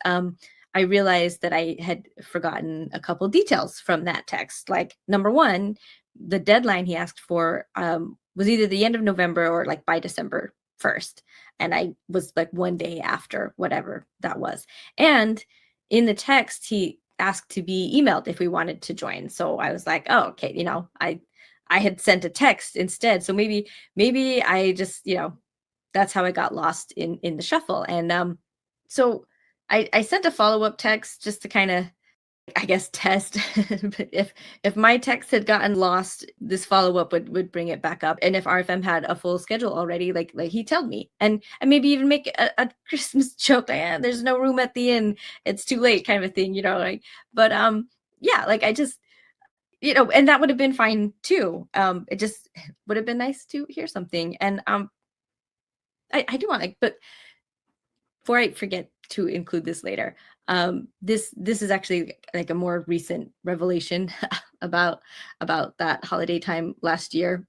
[SPEAKER 1] I realized that I had forgotten a couple details from that text. Like number one, the deadline he asked for was either the end of November or like by December 1st. And I was like one day after whatever that was. And in the text, he asked to be emailed if we wanted to join. So I was like, oh, okay, I had sent a text instead. So maybe I just, that's how I got lost in the shuffle. And so I sent a follow-up text just to kind of, I guess, test if my text had gotten lost, this follow-up would bring it back up. And if RFM had a full schedule already, like he told me, and maybe even make a Christmas joke, like, there's no room at the inn, it's too late, kind of a thing, like. But yeah, like I just and that would have been fine too. It just would have been nice to hear something. And I do want but before I forget to include this later, this is actually like a more recent revelation about that holiday time last year.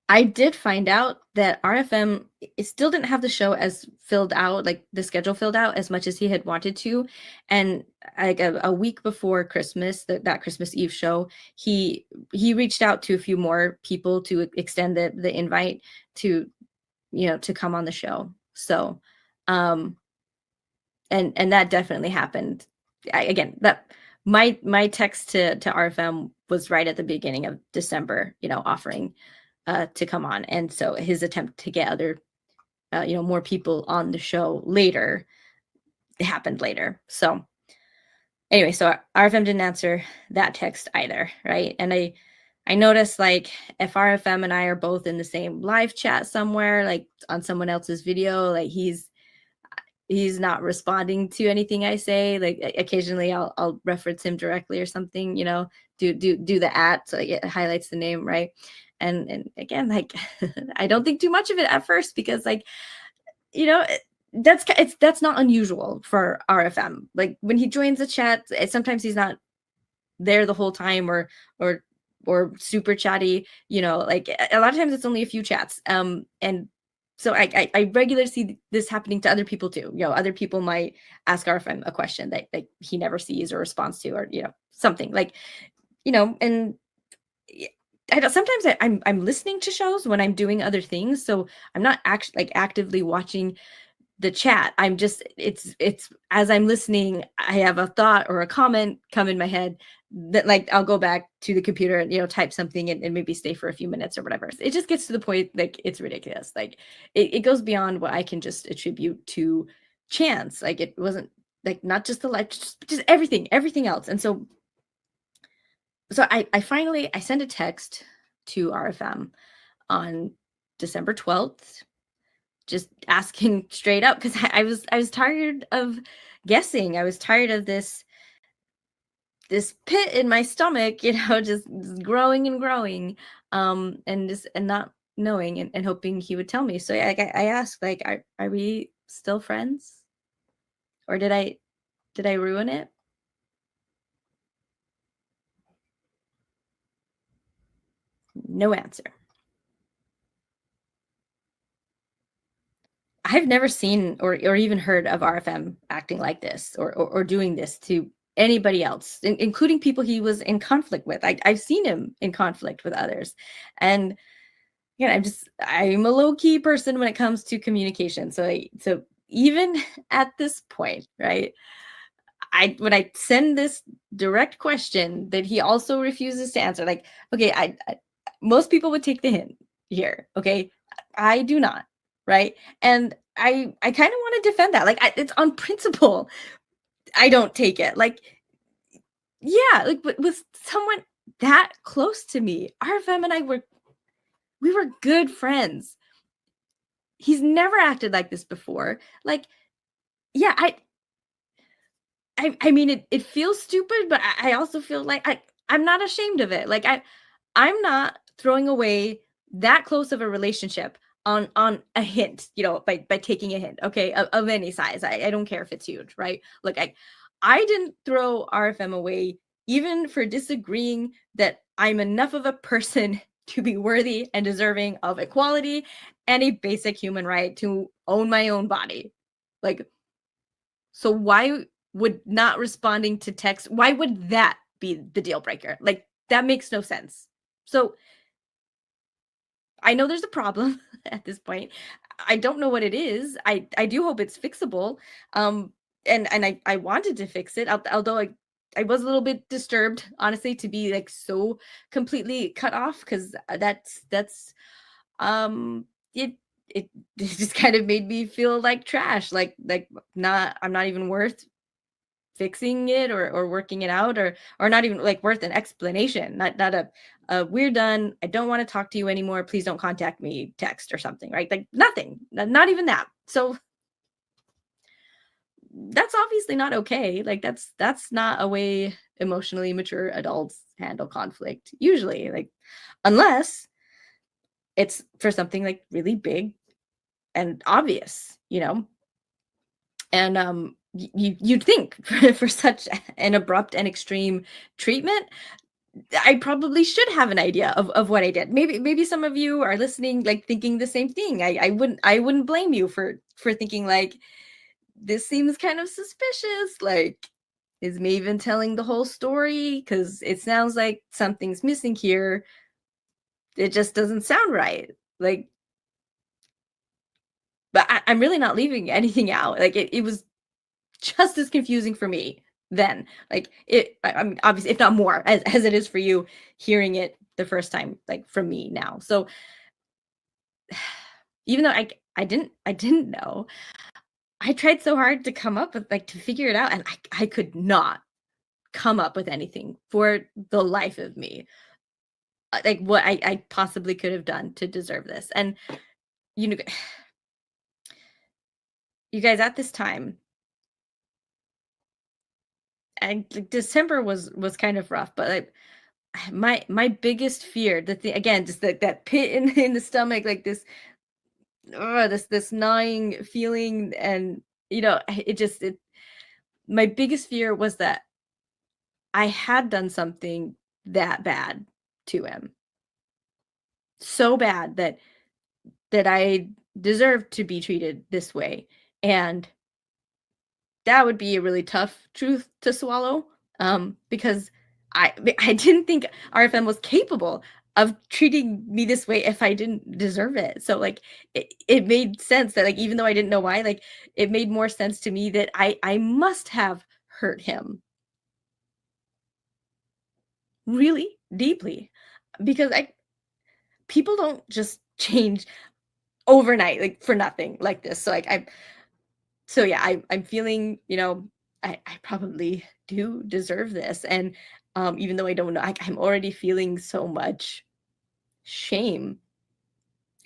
[SPEAKER 1] I did find out that RFM it still didn't have the show as filled out, like the schedule filled out as much as he had wanted to. And like a week before Christmas, that Christmas Eve show, he reached out to a few more people to extend the invite to, to come on the show. So, and that definitely happened. Again, that my text to RFM was right at the beginning of December, offering to come on. And so his attempt to get other, more people on the show later happened later. So anyway, so RFM didn't answer that text either, right? And I noticed like if RFM and I are both in the same live chat somewhere, like on someone else's video, like he's not responding to anything I say. Like occasionally I'll reference him directly or something, do the at so like it highlights the name, right? And again, like I don't think too much of it at first because like, you know, that's not unusual for RFM. Like when he joins the chat, sometimes he's not there the whole time or or super chatty, like a lot of times it's only a few chats. And so I regularly see this happening to other people too. Other people might ask our friend a question that like he never sees or responds to, or something like, and y- I don't, sometimes I'm listening to shows when I'm doing other things, so I'm not actually like actively watching the chat. I'm just it's as I'm listening, I have a thought or a comment come in my head that like I'll go back to the computer and type something and maybe stay for a few minutes or whatever. It just gets to the point like it's ridiculous. Like it goes beyond what I can just attribute to chance. Like it wasn't like not just the life, just everything else. And so I finally I sent a text to RFM on December 12th, just asking straight up because I was tired of guessing. I was tired of this pit in my stomach, just growing and growing, and not knowing and hoping he would tell me. So yeah, I asked, like, are we still friends, or did I ruin it? No answer. I've never seen or even heard of RFM acting like this or doing this to anybody else, including people he was in conflict with. I've seen him in conflict with others. And yeah, I'm a low key person when it comes to communication. So even at this point, right? When I send this direct question that he also refuses to answer, like, okay, most people would take the hint here, okay? I do not, right? And I kind of want to defend that. Like it's on principle. I don't take it. Like yeah, like with someone that close to me, RFM and I we were good friends. He's never acted like this before. Like yeah, I mean it feels stupid, but I also feel like I'm not ashamed of it. Like I'm not throwing away that close of a relationship on a hint, by taking a hint, okay, of any size. I don't care if it's huge, right? Look, I didn't throw RFM away even for disagreeing that I'm enough of a person to be worthy and deserving of equality and a basic human right to own my own body. Like, so why would not responding to text, why would that be the deal breaker? Like that makes no sense. So I know there's a problem at this point. I don't know what it is. I do hope it's fixable. Um and I wanted to fix it, although I was a little bit disturbed, honestly, to be like so completely cut off, because that's um it it just kind of made me feel like trash, like not I'm not even worth fixing it or working it out, or not even like worth an explanation, not a we're done, I don't want to talk to you anymore, please don't contact me text or something, right? Like nothing, not even that. So that's obviously not okay. Like that's not a way emotionally mature adults handle conflict usually, like unless it's for something like really big and obvious, and you'd think for such an abrupt and extreme treatment, I probably should have an idea of what I did. Maybe some of you are listening, like thinking the same thing. I wouldn't blame you for thinking like this seems kind of suspicious. Like, is Maven telling the whole story? Because it sounds like something's missing here. It just doesn't sound right. Like, but I'm really not leaving anything out. Like it was just as confusing for me then. Like I'm obviously, if not more, as it is for you hearing it the first time, like from me now. So even though I didn't know, I tried so hard to come up with, like, to figure it out, and I could not come up with anything for the life of me. like what I possibly could have done to deserve this. And you know, you guys, at this time, and like, December was kind of rough, but like my biggest fear, the thing again, just like that pit in the stomach, like this gnawing feeling, and it my biggest fear was that I had done something that bad to him, so bad that I deserved to be treated this way. And that would be a really tough truth to swallow, because I didn't think RFM was capable of treating me this way if I didn't deserve it. So like it made sense that, like, even though I didn't know why, like it made more sense to me that I must have hurt him really deeply, because I people don't just change overnight, like for nothing like this. So like yeah, I'm feeling, I probably do deserve this. And even though I don't know, I'm already feeling so much shame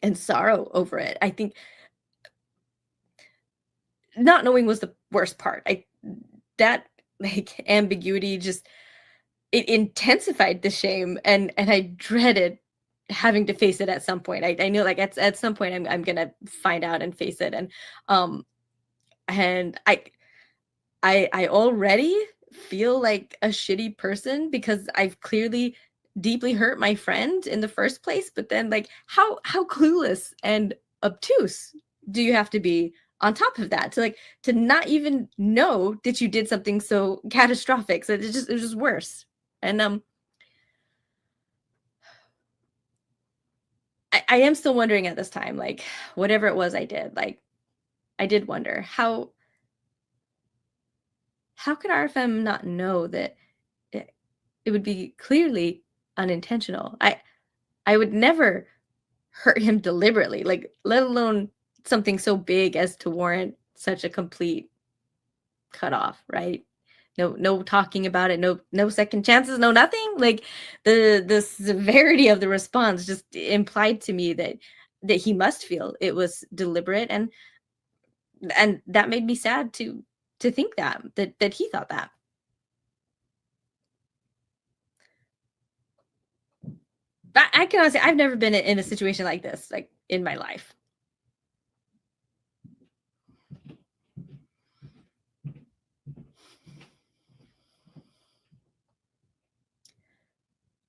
[SPEAKER 1] and sorrow over it. I think not knowing was the worst part. That like ambiguity just, it intensified the shame, and I dreaded having to face it at some point. I knew, like, at some point I'm gonna find out and face it. Um and I already feel like a shitty person because I've clearly deeply hurt my friend in the first place. But then, like, how clueless and obtuse do you have to be on top of that to not even know that you did something so catastrophic? So it's just worse. And I am still wondering at this time, like, whatever it was I did, like, I did wonder how could RFM not know that it would be clearly unintentional. I would never hurt him deliberately, like, let alone something so big as to warrant such a complete cutoff, right? No talking about it, no second chances, no nothing. Like, the severity of the response just implied to me that he must feel it was deliberate, and that made me sad to think that he thought that. I can honestly, I've never been in a situation like this, like, in my life.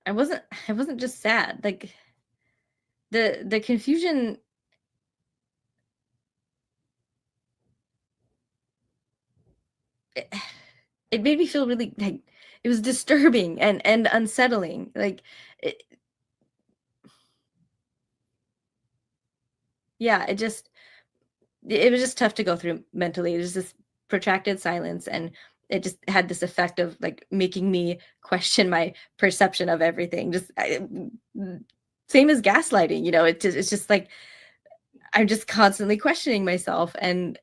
[SPEAKER 1] I wasn't just sad. Like, the confusion, it, it made me feel really, like, it was disturbing and unsettling. Like, it, yeah, it was just tough to go through mentally. It was this protracted silence, and it just had this effect of, like, making me question my perception of everything. Same as gaslighting, it's just like I'm just constantly questioning myself and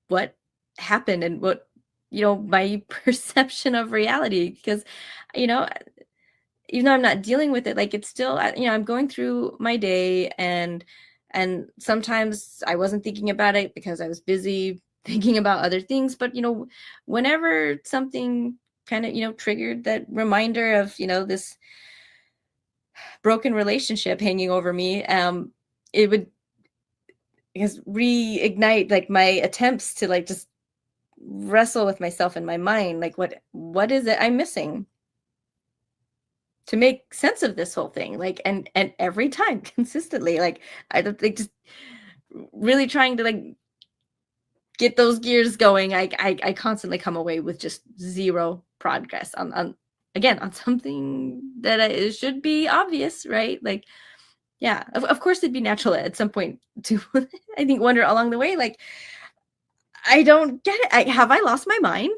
[SPEAKER 1] what happened and what, my perception of reality. Because, you know even though I'm not dealing with it, like, it's still, I'm going through my day, and sometimes I wasn't thinking about it because I was busy thinking about other things. But whenever something kind of, triggered that reminder of, this broken relationship hanging over me, it would, I guess, reignite, like, my attempts to, like, just wrestle with myself in my mind, like, what is it I'm missing to make sense of this whole thing? Like, and every time consistently, like, I don't think, just really trying to, like, get those gears going, I constantly come away with just zero progress on again, on something that it should be obvious, right? Like, yeah, of course it'd be natural at some point to I think, wonder along the way, like, I don't get it. Have I lost my mind?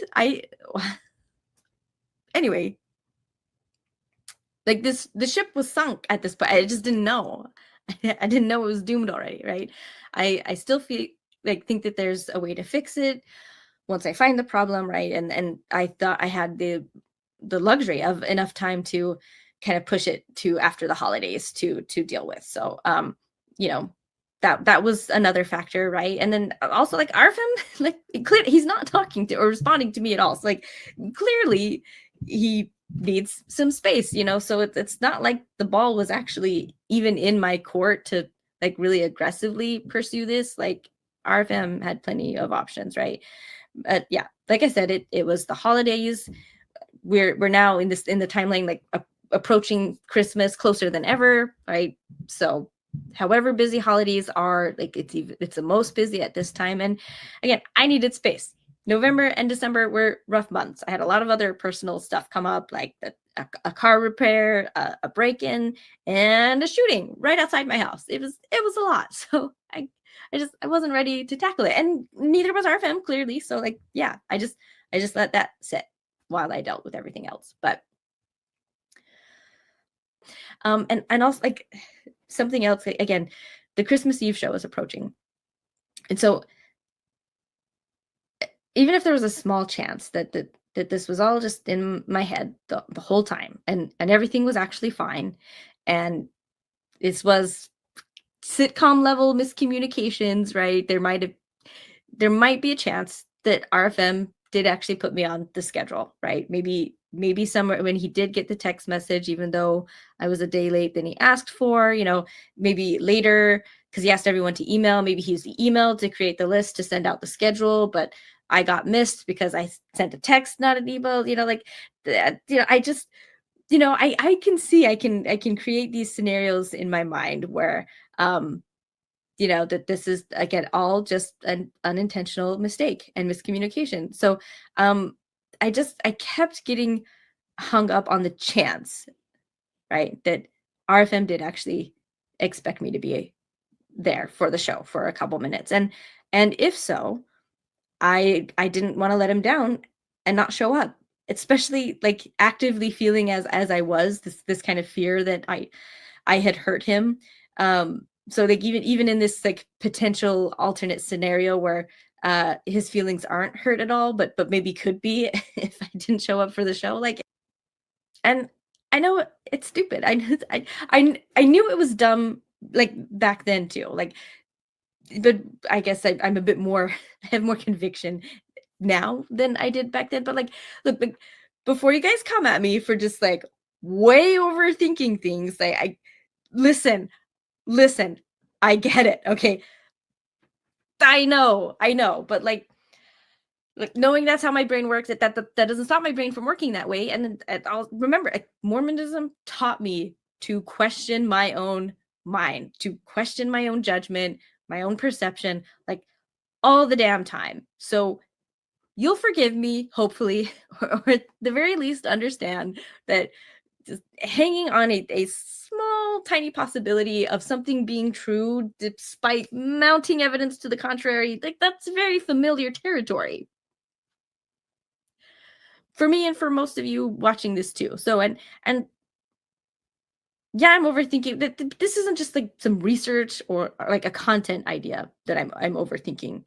[SPEAKER 1] Anyway, like, the ship was sunk at this point. I just didn't know. I didn't know it was doomed already, right? I still feel like, think that there's a way to fix it once I find the problem, right? And I thought I had the luxury of enough time to kind of push it to after the holidays to deal with. So you know, that was another factor, right? And then also like RFM, like he's not talking to or responding to me at all. So like clearly he needs some space, you know. So it's not like the ball was actually even in my court to like really aggressively pursue this. Like RFM had plenty of options, right? But yeah, like I said, it was the holidays. We're now in the timeline, like approaching Christmas closer than ever, right? So however busy holidays are, like it's the most busy at this time. And again, I needed space. November and December were rough months. I had a lot of other personal stuff come up, like a car repair, a break-in, and a shooting right outside my house. It was a lot. So I wasn't ready to tackle it, and neither was RFM, clearly. So like, yeah, I just let that sit while I dealt with everything else. But and also like something else, like, again, the Christmas Eve show is approaching, and so even if there was a small chance that this was all just in my head the whole time, and everything was actually fine, and this was sitcom level miscommunications, right? There might be a chance that RFM did actually put me on the schedule, right? Maybe somewhere when he did get the text message, even though I was a day late than he asked for, you know, maybe later, because he asked everyone to email, maybe he used the email to create the list to send out the schedule, but I got missed because I sent a text, not an email, you know, like, you know, I just, you know, I can see, I can create these scenarios in my mind where, you know, that this is, again, all just an unintentional mistake and miscommunication. So I kept getting hung up on the chance, right, that RFM did actually expect me to be there for the show for a couple minutes. And if so, I didn't want to let him down and not show up, especially like actively feeling as I was, this kind of fear that I had hurt him. So like even in this like potential alternate scenario where his feelings aren't hurt at all, but maybe could be if I didn't show up for the show, like, and I know it's stupid. I knew it was dumb, like back then too. Like, but I guess I'm a bit more I have more conviction now than I did back then. But like, look, like, before you guys come at me for just like way overthinking things, like listen, I get it. Okay. I know, but like knowing that's how my brain works, that doesn't stop my brain from working that way. And I'll remember, Mormonism taught me to question my own mind, to question my own judgment, my own perception, like all the damn time. So you'll forgive me, hopefully, or at the very least understand that just hanging on a small, tiny possibility of something being true, despite mounting evidence to the contrary, like that's very familiar territory for me and for most of you watching this too. So and yeah, I'm overthinking that. This isn't just like some research or like a content idea that I'm overthinking.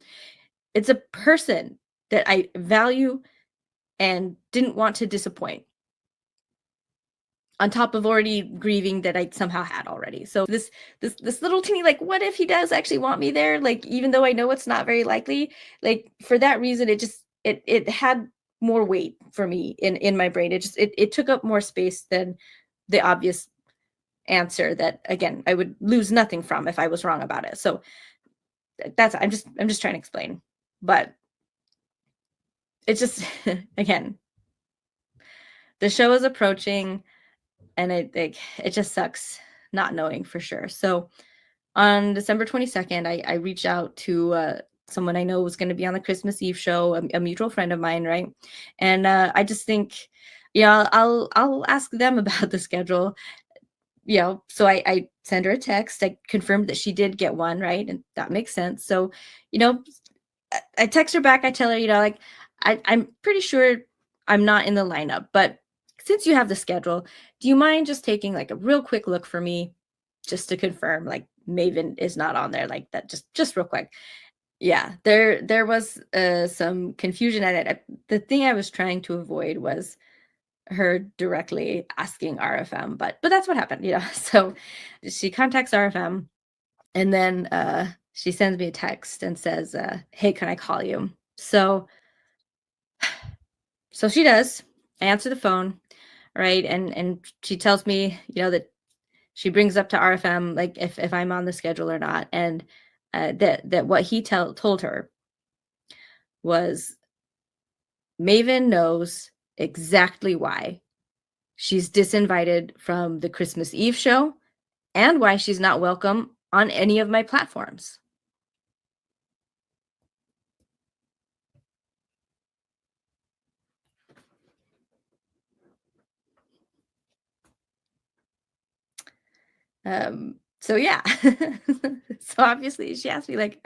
[SPEAKER 1] It's a person that I value and didn't want to disappoint, on top of already grieving that I somehow had already. So this little teeny, like, what if he does actually want me there? Like, even though I know it's not very likely, like for that reason, it had more weight for me in my brain. It took up more space than the obvious answer that, again, I would lose nothing from if I was wrong about it. So that's I'm just trying to explain. But it's just again, the show is approaching, and it just sucks not knowing for sure. So on December 22nd, I reached out to someone I know was going to be on the Christmas Eve show, a mutual friend of mine, right? And I just think, yeah, I'll ask them about the schedule. You know, so I send her a text. I confirmed that she did get one, right? And that makes sense. So, you know, I text her back. I tell her, you know, like I'm pretty sure I'm not in the lineup, but since you have the schedule, do you mind just taking like a real quick look for me just to confirm like Maven is not on there, like that, just real quick. Yeah, there was some confusion at it. The thing I was trying to avoid was her directly asking RFM, but that's what happened, So she contacts RFM, and then she sends me a text and says, "Hey, can I call you?" So she does. I answer the phone, right? And she tells me, that she brings up to RFM like if I'm on the schedule or not, and that what he told her was Maven knows exactly why she's disinvited from the Christmas Eve show and why she's not welcome on any of my platforms. So yeah. So obviously she asked me like,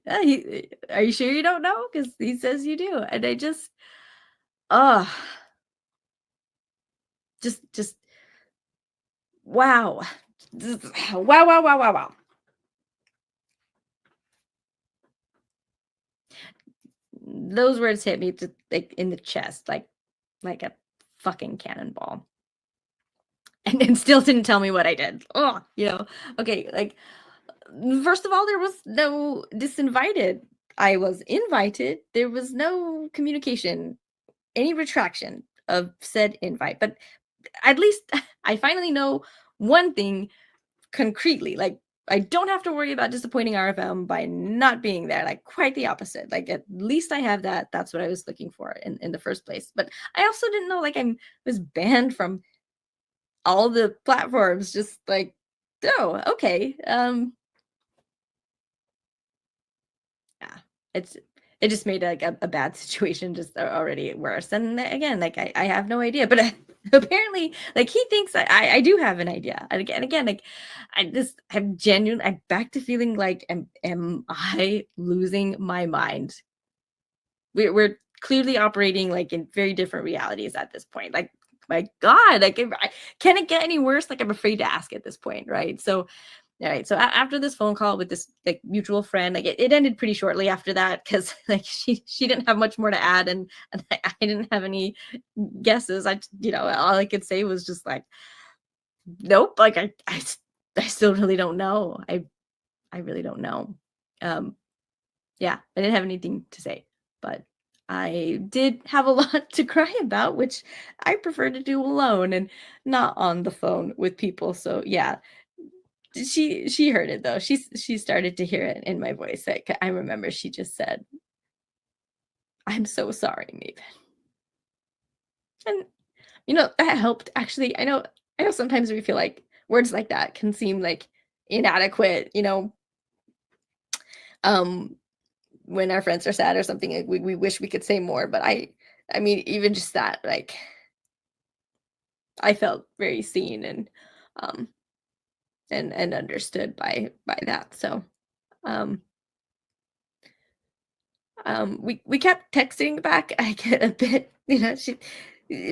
[SPEAKER 1] are you sure you don't know? Because he says you do. And I just, oh, just wow. Wow, wow, wow, wow, wow. Those words hit me just like in the chest, like a fucking cannonball. And still didn't tell me what I did. Oh, okay, like first of all, there was no disinvited. I was invited. There was no communication, any retraction of said invite. But at least I finally know one thing concretely. Like, I don't have to worry about disappointing RFM by not being there. Like, quite the opposite. Like, at least I have that. That's what I was looking for in the first place. But I also didn't know, like, I was banned from all the platforms. Just like, oh, okay. Yeah, it just made like a bad situation just already worse. And again, like I have no idea, but apparently, like he thinks I do have an idea. And again, like I'm genuine. I'm back to feeling like am I losing my mind? We're clearly operating like in very different realities at this point. Like my God, like can it get any worse? Like I'm afraid to ask at this point, right? So all right. So after this phone call with this like mutual friend, like it ended pretty shortly after that because like she didn't have much more to add, and I didn't have any guesses. All I could say was just like, nope. Like I still really don't know. I really don't know. Um, yeah, I didn't have anything to say, but I did have a lot to cry about, which I prefer to do alone and not on the phone with people. So yeah, she heard it though. She started to hear it in my voice. Like I remember she just said, "I'm so sorry, Maven." And that helped actually. I know sometimes we feel like words like that can seem like inadequate, um when our friends are sad or something, like we wish we could say more, but I mean even just that, like I felt very seen um and understood by that. So um we kept texting back. I get a bit, she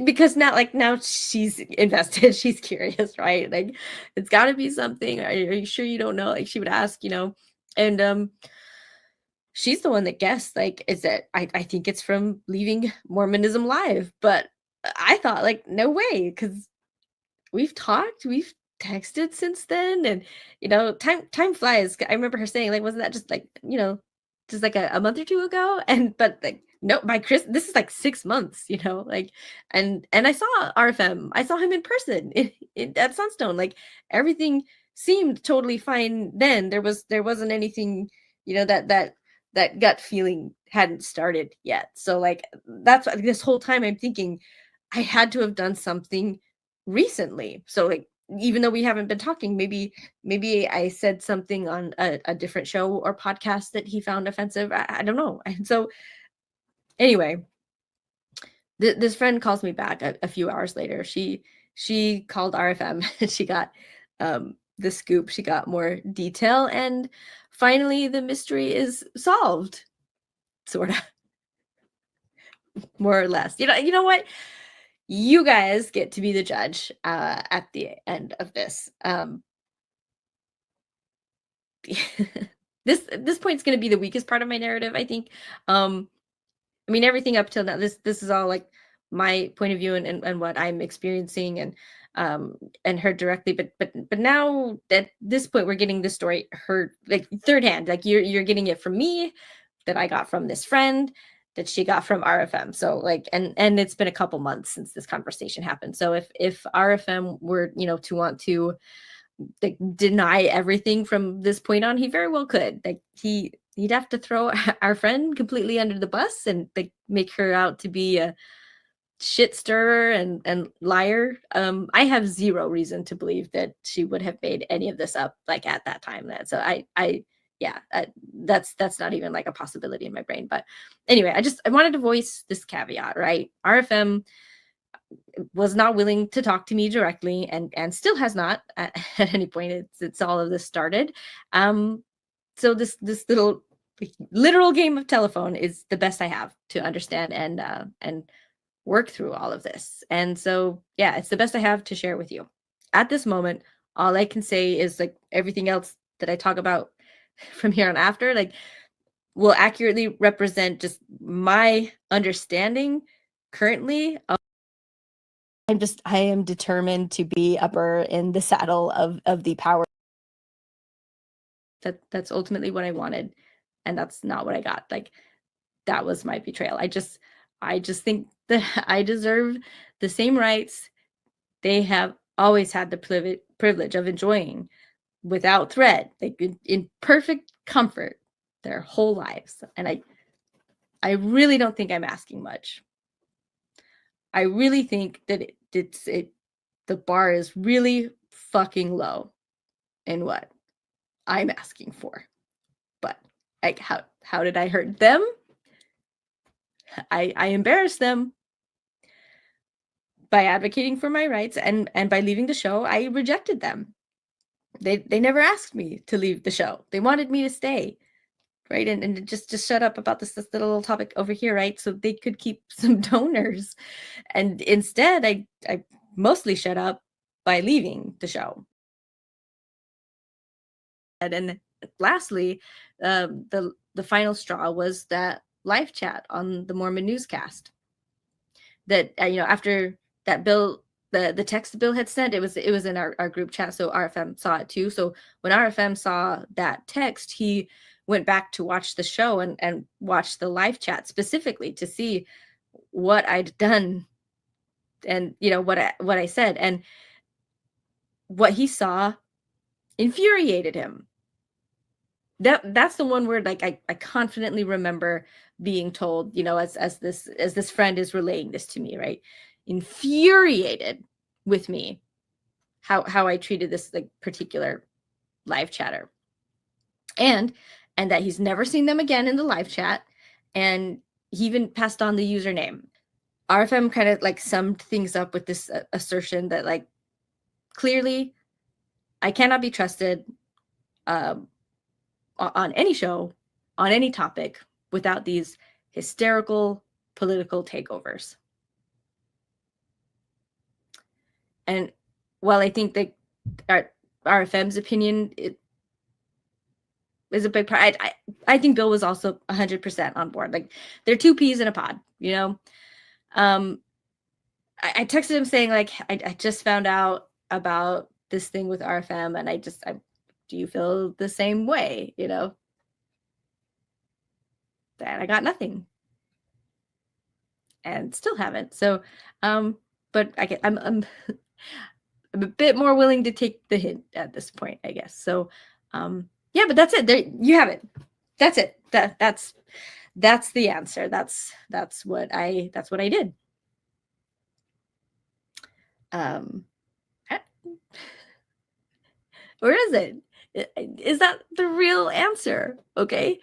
[SPEAKER 1] because now she's invested, she's curious, right? Like it's got to be something. Are you sure you don't know? Like she would ask, and she's the one that guessed. Like, is it? I think it's from leaving Mormonism live, but I thought like no way because we've talked, we've texted since then, and time flies. I remember her saying like, wasn't that just like just like a month or two ago? And but like no, by Chris, this is like 6 months, like and I saw RFM, I saw him in person at Sunstone. Like everything seemed totally fine then. There wasn't anything, that gut feeling hadn't started yet. So like that's this whole time I'm thinking I had to have done something recently. So like even though we haven't been talking, maybe I said something on a different show or podcast that he found offensive. I don't know. And so anyway, this friend calls me back a few hours later. She called RFM and she got the scoop. She got more detail, and finally the mystery is solved, sort of, more or less. You know what? You guys get to be the judge at the end of this. This point's going to be the weakest part of my narrative, I think. I mean, everything up till now, this is all like my point of view and what I'm experiencing and heard directly. But now at this point, we're getting the story heard like third hand. Like you're getting it from me, that I got from this friend, that she got from RFM. So like, and it's been a couple months since this conversation happened. So if RFM were, to want to like deny everything from this point on, he very well could. Like he'd have to throw our friend completely under the bus and like make her out to be a shit stirrer and liar. I have zero reason to believe that she would have made any of this up like at that time. That so I yeah, that's not even like a possibility in my brain. But anyway, I wanted to voice this caveat, right? RFM was not willing to talk to me directly and still has not at any point it's all of this started. So this little literal game of telephone is the best I have to understand and work through all of this. And so yeah, it's the best I have to share with you at this moment. All I can say is like everything else that I talk about from here on after like will accurately represent just my understanding currently. I am determined to be upper in the saddle of the power. That's ultimately what I wanted, and that's not what I got. Like that was my betrayal. I just think that I deserve the same rights they have always had the privilege of enjoying without threat, like in perfect comfort their whole lives. And I really don't think I'm asking much. I really think that the bar is really fucking low in what I'm asking for. But like how did I hurt them? I embarrassed them by advocating for my rights and by leaving the show. I rejected them. They never asked me to leave the show. They wanted me to stay. Right. And just shut up about this little topic over here, right? So they could keep some donors. And instead I mostly shut up by leaving the show. And lastly, the final straw was that live chat on the Mormon Newscast. That after that Bill, the text Bill had sent, it was in our group chat, so RFM saw it too. So when RFM saw that text, he went back to watch the show and watch the live chat specifically to see what I'd done and what I said, and what he saw infuriated him. That's the one word like I confidently remember being told, as this friend is relaying this to me, right? Infuriated with me how I treated this like particular live chatter. And that he's never seen them again in the live chat, and he even passed on the username. RFM kind of like summed things up with this assertion that like clearly I cannot be trusted on any show, on any topic, without these hysterical political takeovers. And while I think that RFM's opinion is a big part, I think Bill was also 100% on board. Like they're two peas in a pod, I texted him saying like, I just found out about this thing with RFM, and do you feel the same way? And I got nothing, and still haven't. So, but I'm I'm a bit more willing to take the hint at this point, I guess. So, yeah, but that's it. There you have it. That's it. That's the answer. That's what I did. Or is it? Is that the real answer? Okay.